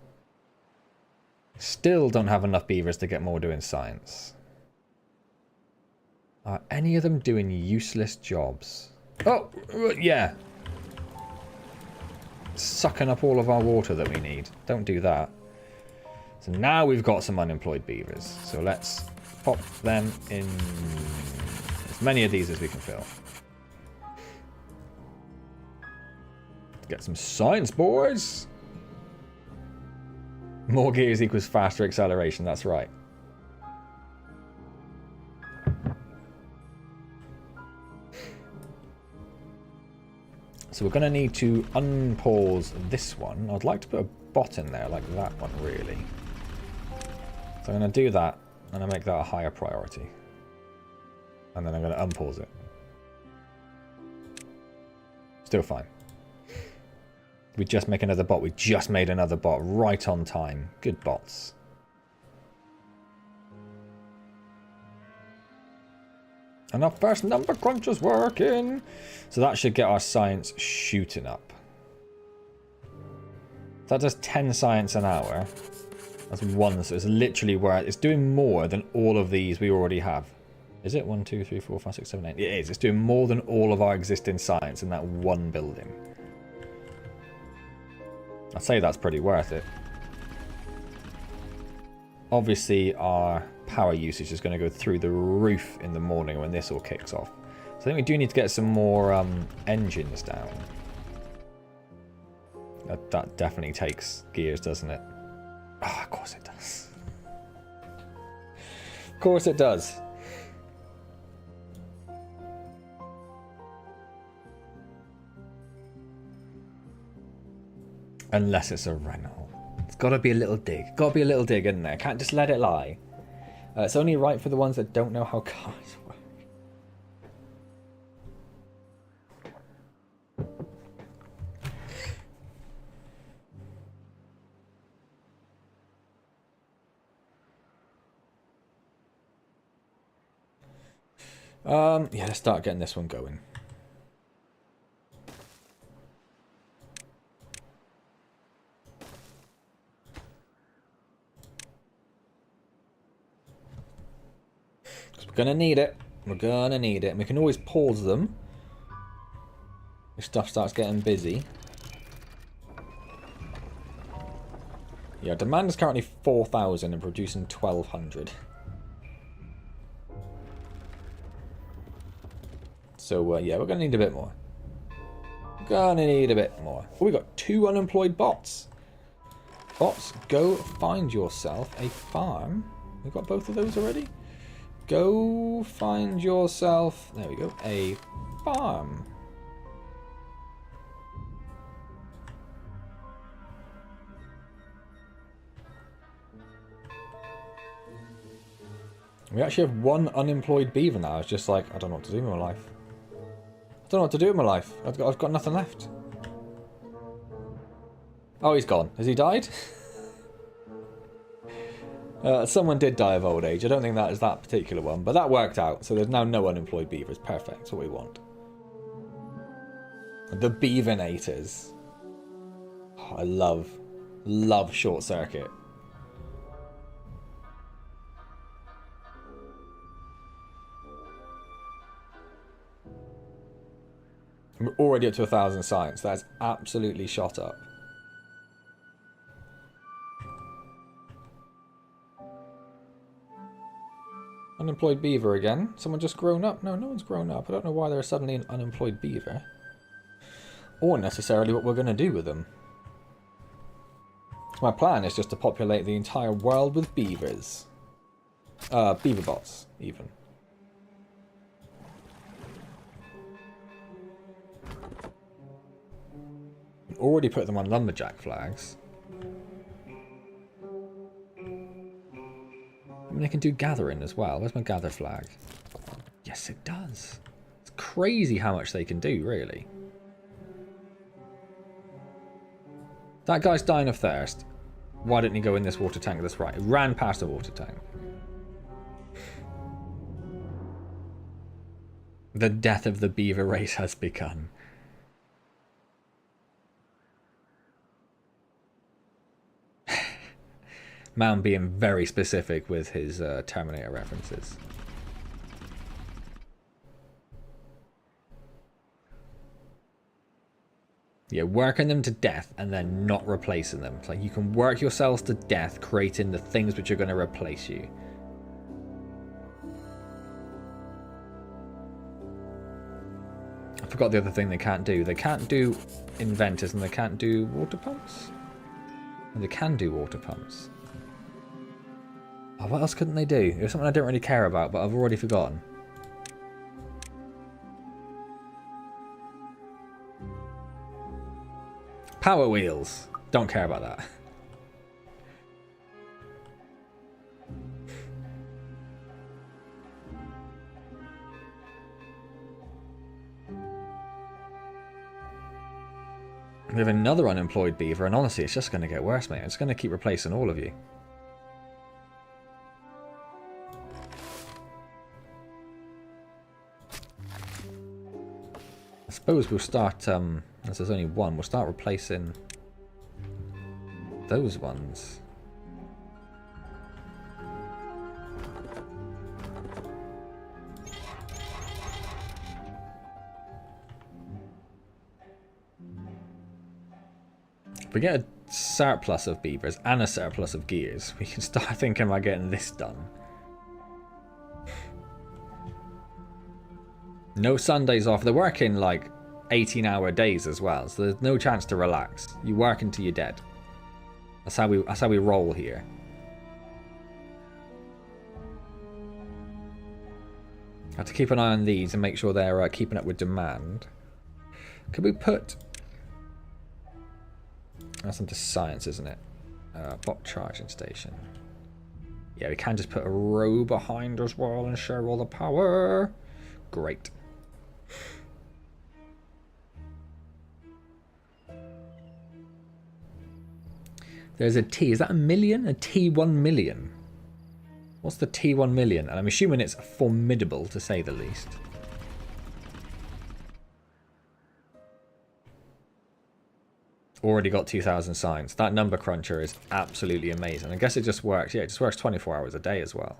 Still don't have enough beavers to get more doing science. Are any of them doing useless jobs? Oh, yeah. Sucking up all of our water that we need. Don't do that. So now we've got some unemployed beavers. So let's pop them in as many of these as we can fill. Get some science, boys. More gears equals faster acceleration. That's right. So we're going to need to unpause this one. I'd like to put a bot in there like that one, really. So I'm going to do that, and I'll make that a higher priority. And then I'm going to unpause it. Still fine. We just make another bot. We just made another bot right on time. Good bots. And our first number crunch is working. So that should get our science shooting up. That does 10 science an hour. That's one. So it's literally where it's doing more than all of these we already have. Is it? 1, 2, 3, 4, 5, 6, 7, 8. It is. It's doing more than all of our existing science in that one building. I'd say that's pretty worth it. Obviously, our power usage is going to go through the roof in the morning when this all kicks off. So I think we do need to get some more engines down. That definitely takes gears, doesn't it? Ah, of course it does. Of course it does. Unless it's a Renault. It's got to be a little dig. Got to be a little dig, isn't there? Can't just let it lie. It's only right for the ones that don't know how cars work. Yeah, let's start getting this one going. We're gonna need it. We're gonna need it. And we can always pause them if stuff starts getting busy. Yeah, demand is currently 4,000 and producing 1,200. So yeah, we're gonna need a bit more. Gonna need a bit more. Oh, we got 2 unemployed bots. Bots, go find yourself a farm. We've got both of those already. Go find yourself, there we go, a farm. We actually have 1 unemployed beaver now. It's just like, I don't know what to do with my life. I don't know what to do with my life. I've got nothing left. Oh, he's gone. Has he died? Someone did die of old age. I don't think that is that particular one, but that worked out. So there's now no unemployed beavers. Perfect. That's what we want. The Beavernators. Oh, I love Short Circuit. We're already up to 1,000 science. That's absolutely shot up. Unemployed beaver again. Someone just grown up? No, no one's grown up. I don't know why they're suddenly an unemployed beaver. Or necessarily what we're going to do with them. My plan is just to populate the entire world with beavers. Beaver bots, even. Already put them on lumberjack flags. I mean, they can do gathering as well. Where's my gather flag? Yes, it does. It's crazy how much they can do, really. That guy's dying of thirst. Why didn't he go in this water tank that's right? He ran past the water tank. The death of the beaver race has begun. Man being very specific with his Terminator references. Yeah, working them to death and then not replacing them. It's like you can work yourselves to death creating the things which are going to replace you. I forgot the other thing they can't do. They can't do inventors and they can't do water pumps. And they can do water pumps. Oh, what else couldn't they do? It was something I don't really care about, but I've already forgotten. Power wheels. Don't care about that. We have another unemployed beaver, and honestly, it's just going to get worse, mate. It's going to keep replacing all of you. I suppose we'll start, as there's only one, we'll start replacing those ones. If we get a surplus of beavers and a surplus of gears, we can start thinking about getting this done. No Sundays off. They're working like 18-hour days as well, so there's no chance to relax. You work until you're dead. That's how we roll here. Have to keep an eye on these and make sure they're keeping up with demand. Could we put... That's into science, isn't it? Bot charging station. Yeah, we can just put a row behind as well and share all the power. Great. There's a T. Is that a million? A T1 million? What's the T1 million? And I'm assuming it's formidable, to say the least. Already got 2,000 signs. That number cruncher is absolutely amazing. I guess it just works. Yeah, it just works 24 hours a day as well.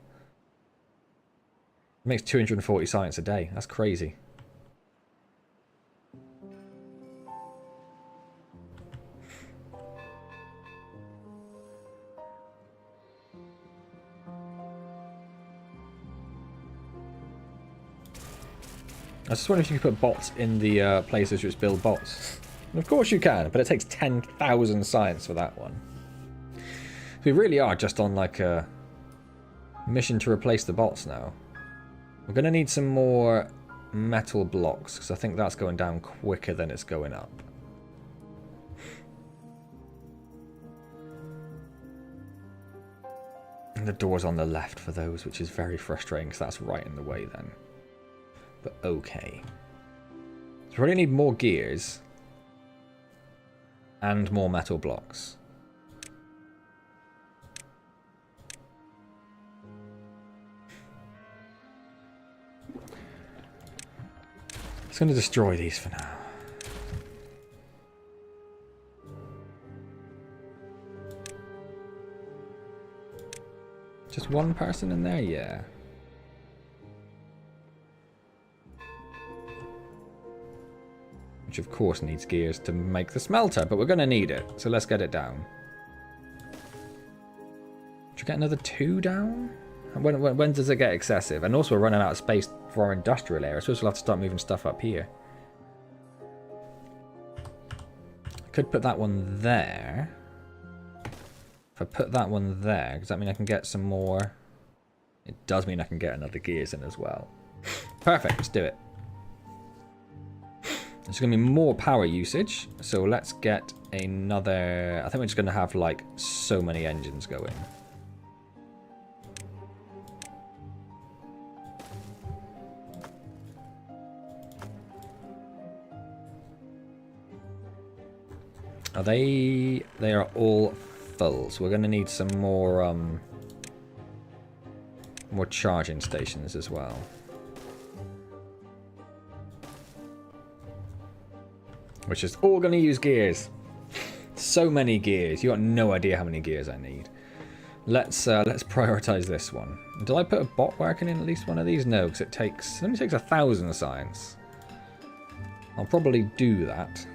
It makes 240 science a day. That's crazy. I was just wondering if you could put bots in the places which build bots. And of course you can, but it takes 10,000 science for that one. So we really are just on like a mission to replace the bots now. We're going to need some more metal blocks, because I think that's going down quicker than it's going up. And the door's on the left for those, which is very frustrating, because that's right in the way then. But okay. So we really need more gears. And more metal blocks. It's going to destroy these for now. Just one person in there? Yeah. Which of course needs gears to make the smelter, but we're going to need it, so let's get it down. Should we get another 2 down? When does it get excessive? And also we're running out of space for our industrial area, so we'll have to start moving stuff up here. I could put that one there. If I put that one there, does that mean I can get some more? It does mean I can get another gears in as well. Perfect, let's do it. There's going to be more power usage, so let's get another... I think we're just going to have, like, so many engines going. Are they... They are all full, so we're going to need some more, more charging stations as well. Which is all going to use gears. So many gears. You got no idea how many gears I need. Let's prioritize this one. Did I put a bot working in at least one of these? No, because it only takes 1,000 science. I'll probably do that.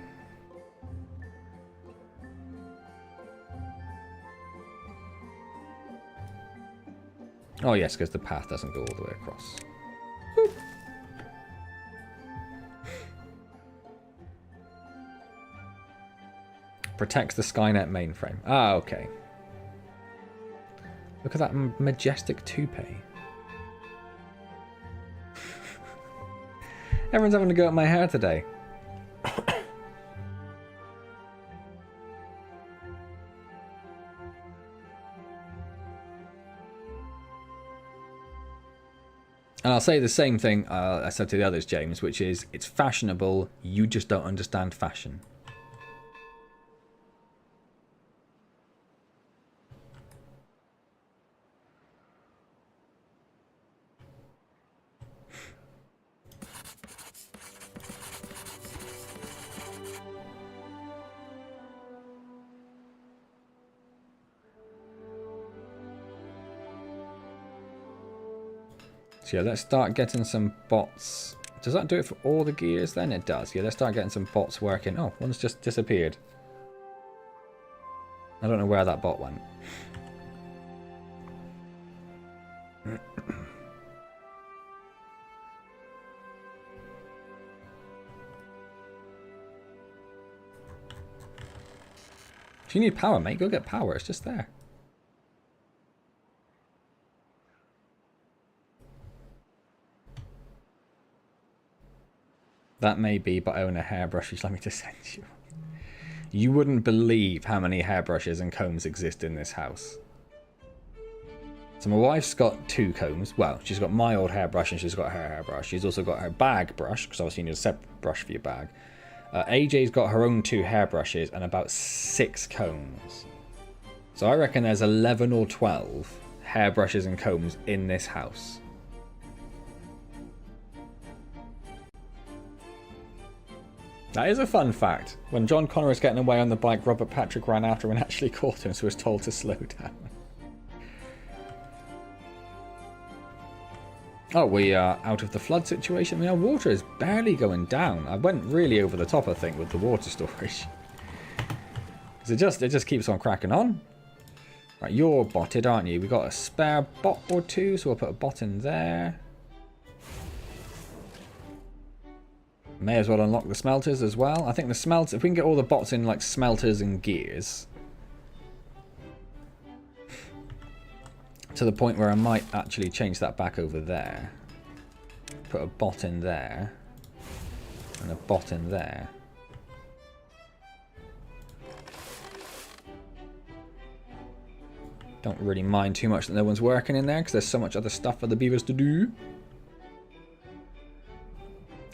Oh yes, because the path doesn't go all the way across. Boop. Protects the Skynet mainframe. Ah, okay. Look at that majestic toupee. Everyone's having to go at my hair today. And I'll say the same thing I said to the others, James, which is, it's fashionable, you just don't understand fashion. So yeah, let's start getting some bots. Does that do it for all the gears then? It does. Yeah, let's start getting some bots working. Oh, one's just disappeared. I don't know where that bot went. If you need power, mate, go get power. It's just there. That may be, but I own a hairbrush which let me to send you. You wouldn't believe how many hairbrushes and combs exist in this house. So my wife's got 2 combs. Well, she's got my old hairbrush and she's got her hairbrush. She's also got her bag brush, because obviously you need a separate brush for your bag. AJ's got her own 2 hairbrushes and about 6 combs. So I reckon there's 11 or 12 hairbrushes and combs in this house. That is a fun fact. When John Connor was getting away on the bike, Robert Patrick ran after him and actually caught him, so was told to slow down. Oh, we are out of the flood situation. I mean, our water is barely going down. I went really over the top, I think, with the water storage. Because it just keeps on cracking on. Right, you're botted, aren't you? We've got a spare bot or 2, so we'll put a bot in there. May as well unlock the smelters as well. I think the smelters, if we can get all the bots in like smelters and gears, to the point where I might actually change that back over there. Put a bot in there and a bot in there. Don't really mind too much that no one's working in there because there's so much other stuff for the beavers to do.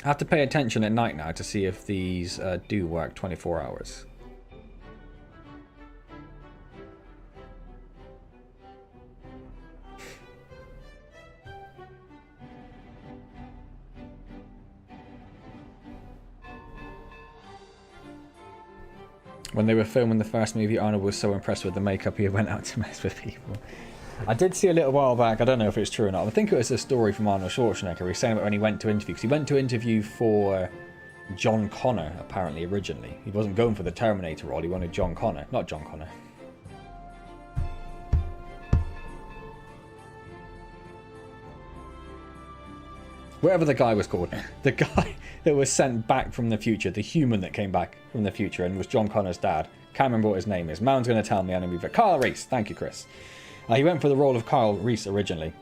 I have to pay attention at night now to see if these do work 24 hours. When they were filming the first movie, Arnold was so impressed with the makeup he went out to mess with people. I did see a little while back, I don't know if it's true or not, I think it was a story from Arnold Schwarzenegger. He was saying about when he went to interview, because he went to interview for John Connor, apparently, originally. He wasn't going for the Terminator role, he wanted John Connor. Not John Connor. Whatever the guy was called. The guy that was sent back from the future, the human that came back from the future and was John Connor's dad. Can't remember what his name is. Moun's going to tell me, but Carl Reese. Thank you, Chris. He went for the role of Carl Reese originally.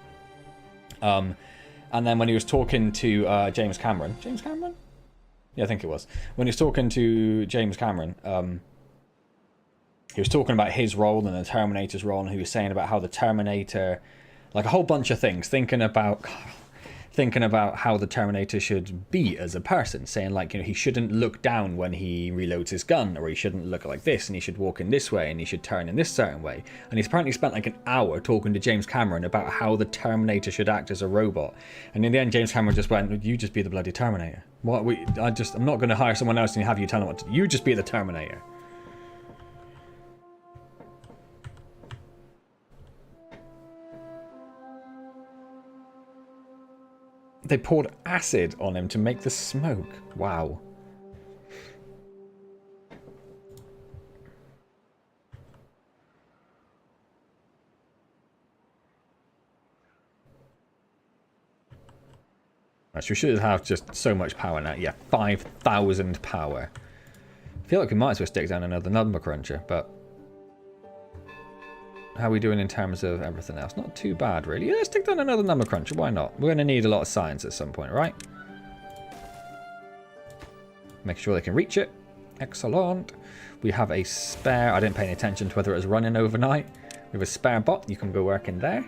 And then when he was talking to James Cameron... James Cameron? Yeah, I think it was. When he was talking to James Cameron, he was talking about his role and the Terminator's role, and he was saying about how the Terminator... Like a whole bunch of things, thinking about how the Terminator should be as a person, saying like, you know, he shouldn't look down when he reloads his gun, or he shouldn't look like this, and he should walk in this way, and he should turn in this certain way. And he's apparently spent like an hour talking to James Cameron about how the Terminator should act as a robot. And in the end, James Cameron just went, "You just be the bloody Terminator. What? I'm not going to hire someone else and have you tell them what to do. You just be the Terminator." They poured acid on him to make the smoke. Wow. Actually, we should have just so much power now. Yeah, 5,000 power. I feel like we might as well stick down another number cruncher, but how are we doing in terms of everything else? Not too bad, really. Yeah, let's stick down another number cruncher. Why not? We're going to need a lot of science at some point, right? Make sure they can reach it. Excellent. We have a spare. I didn't pay any attention to whether it was running overnight. We have a spare bot. You can go work in there.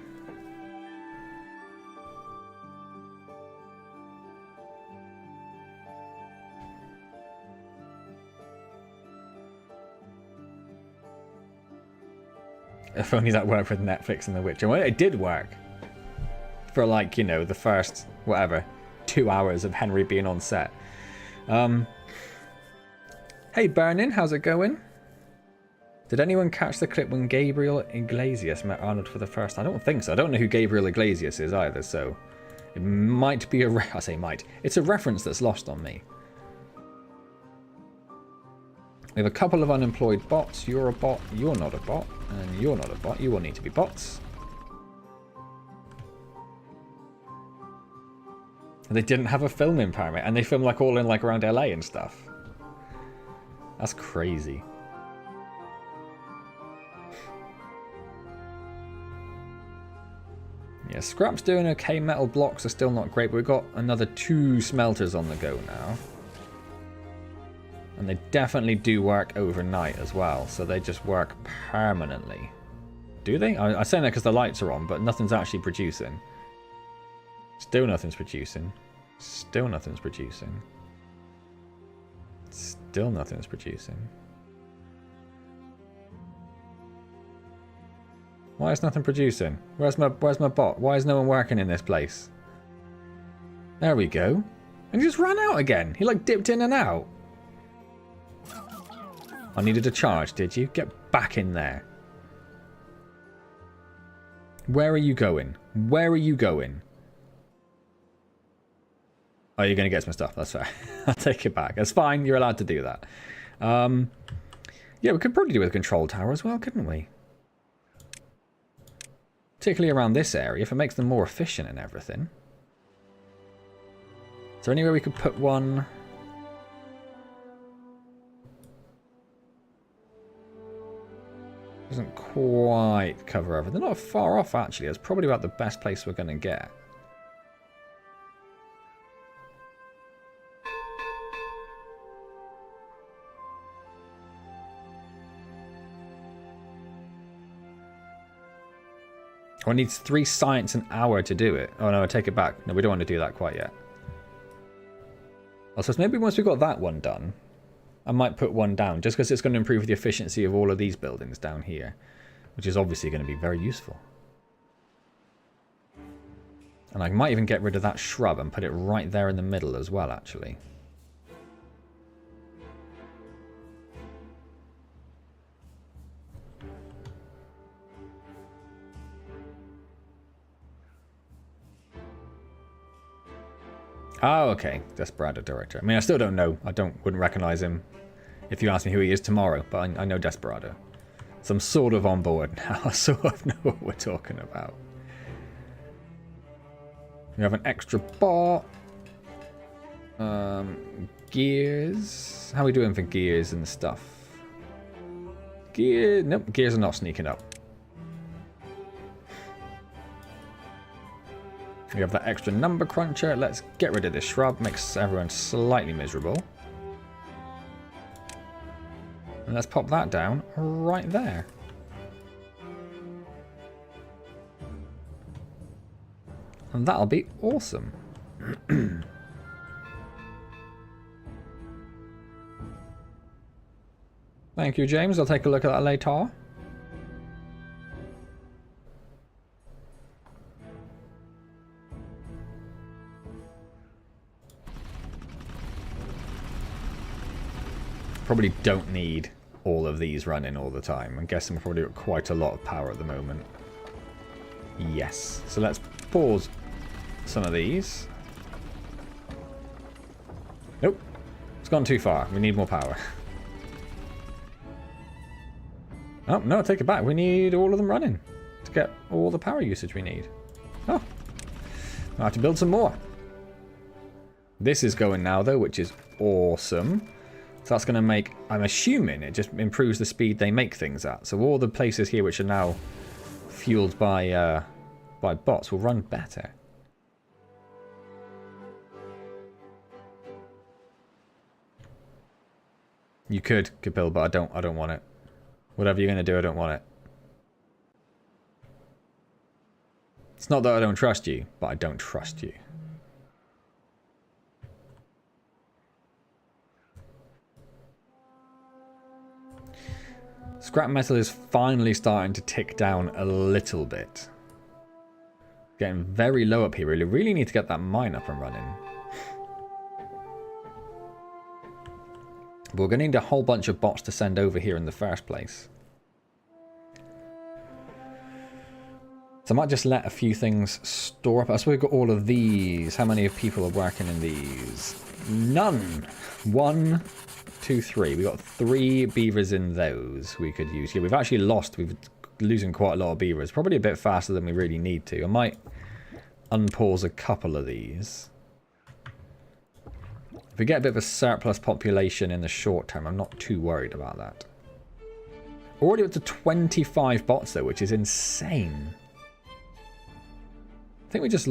If only that worked with Netflix and The Witcher. Well, it did work. For like, you know, the first, whatever, 2 hours of Henry being on set. Hey, Burnin, how's it going? Did anyone catch the clip when Gabriel Iglesias met Arnold for the first time? I don't think so. I don't know who Gabriel Iglesias is either, so it might be a... I say might. It's a reference that's lost on me. We have a couple of unemployed bots. You're a bot. You're not a bot. And you're not a bot. You all need to be bots. And they didn't have a filming permit. And they film like all in like around LA and stuff. That's crazy. Yeah, scrap's doing okay. Metal blocks are still not great. But we've got another 2 smelters on the go now. And they definitely do work overnight as well. So they just work permanently. Do they? I say that because the lights are on, but nothing's actually producing. Still nothing's producing. Still nothing's producing. Still nothing's producing. Why is nothing producing? Where's my bot? Why is no one working in this place? There we go. And he just ran out again. He like dipped in and out. I needed a charge, did you? Get back in there. Where are you going? Where are you going? Oh, you're going to get some stuff. That's fair. I'll take it back. That's fine. You're allowed to do that. Yeah, we could probably do with a control tower as well, couldn't we? Particularly around this area, if it makes them more efficient and everything. Is there anywhere we could put one? Doesn't quite cover everything. They're not far off, actually. It's probably about the best place we're going to get. Oh, it needs 3 science an hour to do it. Oh, no, I take it back. No, we don't want to do that quite yet. Also, maybe once we've got that one done, I might put one down, just because it's going to improve the efficiency of all of these buildings down here, which is obviously going to be very useful. And I might even get rid of that shrub and put it right there in the middle as well, actually. Oh, okay. Desperado director. I mean, I still don't know. I wouldn't recognize him if you ask me who he is tomorrow, but I know Desperado. So I'm sort of on board now. I sort of know what we're talking about. We have an extra bot. Gears. How are we doing for gears and stuff? Nope, gears are not sneaking up. We have that extra number cruncher. Let's get rid of this shrub. Makes everyone slightly miserable. And let's pop that down right there. And that'll be awesome. Thank you, James. I'll take a look at that later. Probably don't need all of these running all the time. I'm guessing we've probably got quite a lot of power at the moment. Yes. So let's pause some of these. Nope. It's gone too far. We need more power. Oh, no, take it back. We need all of them running to get all the power usage we need. Oh. I have to build some more. This is going now, though, which is awesome. So that's going to make, I'm assuming, it just improves the speed they make things at. So all the places here which are now fueled by bots will run better. You could, Kapil, but I don't want it. Whatever you're going to do, I don't want it. It's not that I don't trust you, but I don't trust you. Scrap metal is finally starting to tick down a little bit. Getting very low up here. We really need to get that mine up and running. But we're going to need a whole bunch of bots to send over here in the first place. So I might just let a few things store up. I suppose we've got all of these. How many people are working in these? None. 1, 2, 3. We've got 3 beavers in those we could use. Yeah, we've actually lost. We're losing quite a lot of beavers. Probably a bit faster than we really need to. I might unpause a couple of these. If we get a bit of a surplus population in the short term, I'm not too worried about that. We're already up to 25 bots though, which is insane. I think we just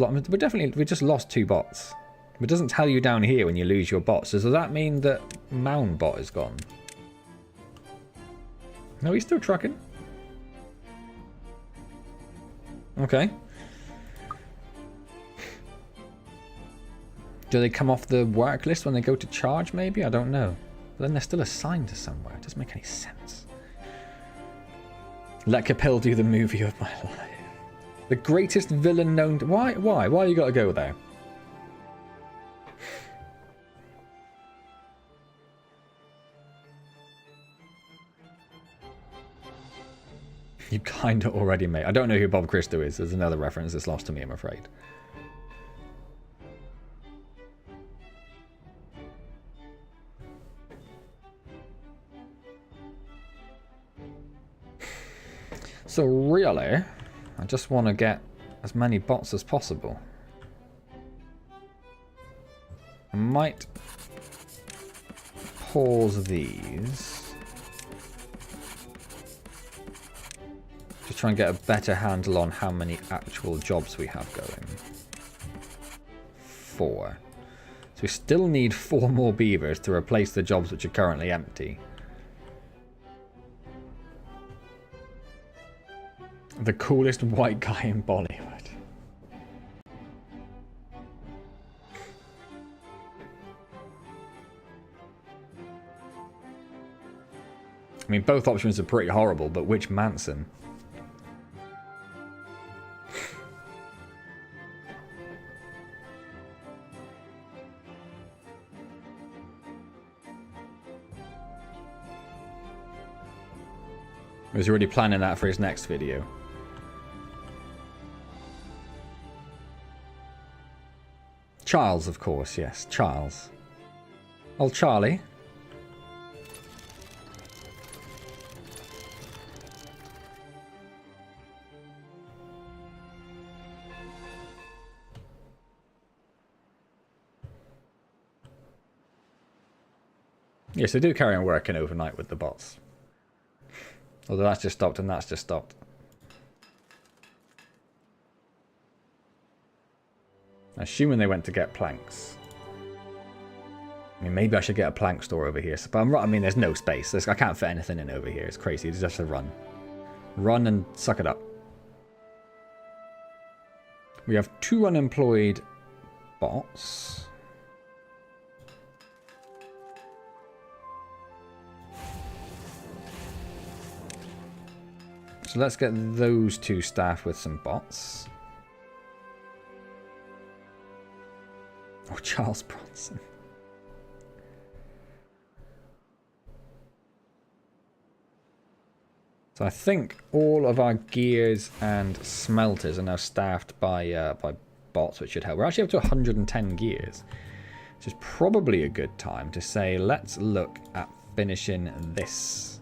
lost 2 bots. It doesn't tell you down here when you lose your bots. So does that mean that Mound bot is gone? No, he's still trucking. Okay. Do they come off the work list when they go to charge, maybe? I don't know. But then they're still assigned to somewhere. It doesn't make any sense. Let Capel do the movie of my life. The greatest villain known to... Why? Why you gotta go there? You kinda already made... I don't know who Bob Christo is. There's another reference that's lost to me, I'm afraid. So really, I just want to get as many bots as possible. I might pause these. Just try and get a better handle on how many actual jobs we have going. 4. So we still need 4 more beavers to replace the jobs which are currently empty. The coolest white guy in Bollywood. I mean, both options are pretty horrible, but which Manson? He was already planning that for his next video. Charles, of course, yes. Charles. Old Charlie. Yes, they do carry on working overnight with the bots. Although that's just stopped and that's just stopped. Assuming they went to get planks. I mean, maybe I should get a plank store over here. But I mean, there's no space. I can't fit anything in over here. It's crazy. It's just a run. Run and suck it up. We have 2 unemployed bots. So let's get those 2 staffed with some bots. Oh, Charles Bronson. So I think all of our gears and smelters are now staffed by bots, which should help. We're actually up to 110 gears. Which is probably a good time to say, let's look at finishing this.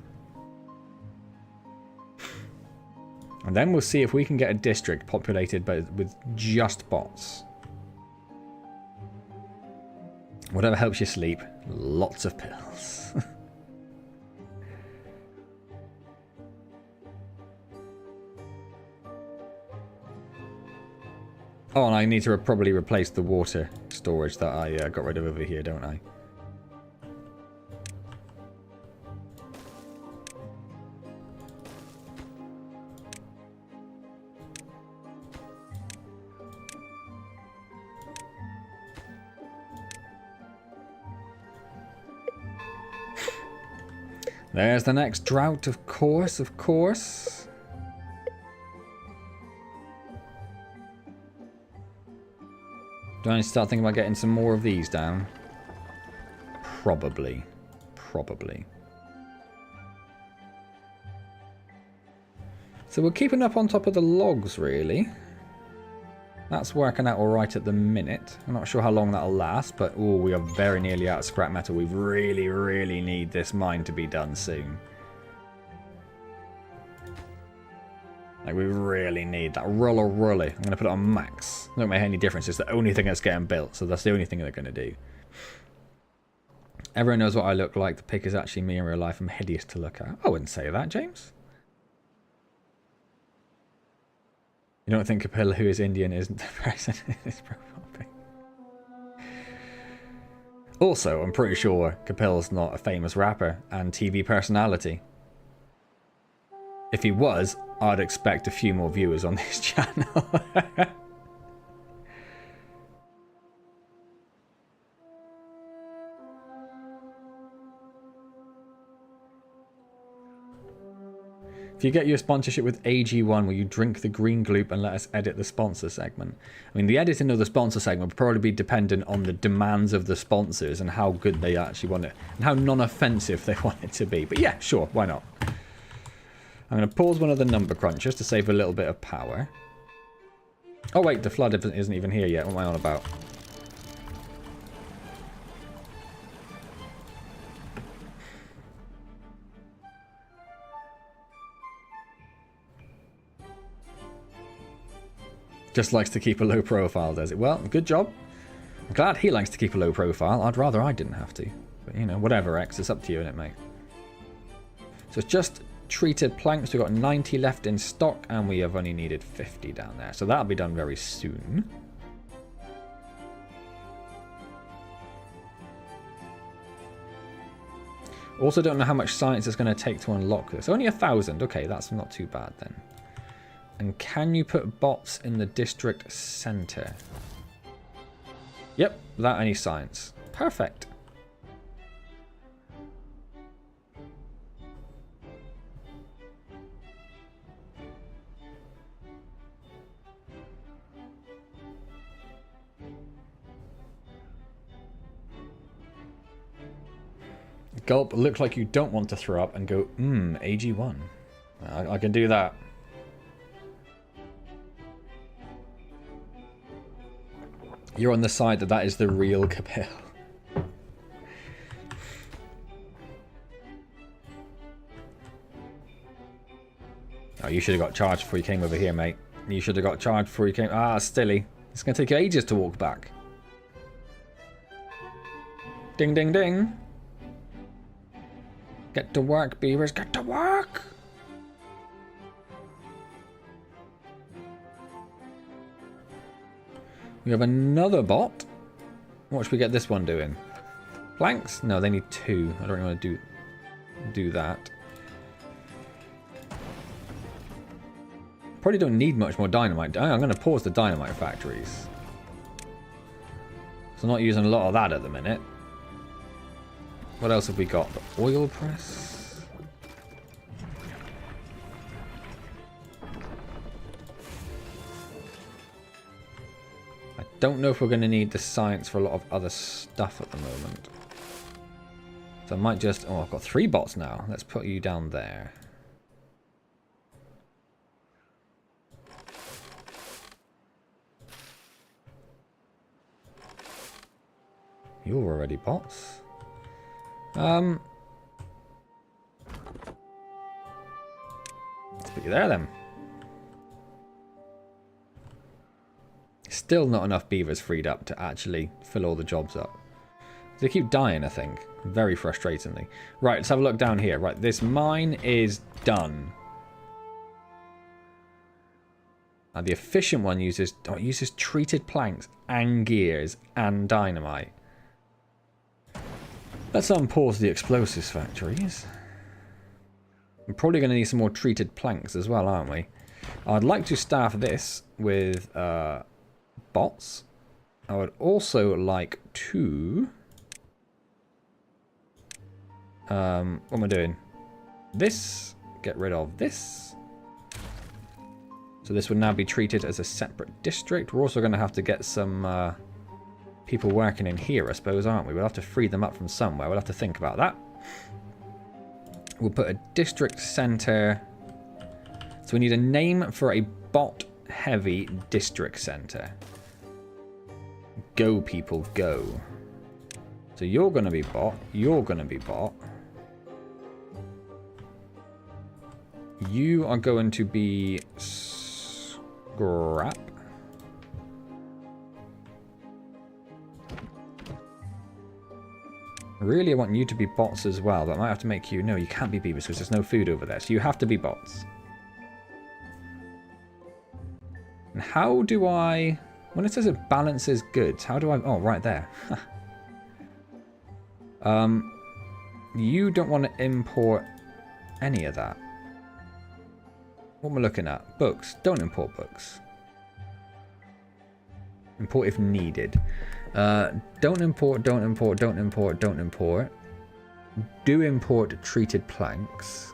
And then we'll see if we can get a district populated with just bots. Whatever helps you sleep. Lots of pills. Oh, and I need to probably replace the water storage that I got rid of over here, don't I? There's the next drought, of course, of course. Do I need to start thinking about getting some more of these down? Probably. Probably. So we're keeping up on top of the logs, really. That's working out alright at the minute. I'm not sure how long that'll last, but oh, we are very nearly out of scrap metal. We really, really need this mine to be done soon. Like, we really need that. Roller. I'm going to put it on max. It won't make any difference. It's the only thing that's getting built, so that's the only thing they're going to do. Everyone knows what I look like. The pic is actually me in real life. I'm hideous to look at. I wouldn't say that, James. You don't think Kapila, who is Indian, isn't the person in his profile pic? Also, I'm pretty sure Kapil's not a famous rapper and TV personality. If he was, I'd expect a few more viewers on this channel. If you get your sponsorship with AG1, will you drink the green gloop and let us edit the sponsor segment? I mean, the editing of the sponsor segment would probably be dependent on the demands of the sponsors and how good they actually want it, and how non-offensive they want it to be. But yeah, sure, why not? I'm going to pause one of the number crunchers to save a little bit of power. Oh wait, the flood isn't even here yet. What am I on about? Just likes to keep a low profile, does it? Well, good job. I'm glad he likes to keep a low profile. I'd rather I didn't have to. But, you know, whatever, X. It's up to you, innit, mate? So it's just treated planks. We've got 90 left in stock, and we have only needed 50 down there. So that'll be done very soon. Also don't know how much science it's going to take to unlock this. Only 1,000. Okay, that's not too bad then. And can you put bots in the district center? Yep, without any science. Perfect. Gulp, look like you don't want to throw up and go, AG1. I can do that. You're on the side that is the real Capel. Oh, you should have got charged before you came over here, mate. You should have got charged before you came. Ah, stilly. It's going to take you ages to walk back. Ding, ding, ding. Get to work, beavers. Get to work. We have another bot. What should we get this one doing? Planks? No, they need 2. I don't really want to do that. Probably don't need much more dynamite. I'm going to pause the dynamite factories. So I'm not using a lot of that at the minute. What else have we got? The oil press. Don't know if we're going to need the science for a lot of other stuff at the moment. So I might just... Oh, I've got 3 bots now. Let's put you down there. You're already bots. Let's put you there then. Still not enough beavers freed up to actually fill all the jobs up. They keep dying, I think. Very frustratingly. Right, let's have a look down here. Right, this mine is done. The efficient one uses treated planks and gears and dynamite. Let's unpause the explosives factories. We're probably going to need some more treated planks as well, aren't we? I'd like to staff this with bots. I would also like to... what am I doing? This. Get rid of this. So this would now be treated as a separate district. We're also going to have to get some people working in here, I suppose, aren't we? We'll have to free them up from somewhere. We'll have to think about that. We'll put a district center. So we need a name for a bot-heavy district center. Go, people, go. So you're going to be bot. You're going to be bot. You are going to be scrap. Really, I want you to be bots as well, but I might have to make you... No, you can't be beavers because there's no food over there, so you have to be bots. And how do I... When it says it balances goods, how do I... Oh, right there. You don't want to import any of that. What am I looking at? Books. Don't import books. Import if needed. Don't import, don't import, don't import, don't import. Do import treated planks.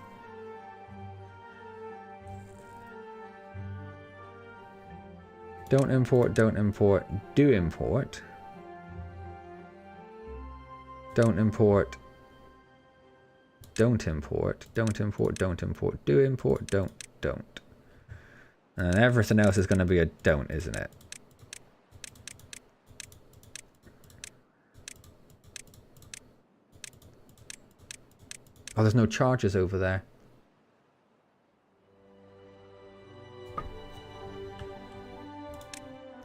Don't import, don't import, do import. Don't import. Don't import, don't import, don't import, do import, don't. And everything else is going to be a don't, isn't it? Oh, there's no charges over there.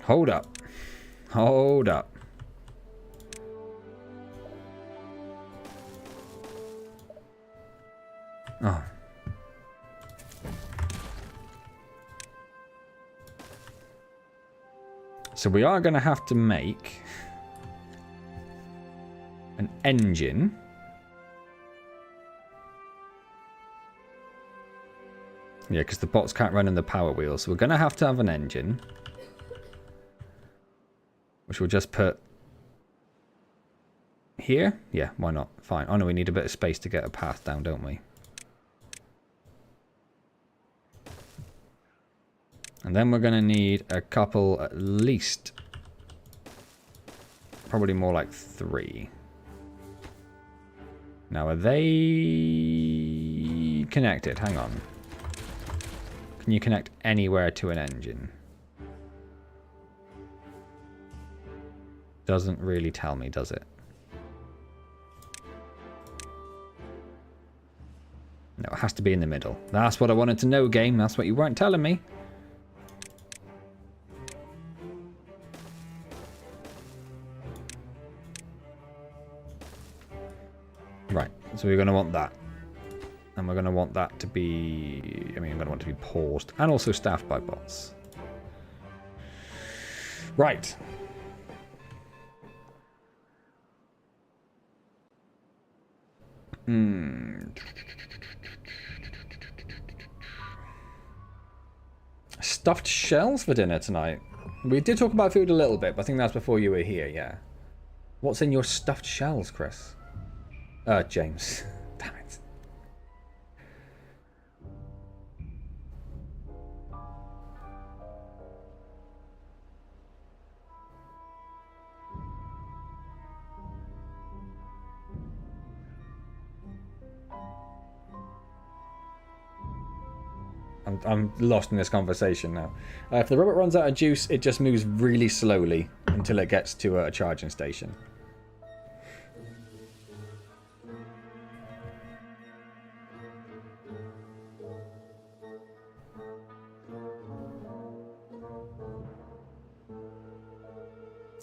Hold up. Hold up. Oh. So we are going to have to make an engine. Yeah, because the bots can't run in the power wheel. So we're going to have an engine. Which we'll just put here. Yeah, why not? Fine. Oh no, we need a bit of space to get a path down, don't we? And then we're going to need a couple at least. Probably more like 3. Now, are they connected? Hang on. Can you connect anywhere to an engine? Doesn't really tell me, does it? No, it has to be in the middle. That's what I wanted to know, game. That's what you weren't telling me. Right, so we're going to want that. And we're going to want that to be... I mean, I'm going to want it to be paused. And also staffed by bots. Right. Stuffed shells for dinner tonight. We did talk about food a little bit, but I think that's before you were here, yeah. What's in your stuffed shells, Chris? James. Damn it. I'm lost in this conversation now. If the robot runs out of juice, it just moves really slowly until it gets to a charging station.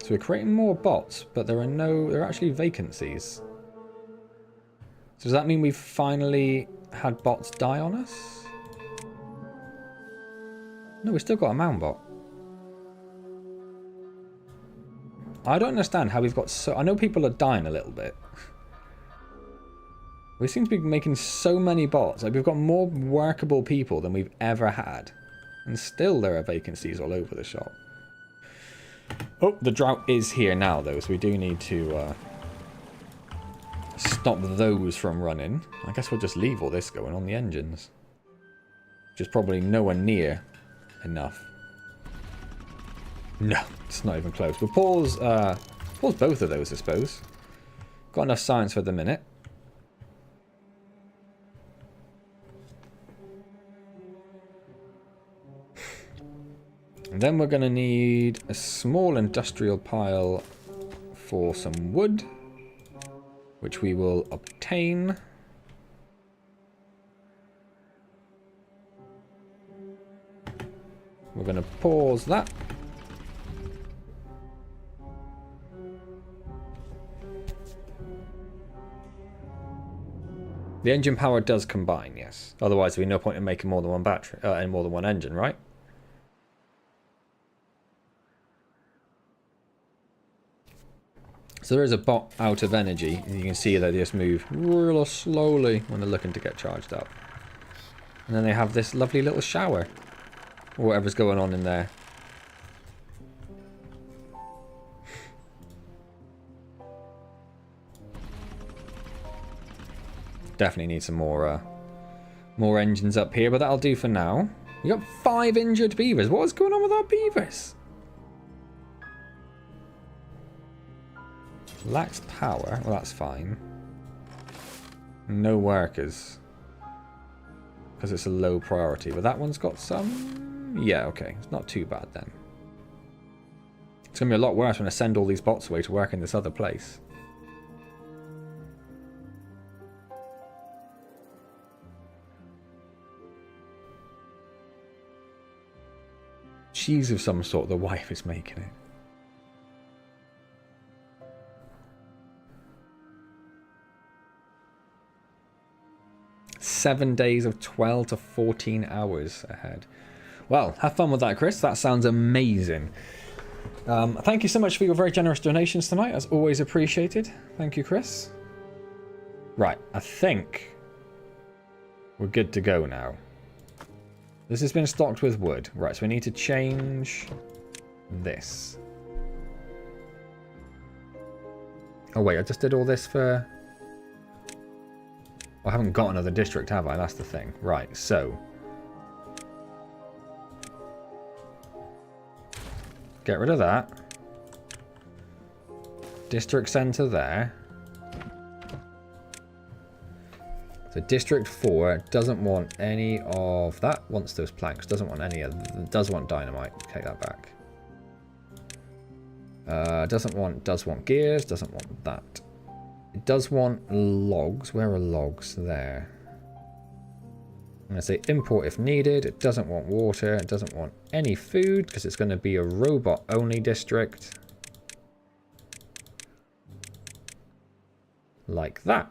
So we're creating more bots, but there are actually vacancies. So does that mean we've finally had bots die on us? No, we've still got a mound bot. I don't understand how we've got so... I know people are dying a little bit. We seem to be making so many bots. Like, we've got more workable people than we've ever had. And still there are vacancies all over the shop. Oh, the drought is here now, though, so we do need to stop those from running. I guess we'll just leave all this going on the engines. Which is probably nowhere near enough. No, it's not even close. We'll pause both of those, I suppose. Got enough science for the minute. And then we're going to need a small industrial pile for some wood, which we will obtain. We're going to pause that. The engine power does combine, yes. Otherwise, there'd be no point in making more than one battery and more than one engine, right? So there is a bot out of energy. You can see they just move real slowly when they're looking to get charged up. And then they have this lovely little shower. Or whatever's going on in there. Definitely need some more engines up here, but that'll do for now. We got 5 injured beavers. What is going on with our beavers? Lacks power. Well, that's fine. No workers. Because it's a low priority. But that one's got some... Yeah, okay. It's not too bad then. It's going to be a lot worse when I send all these bots away to work in this other place. Cheese of some sort the wife is making it. Seven days of 12 to 14 hours ahead. Well, have fun with that, Chris. That sounds amazing. Thank you so much for your very generous donations tonight. As always appreciated. Thank you, Chris. Right, I think we're good to go now. This has been stocked with wood. Right, so we need to change this. Oh wait, I just did all this for... I haven't got another district, have I? That's the thing. Right, so... Get rid of that. District centre there. So District 4 doesn't want any of that. Wants those planks. Doesn't want any of... Does want dynamite. Take that back. Does want gears. Doesn't want that. It does want logs. Where are logs? There. I'm going to say import if needed. It doesn't want water. It doesn't want any food because it's going to be a robot-only district. Like that.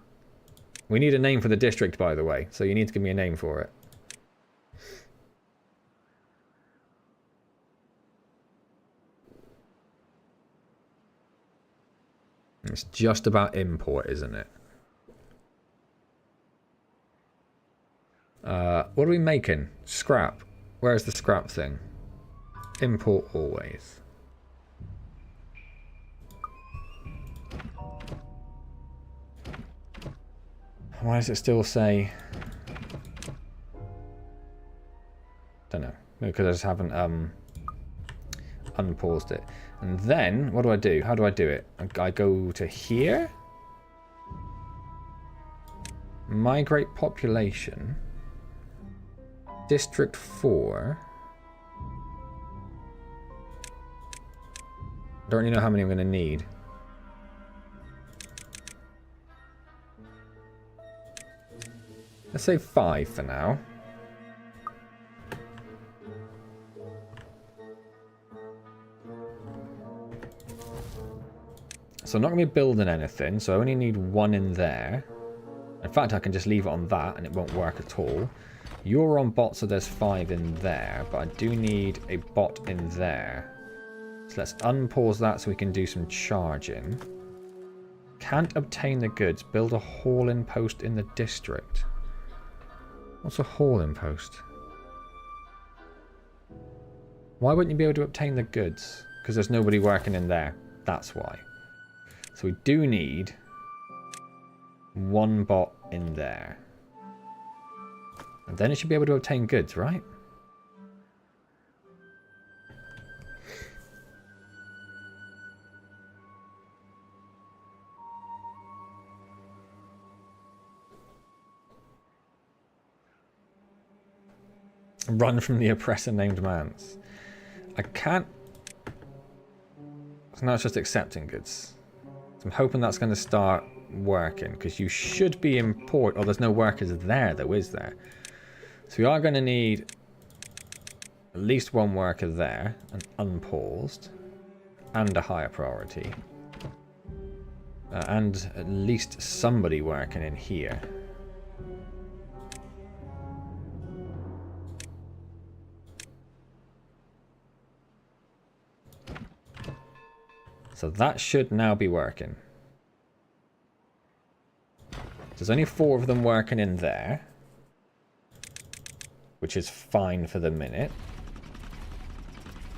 We need a name for the district, by the way. So you need to give me a name for it. It's just about import, isn't it? What are we making? Scrap. Where's the scrap thing? Import always. Why does it still say... Don't know. Maybe because I just haven't unpaused it. And then, what do I do? How do I do it? I go to here. Migrate population. District 4. Don't really know how many I'm going to need. Let's say 5 for now. So I'm not going to be building anything, so I only need one in there. In fact, I can just leave it on that and it won't work at all. You're on bot, so there's 5 in there, but I do need a bot in there. So let's unpause that so we can do some charging. Can't obtain the goods. Build a hauling post in the district. What's a hauling post? Why wouldn't you be able to obtain the goods? Because there's nobody working in there. That's why. So we do need one bot in there. And then it should be able to obtain goods, right? Run from the oppressor named Antz. I can't... So now it's just accepting goods. So I'm hoping that's going to start working, because you should be import... Oh, there's no workers there, though, is there? So we are going to need at least one worker there, and unpaused, and a higher priority. And at least somebody working in here. So that should now be working. There's only 4 of them working in there, which is fine for the minute.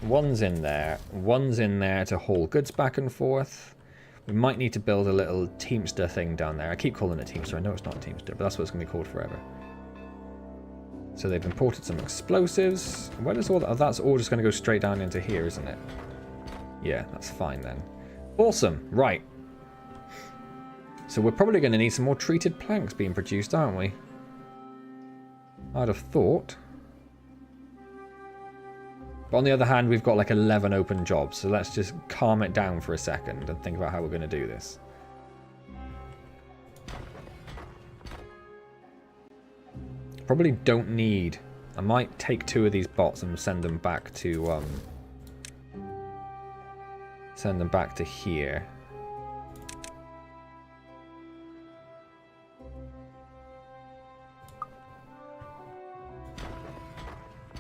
One's in there to haul goods back and forth. We might need to build a little Teamster thing down there. I keep calling it Teamster. I know it's not Teamster, but that's what it's going to be called forever. So they've imported some explosives. Where does all that? Oh, that's all just going to go straight down into here, isn't it? Yeah, that's fine then. Awesome. Right. So we're probably going to need some more treated planks being produced, aren't we? I'd have thought. But on the other hand, we've got like 11 open jobs, so let's just calm it down for a second and think about how we're going to do this. Probably don't need... I might take 2 of these bots and send them back to... Send them back to here.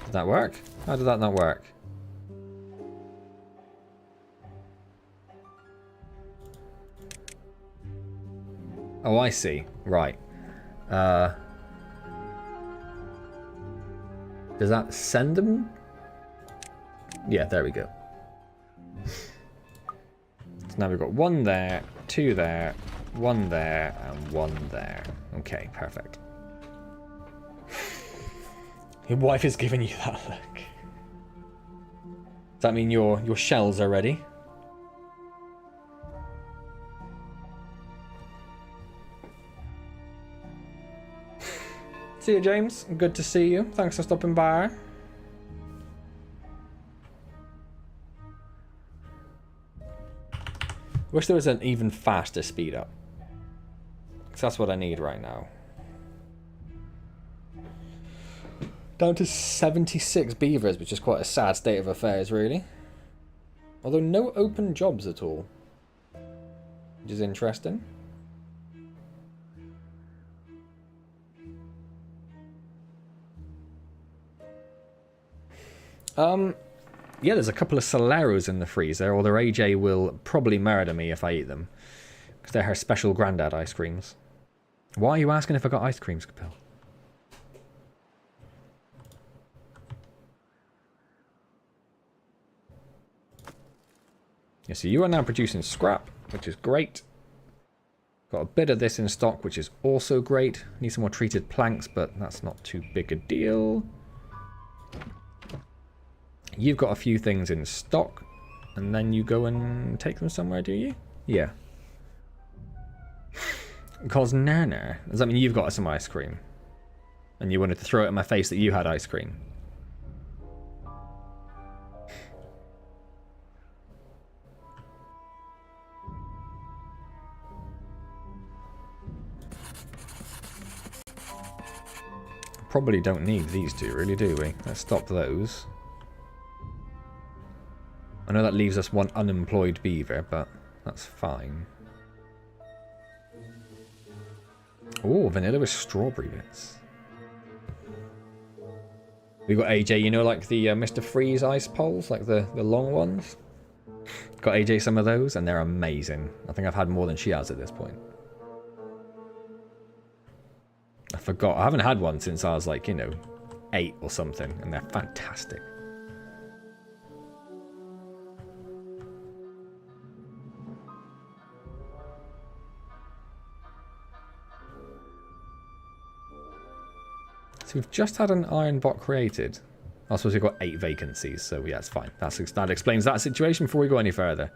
Did that work? How did that not work? Oh, I see. Right. Does that send them? Yeah, there we go. So now we've got 1 there, 2 there, 1 there, and 1 there. Okay, perfect. Your wife is giving you that look. Does that mean your shells are ready? See you, James. Good to see you. Thanks for stopping by. Wish there was an even faster speed up. Because that's what I need right now. Down to 76 beavers, which is quite a sad state of affairs, really. Although no open jobs at all. Which is interesting. Yeah, there's a couple of Soleros in the freezer, although AJ will probably murder me if I eat them. Because they're her special granddad ice creams. Why are you asking if I got ice creams, Capel? Yeah, so you are now producing scrap, which is great. Got a bit of this in stock, which is also great. Need some more treated planks, but that's not too big a deal. You've got a few things in stock, and then you go and take them somewhere, do you? Yeah. Because Nana, does that mean you've got some ice cream? And you wanted to throw it in my face that you had ice cream? Probably don't need these two, really, do we? Let's stop those. I know that leaves us 1 unemployed beaver, but That's fine. Oh, vanilla with strawberry bits. We got AJ, you know, like the Mr. Freeze ice poles, like the long ones? Got AJ some of those, and they're amazing. I think I've had more than she has at this point. I forgot. I haven't had one since I was like, you know, 8 or something, and they're fantastic. So we've just had an iron bot created. I suppose we've got 8 vacancies, so yeah, it's fine. That explains that situation before we go any further.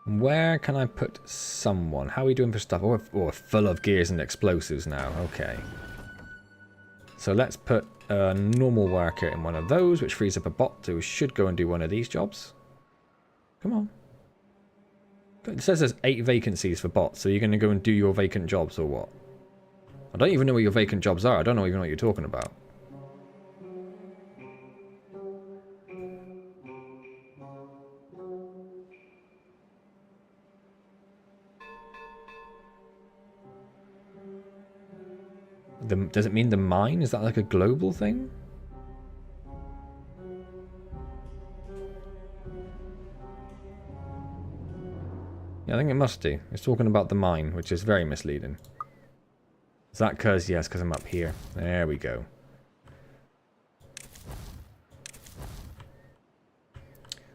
Where can I put someone? How are we doing for stuff? Oh, we're full of gears and explosives now. Okay. So let's put a normal worker in one of those, which frees up a bot who should go and do one of these jobs. Come on. It says there's 8 vacancies for bots, so you're going to go and do your vacant jobs or what? I don't even know what your vacant jobs are. I don't even know what you're talking about. Does it mean the mine? Is that like a global thing? Yeah, I think it must do. It's talking about the mine, which is very misleading. Is that because? Yes, because I'm up here. There we go.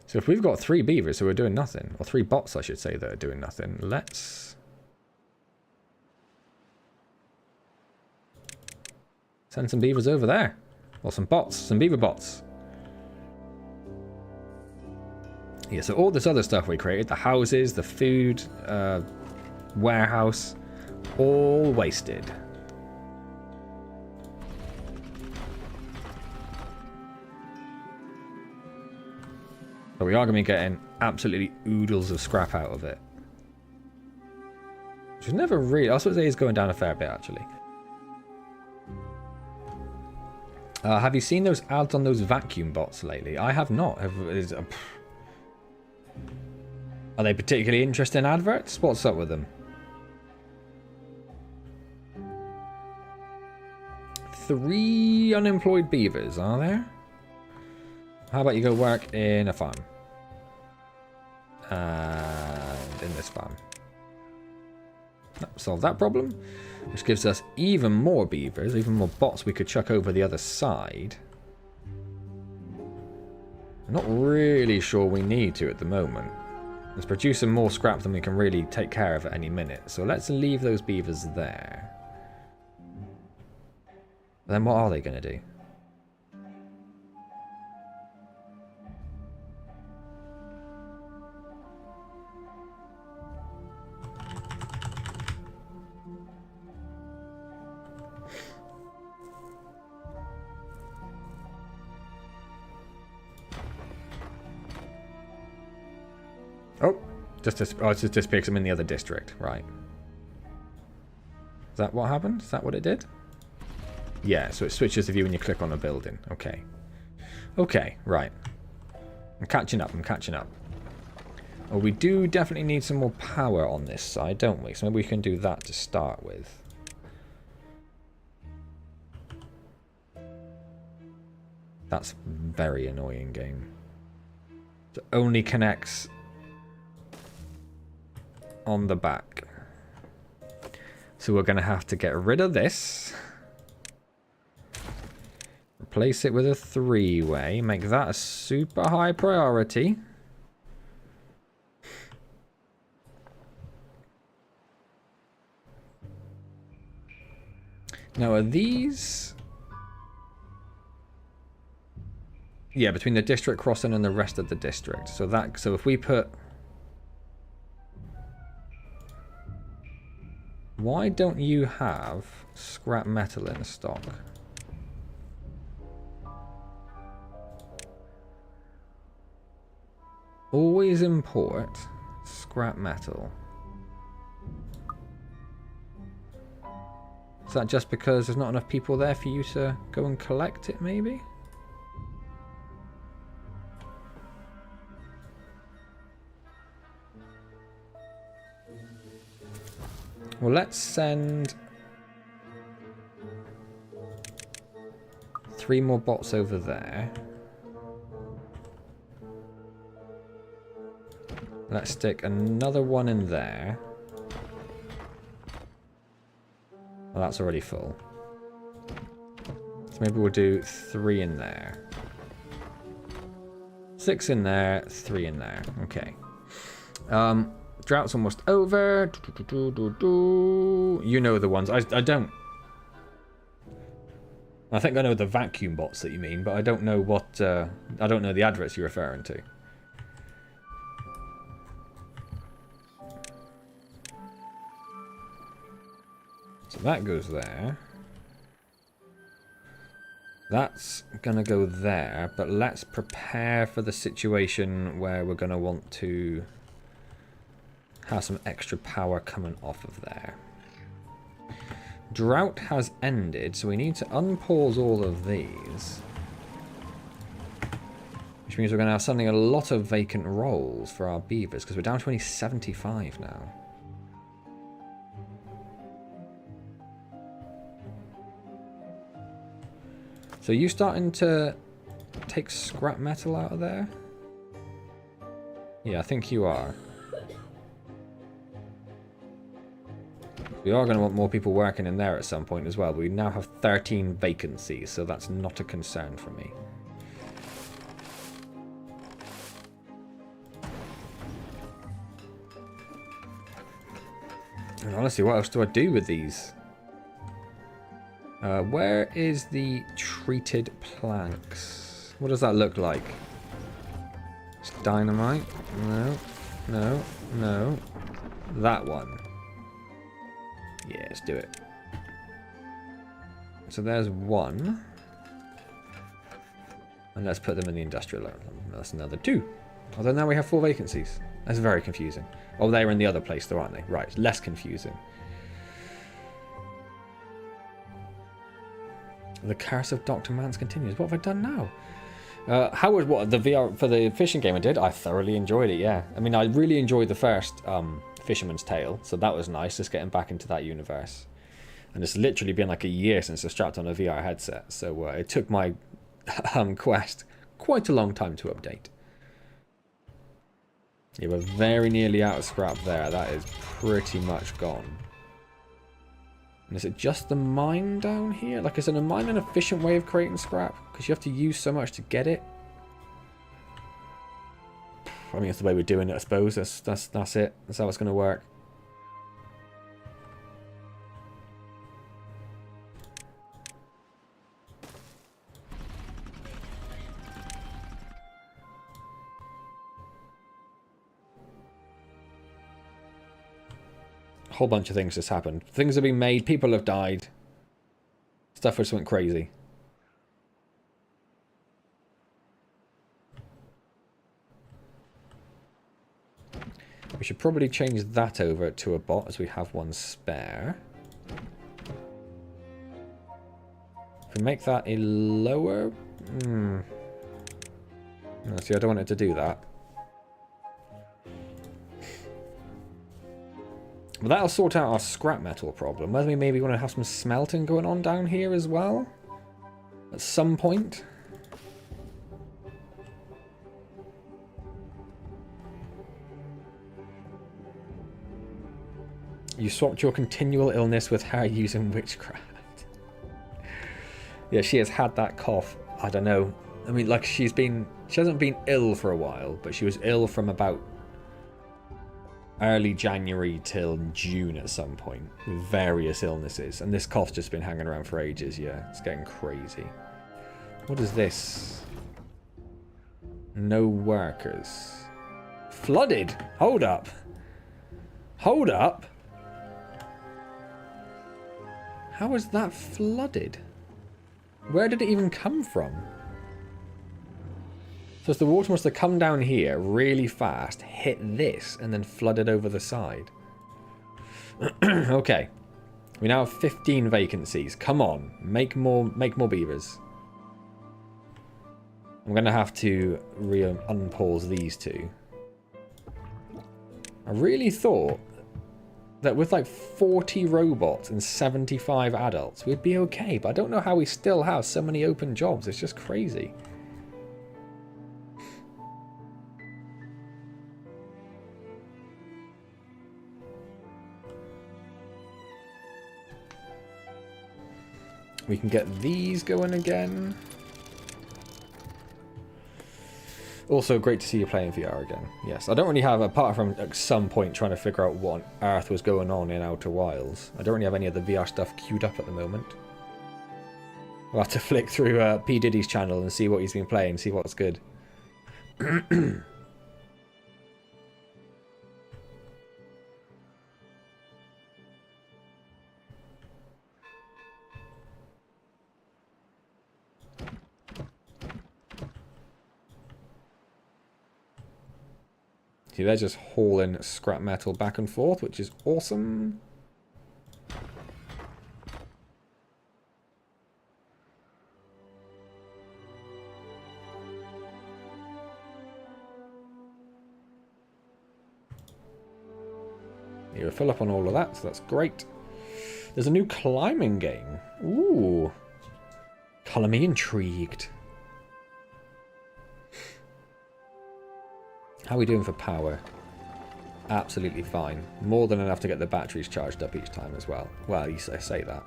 So if we've got 3 beavers who are doing nothing, or 3 bots, I should say, that are doing nothing, let's send some beavers over there. Or some bots, some beaver bots. Yeah, so all this other stuff we created, the houses, the food, warehouse, all wasted. But we are going to be getting absolutely oodles of scrap out of it. Which is never really... I suppose it is going down a fair bit, actually. Have you seen those ads on those vacuum bots lately? I have not. Are they particularly interesting adverts? What's up with them? 3 unemployed beavers, are there? How about you go work in a farm? And in this farm. Solve that problem. Which gives us even more beavers, even more bots we could chuck over the other side. I'm not really sure we need to at the moment. It's producing more scrap than we can really take care of at any minute. So let's leave those beavers there. Then what are they going to do? Oh, it just picks them in the other district, right? Is that what happened? Is that what it did? Yeah, so it switches the view when you click on a building. Okay. Okay, right. I'm catching up, Oh, we do definitely need some more power on this side, don't we? So maybe we can do that to start with. That's very annoying, game. It only connects on the back. So we're going to have to get rid of this. Replace it with a 3-way. Make that a super high priority. Now are these... Yeah, between the district crossing and the rest of the district. So if we put... Why don't you have scrap metal in stock? Always import scrap metal. Is that just because there's not enough people there for you to go and collect it, maybe? Well, let's send 3 more bots over there. Let's stick another one in there. Well, that's already full. So maybe we'll do 3 in there. 6 in there, 3 in there. Okay. Drought's almost over. You know the ones. I don't. I think I know the vacuum bots that you mean, but I don't know what. I don't know the adverts you're referring to. So that goes there. That's gonna go there, but let's prepare for the situation where we're gonna want to have some extra power coming off of there. Drought has ended, so we need to unpause all of these. Which means we're going to have suddenly a lot of vacant roles for our beavers, because we're down to only 75 now. So you starting to take scrap metal out of there? Yeah, I think you are. We are going to want more people working in there at some point as well. We now have 13 vacancies, so that's not a concern for me. And honestly, what else do I do with these? Where is the treated planks? What does that look like? It's dynamite? No, no, no. That one. Yeah, let's do it. So there's one. And let's put them in the industrial. That's another 2. Although now we have 4 vacancies. That's very confusing. Oh, they're in the other place though, aren't they? Right, less confusing. The curse of Dr. Mance continues. What have I done now? How was what the VR for the fishing game I did? I thoroughly enjoyed it, yeah. I mean, I really enjoyed the first Fisherman's Tale, so that was nice, just getting back into that universe. And it's literally been like a year since I strapped on a VR headset, so it took my quest quite a long time to update. Yeah, we're very nearly out of scrap there. That is pretty much gone. And is it just the mine down here? Like, is it a mine an efficient way of creating scrap? Because you have to use so much to get it. I mean, that's the way we're doing it, I suppose. That's it. That's how it's going to work. A whole bunch of things just happened. Things have been made. People have died. Stuff just went crazy. We should probably change that over to a bot, as we have one spare. If we make that a lower... No, see, I don't want it to do that. But that'll sort out our scrap metal problem. Whether we maybe want to have some smelting going on down here as well? At some point? You swapped your continual illness with her using witchcraft. Yeah, she has had that cough. I don't know. I mean, like, she hasn't been ill for a while, but she was ill from about early January till June at some point with various illnesses. And this cough's just been hanging around for ages, yeah. It's getting crazy. What is this? No workers. Flooded? Hold up. Hold up. How is that flooded? Where did it even come from? So the water must have come down here really fast, hit this, and then flooded over the side. Okay. We now have 15 vacancies. Come on. Make more beavers. I'm going to have to unpause these 2. I really thought that with like 40 robots and 75 adults, we'd be okay. But I don't know how we still have so many open jobs. It's just crazy. We can get these going again. Also, great to see you playing VR again. Yes, I don't really have, apart from at some point trying to figure out what on earth was going on in Outer Wilds, I don't really have any of the VR stuff queued up at the moment. I'll have to flick through P. Diddy's channel and see what he's been playing, see what's good. See, they're just hauling scrap metal back and forth, which is awesome. You're fill up on all of that, so that's great. There's a new climbing game. Ooh. Colour me intrigued. How are we doing for power? Absolutely fine. More than enough to get the batteries charged up each time as well. Well, at least I say that.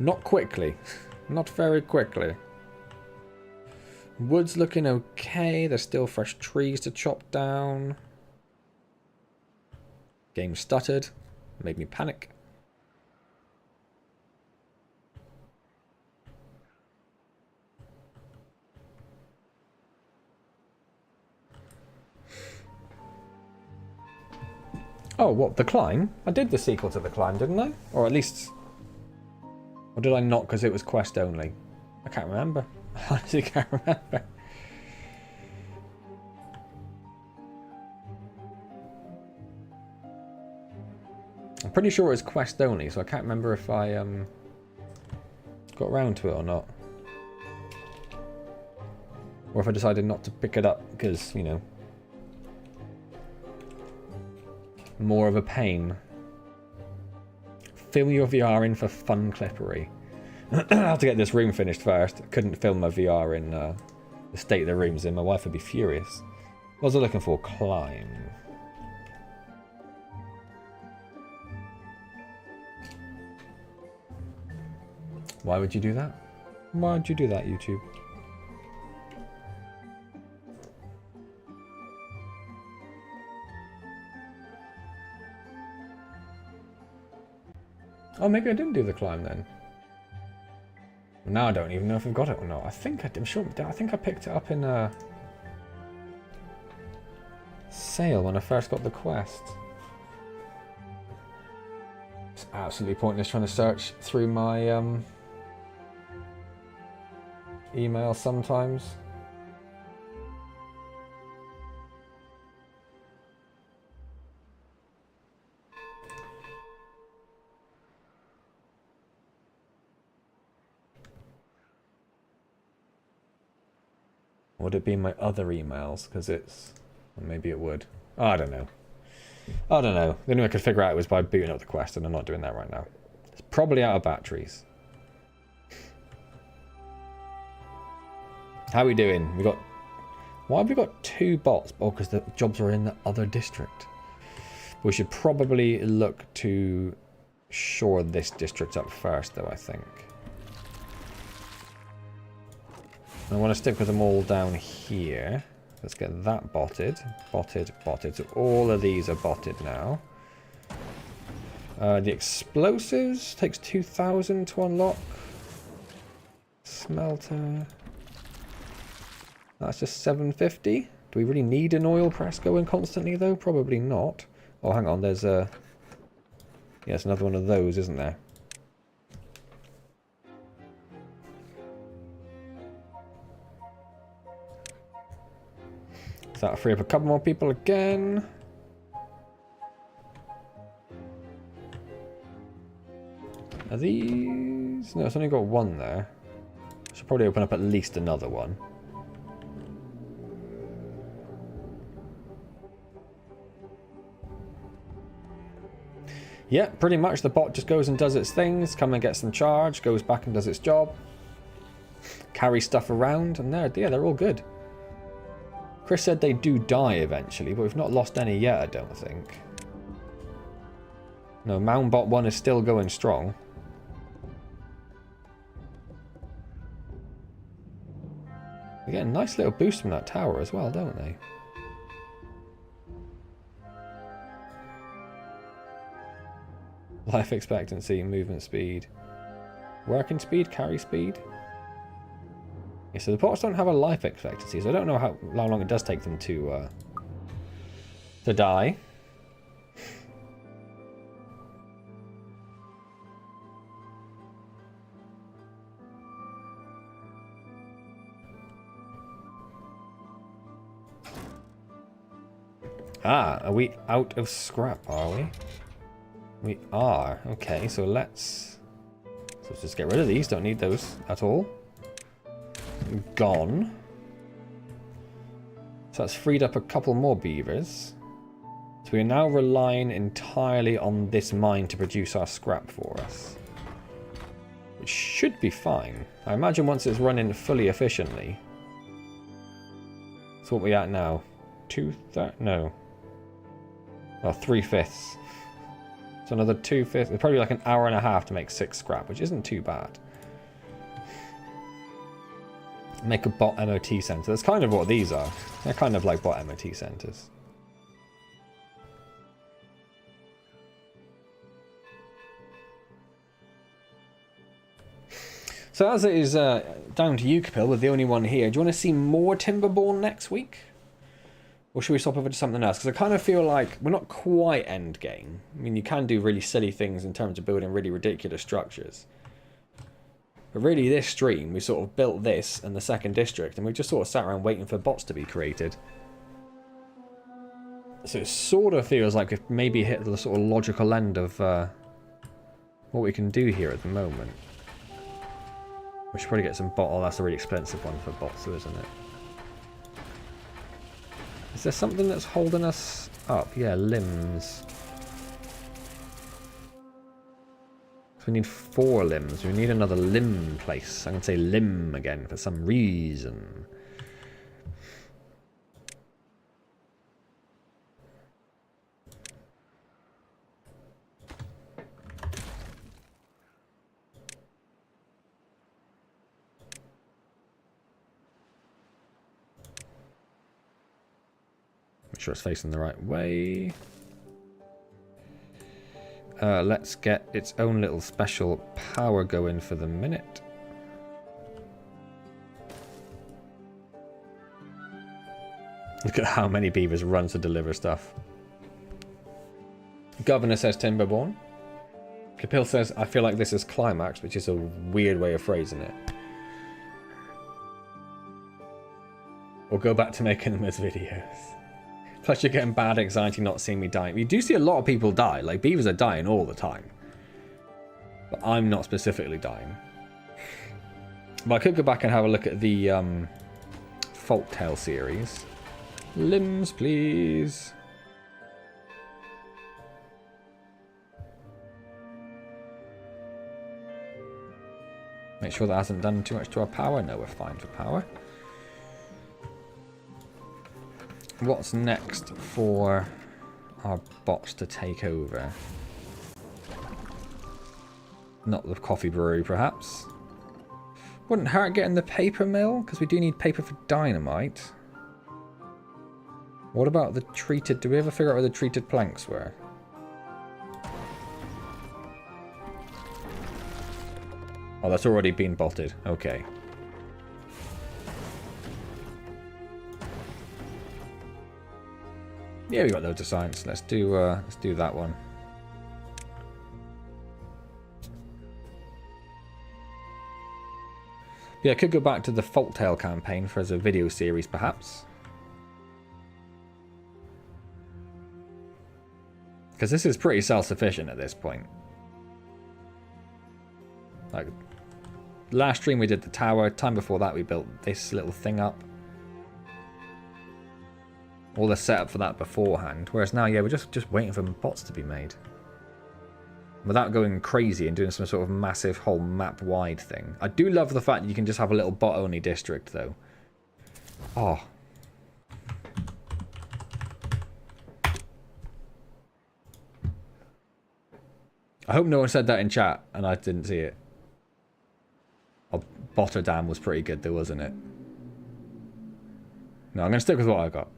Not quickly. Not very quickly. Wood's looking okay. There's still fresh trees to chop down. Game stuttered. Made me panic. Oh, what? The Climb? I did the sequel to The Climb, didn't I? Or at least... Or did I not because it was quest only? I can't remember. I honestly can't remember. I'm pretty sure it was quest only, so I can't remember if I got around to it or not. Or if I decided not to pick it up because, you know... More of a pain. Film your VR in for fun clippery. I have to get this room finished first. I couldn't film my VR in the state the room's in. My wife would be furious. What was I looking for? Climb. Why would you do that? Why would you do that, YouTube? Oh, maybe I didn't do the climb then. Now I don't even know if I've got it or not. I think I'm sure. I think I picked it up in a sale when I first got the quest. It's absolutely pointless trying to search through my email sometimes. Would it be in my other emails? Because it's... Maybe it would. Oh, I don't know. I don't know. The only way I could figure out was by booting up the quest, and I'm not doing that right now. It's probably out of batteries. How are we doing? We got... Why have we got 2 bots? Oh, because the jobs are in the other district. We should probably look to shore this district up first, though, I think. I want to stick with them all down here. Let's get that botted. Botted, botted. So all of these are botted now. The explosives takes 2,000 to unlock. Smelter. That's just 750. Do we really need an oil press going constantly though? Probably not. Oh, hang on. There's a... Yeah, it's another one of those, isn't there? So that'll free up a couple more people again. Are these... No, it's only got one there. Should probably open up at least another one. Yeah, pretty much the bot just goes and does its things, come and gets some charge, goes back and does its job, carry stuff around, and they're all good. Chris said they do die eventually, but we've not lost any yet, I don't think. No, Moundbot 1 is still going strong. They get a nice little boost from that tower as well, don't they? Life expectancy, movement speed, working speed, carry speed. Yeah, so the bots don't have a life expectancy, so I don't know how long it does take them to die. Ah, are we out of scrap, are we? We are. Okay, so let's just get rid of these. Don't need those at all. Gone. So that's freed up a couple more beavers. So we are now relying entirely on this mine to produce our scrap for us. Which should be fine. I imagine once it's running fully efficiently. So what are we at now? 2/3? No. Well, 3/5. So another 2/5. It's probably like an hour and a half to make 6 scrap, which isn't too bad. Make a bot MOT center. That's kind of what these are. They're kind of like bot MOT centers. So as it is down to you, Capil, with the only one here, do you want to see more Timberborn next week? Or should we swap over to something else? Because I kind of feel like we're not quite end game. I mean, you can do really silly things in terms of building really ridiculous structures. But really, this stream, we sort of built this and the second district, and we just sort of sat around waiting for bots to be created. So it sort of feels like we've maybe hit the sort of logical end of what we can do here at the moment. We should probably get some bot. Oh, that's a really expensive one for bots, though, isn't it? Is there something that's holding us up? Yeah, limbs. So we need 4 limbs. We need another limb place. I can say limb again for some reason. Make sure it's facing the right way. Let's get its own little special power going for the minute. Look at how many beavers run to deliver stuff. Governor says Timberborn. Capil says, I feel like this is climax, which is a weird way of phrasing it. Or go back to making them as videos. Plus you're getting bad anxiety not seeing me die. You do see a lot of people die. Like, beavers are dying all the time. But I'm not specifically dying. But I could go back and have a look at the Folktale series. Limbs, please. Make sure that hasn't done too much to our power. No, we're fine for power. What's next for our bots to take over? Not the coffee brewery, perhaps. Wouldn't hurt getting the paper mill, because we do need paper for dynamite. What about the treated... Did we ever figure out where the treated planks were? Oh, that's already been botted. Okay. Yeah, we got loads of science. Let's do that one. Yeah, I could go back to the Folktale campaign for as a video series, perhaps. Because this is pretty self-sufficient at this point. Like, last stream we did the tower. Time before that we built this little thing up. All the setup for that beforehand. Whereas now, yeah, we're just waiting for bots to be made. without going crazy and doing some sort of massive whole map-wide thing. I do love the fact that you can just have a little bot-only district, though. Oh. I hope no one said that in chat and I didn't see it. Oh, Botterdam was pretty good though, wasn't it? No, I'm going to stick with what I got.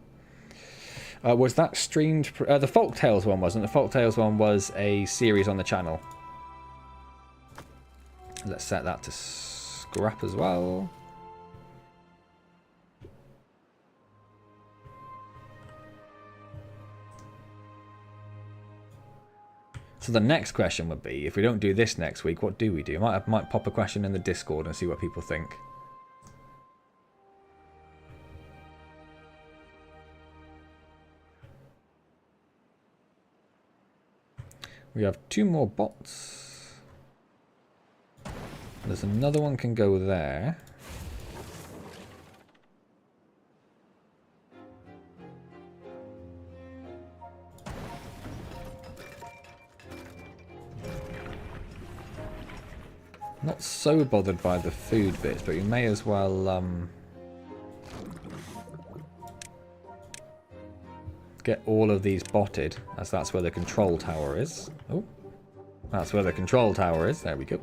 Was that streamed? The Folktales one wasn't. The Folktales one was a series on the channel. Let's set that to scrap as well. So the next question would be, if we don't do this next week, what do we do? I might pop a question in the Discord and see what people think. We have 2 more bots. There's another one can go there. Not so bothered by the food bits, but you may as well get all of these botted, as that's where the control tower is. Oh, that's where the control tower is. There we go.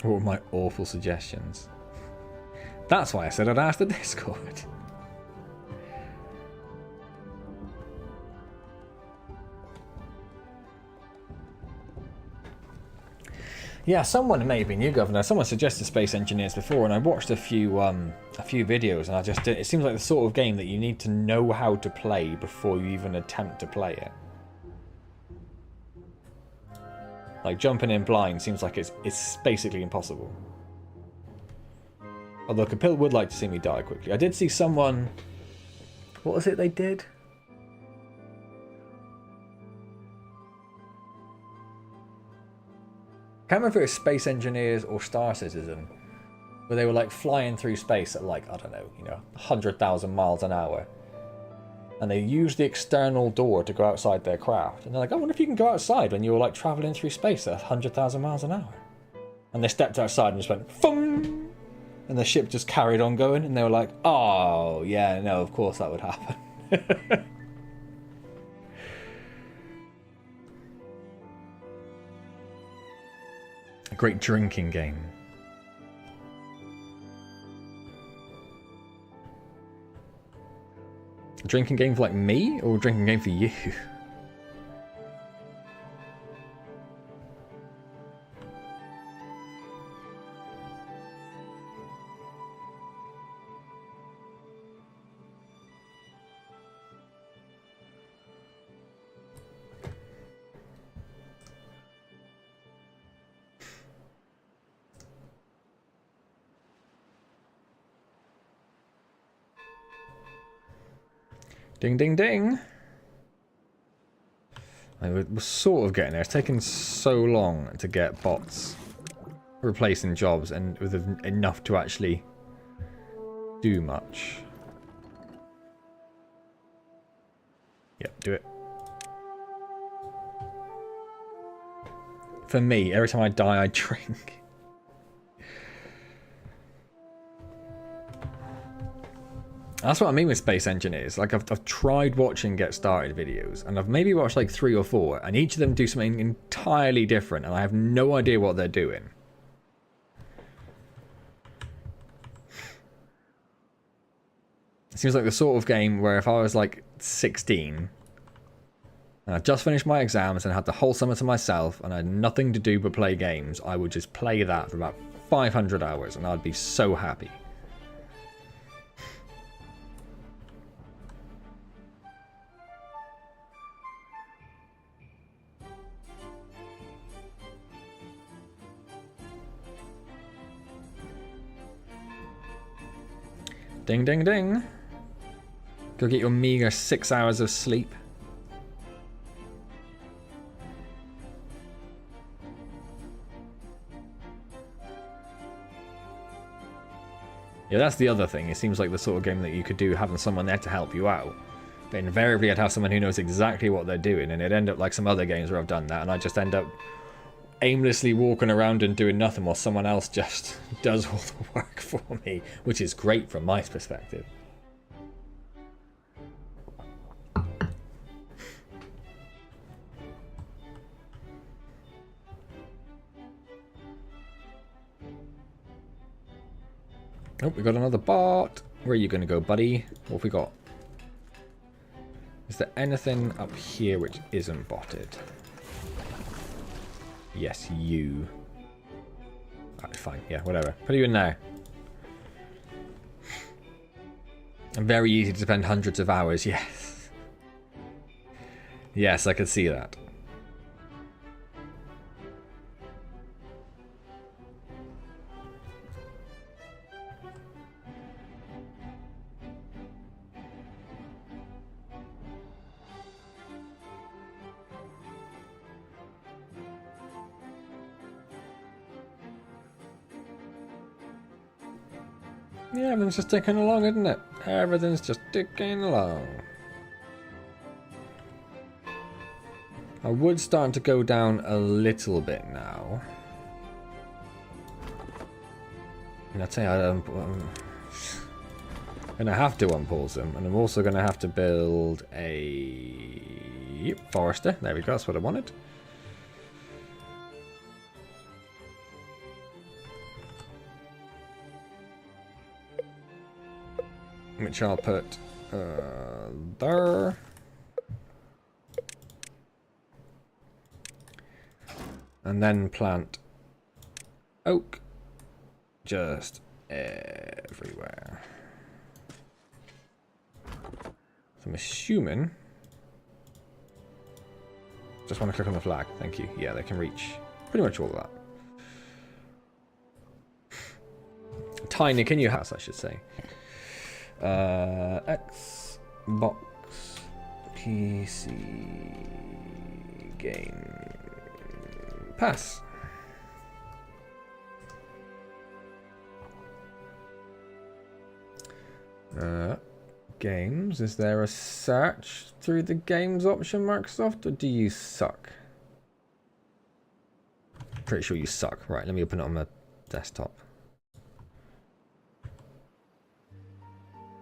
What were my awful suggestions? That's why I said I'd ask the Discord. Yeah, someone, maybe new governor, someone suggested Space Engineers before, and I watched a few videos, and I just it seems like the sort of game that you need to know how to play before you even attempt to play it. Like jumping in blind seems like it's basically impossible. Although Capil would like to see me die quickly. I did see someone. What was it they did? I can't remember if it was Space Engineers or Star Citizen, where they were like flying through space at like, I don't know, 100,000 miles an hour. And they used the external door to go outside their craft. And they're like, I wonder if you can go outside when you're like traveling through space at 100,000 miles an hour. And they stepped outside and just went, Fung! And the ship just carried on going. And they were like, oh, yeah, no, of course that would happen. A great drinking game. A drinking game for like me, or a drinking game for you? Ding, ding, ding. We're sort of getting there. It's taken so long to get bots replacing jobs and with enough to actually do much. Yep, do it. For me, every time I die, I drink. That's what I mean with Space Engineers. Like, I've tried watching Get Started videos, and I've maybe watched like 3 or 4, and each of them do something entirely different, and I have no idea what they're doing. It seems like the sort of game where if I was like 16, and I just finished my exams and had the whole summer to myself, and I had nothing to do but play games, I would just play that for about 500 hours, and I'd be so happy. Ding, ding, ding. Go get your meager 6 hours of sleep. Yeah, that's the other thing. It seems like the sort of game that you could do having someone there to help you out. But invariably I'd have someone who knows exactly what they're doing, and it'd end up like some other games where I've done that, and I just end up aimlessly walking around and doing nothing while someone else just does all the work for me, which is great from my perspective. Oh, we got another bot. Where are you going to go, buddy? What have we got? Is there anything up here which isn't botted? Yes, you. Alright, fine. Yeah, whatever. Put you in now. And very easy to spend hundreds of hours, yes. Yes, I can see that. Yeah, everything's just ticking along, isn't it? Everything's just ticking along. Our wood's starting to go down a little bit now. And I'll tell you, I'm going to have to unpause them. And I'm also going to have to build a forester. There we go, that's what I wanted. Which I'll put there. And then plant oak just everywhere. So I'm assuming. Just want to click on the flag. Thank you. Yeah, they can reach pretty much all of that. Tiny, can you house, I should say. Xbox PC game pass. Games. Is there a search through the games option, Microsoft, or do you suck? Pretty sure you suck. Right, let me open it on my desktop.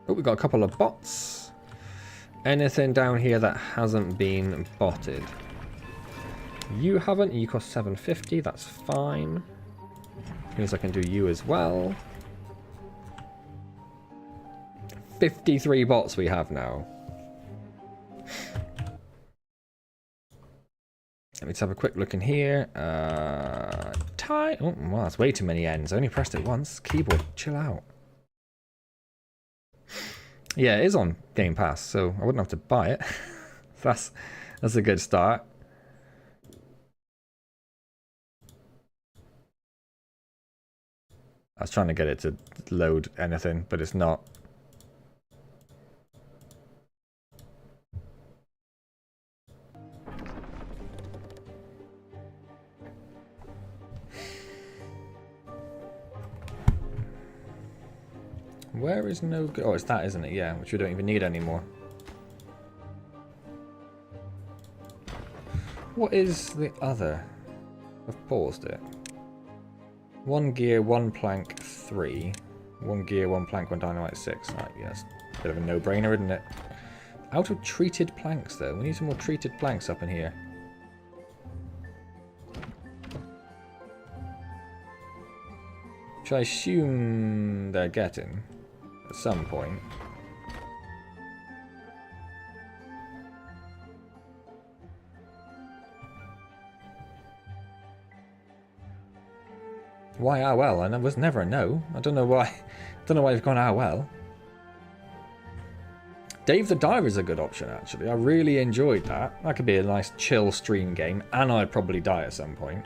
Oh, we got a couple of bots. Anything down here that hasn't been botted? You haven't. You cost 750. That's fine. Means I can do you as well. 53 bots we have now. Let's have a quick look in here. Oh, wow, that's way too many N's. I only pressed it once. Keyboard, chill out. Yeah, it is on Game Pass, so I wouldn't have to buy it. That's a good start. I was trying to get it to load anything, but it's not. Where is no good? Oh, it's that, isn't it? Yeah, which we don't even need anymore. What is the other? I've paused it. 1 gear, 1 plank, 3. 1 gear, 1 plank, 1 dynamite, 6. Right, yes. Bit of a no-brainer, isn't it? Out of treated planks, though. We need some more treated planks up in here. Which I assume they're getting at some point. Why ah well? And it was never a no. I don't know why. Don't know why you've gone ah well. Dave the Diver is a good option, actually. I really enjoyed that. That could be a nice chill stream game, and I'd probably die at some point.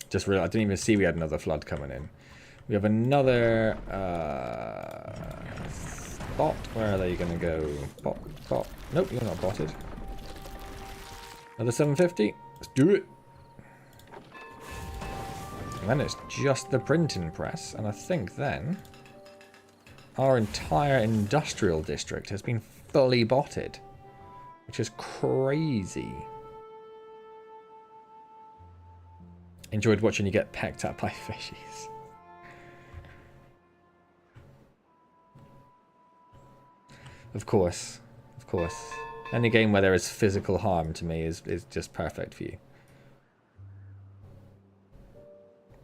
Just realized, I didn't even see we had another flood coming in. We have another bot. Where are they going to go? Bot, bot. Nope, you're not botted. Another 750. Let's do it. And then it's just the printing press. And I think then our entire industrial district has been fully botted. Which is crazy. Enjoyed watching you get pecked at by fishies. Of course. Of course. Any game where there is physical harm to me is just perfect for you.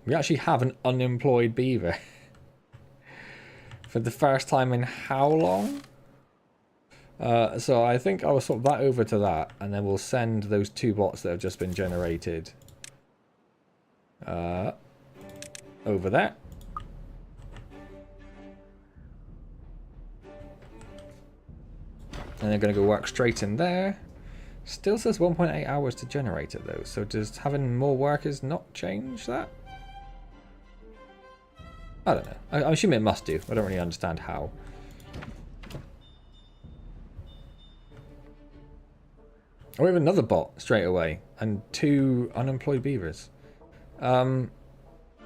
We actually have an unemployed beaver. For the first time in how long? So I think I will swap that over to that, and then we'll send those 2 bots that have just been generated over there. And they're going to go work straight in there. Still says 1.8 hours to generate it though, so does having more workers not change that? I don't know. I assume it must do. I don't really understand how. Oh, we have another bot straight away. And 2 unemployed beavers. Yeah,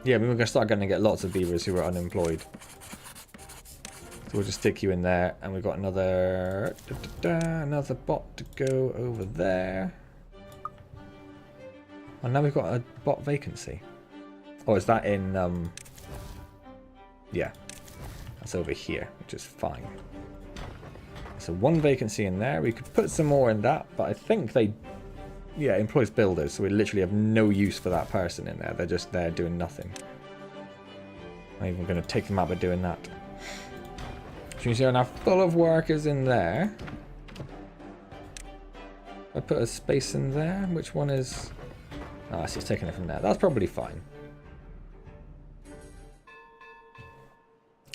we're going to start getting lots of beavers who are unemployed. So we'll just stick you in there. And we've got another... another bot to go over there. And now we've got a bot vacancy. Oh, is that in... Yeah. That's over here, which is fine. So 1 vacancy in there. We could put some more in that, but I think they... Yeah, employs builders, so we literally have no use for that person in there. They're just there doing nothing. I'm even going to take them out by doing that. So you see are now full of workers in there. I put a space in there. Which one is... Ah, so it's taking it from there. That's probably fine.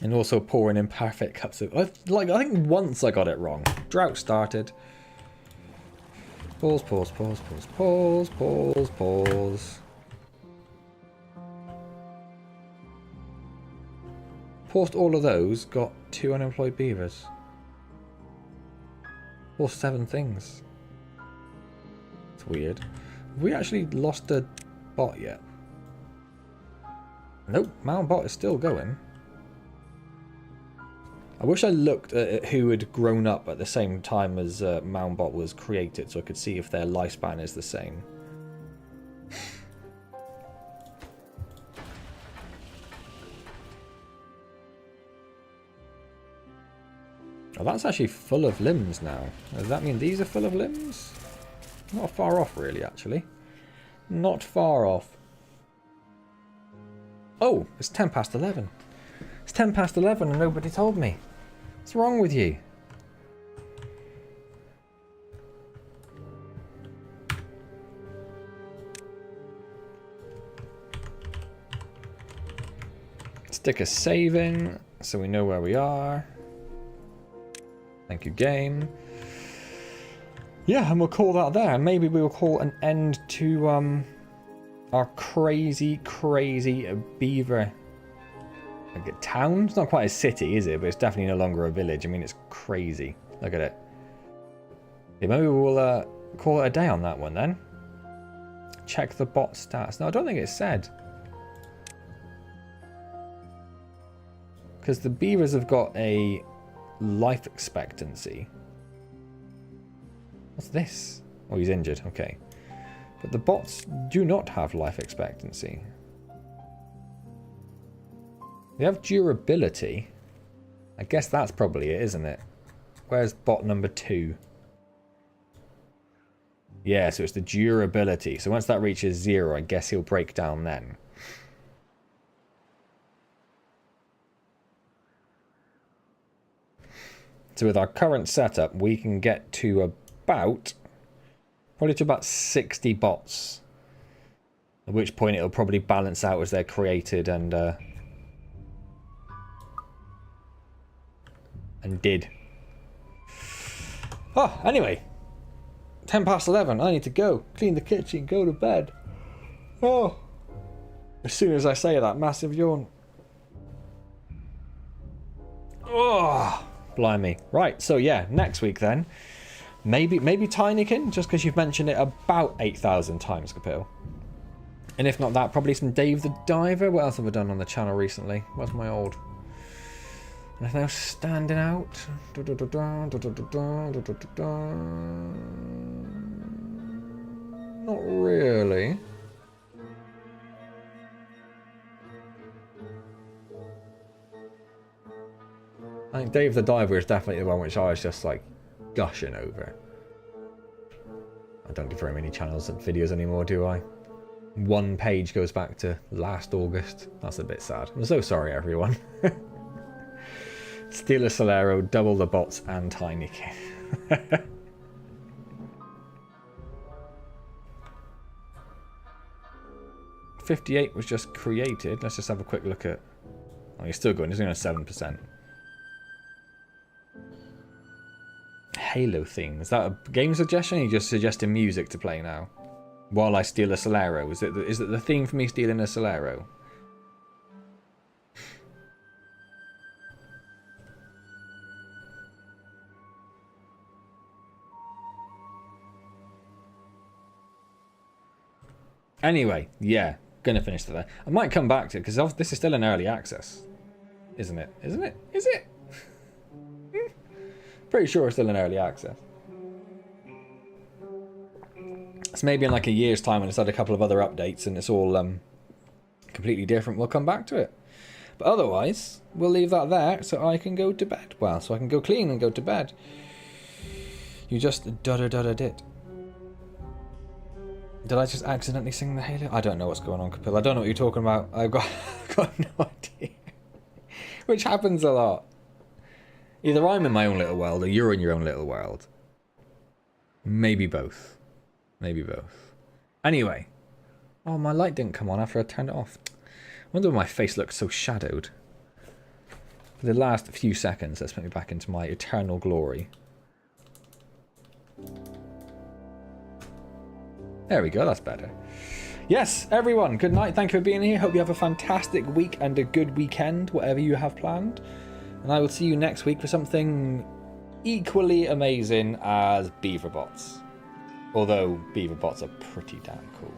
And also pouring in perfect cups of... I think once I got it wrong. Drought started. Pause, pause, pause, pause, pause, pause, pause. Paused all of those, got 2 unemployed beavers. Or 7 things. It's weird. Have we actually lost a bot yet? Nope, Mount Bot is still going. I wish I looked at who had grown up at the same time as Moundbot was created, so I could see if their lifespan is the same. Oh, that's actually full of limbs now. Does that mean these are full of limbs? Not far off, really, actually. Not far off. Oh, it's 10 past 11. It's 10 past 11 and nobody told me. What's wrong with you? Stick a save in so we know where we are. Thank you, game. Yeah, and we'll call that there. Maybe we'll call an end to our crazy beaver like a town. It's not quite a city, is it? But it's definitely no longer a village. I mean, it's crazy. Look at it. Yeah, maybe we'll call it a day on that one then. Check the bot stats. No, I don't think it said. Because the beavers have got a life expectancy. What's this? Oh, he's injured. Okay. But the bots do not have life expectancy. They have durability. I guess that's probably it, isn't it? Where's bot number 2? Yeah, so it's the durability. So once that reaches 0, I guess he'll break down then. So with our current setup, we can get to probably to about 60 bots. At which point it'll probably balance out as they're created and did. Oh, anyway. 10 past 11. I need to go. Clean the kitchen. Go to bed. Oh. As soon as I say that, massive yawn. Oh. Blimey. Right, so yeah, next week then. Maybe Tinykin, just because you've mentioned it about 8,000 times, Kapil. And if not that, probably some Dave the Diver. What else have I done on the channel recently? Where's my old... Anything else standing out? Not really. I think Dave the Diver is definitely the one which I was just like gushing over. I don't do very many channels and videos anymore, do I? One page goes back to last August. That's a bit sad. I'm so sorry, everyone. Steal a Solero, double the bots, and Tinykin. 58 was just created. Let's just have a quick look at... Oh, he's still going. He's only on 7%. Halo theme. Is that a game suggestion? Or are you just suggesting music to play now? While I steal a Solero. Is it the theme for me stealing a Solero? Anyway, yeah. Gonna finish that there. I might come back to it because this is still in early access. Isn't it? Isn't it? Is it? Pretty sure it's still in early access. So maybe in like a year's time when it's had a couple of other updates and it's all completely different, we'll come back to it. But otherwise, we'll leave that there so I can go to bed. Well, so I can go clean and go to bed. You just did. Did I just accidentally sing the Halo? I don't know what's going on, Kapil. I don't know what you're talking about. I've got no idea. Which happens a lot. Either I'm in my own little world or you're in your own little world. Maybe both. Maybe both. Anyway. Oh, my light didn't come on after I turned it off. I wonder why my face looks so shadowed. For the last few seconds, let's put me back into my eternal glory. There we go, that's better. Yes, everyone, good night. Thank you for being here. Hope you have a fantastic week and a good weekend, whatever you have planned. And I will see you next week for something equally amazing as Beaverbots. Although Beaverbots are pretty damn cool.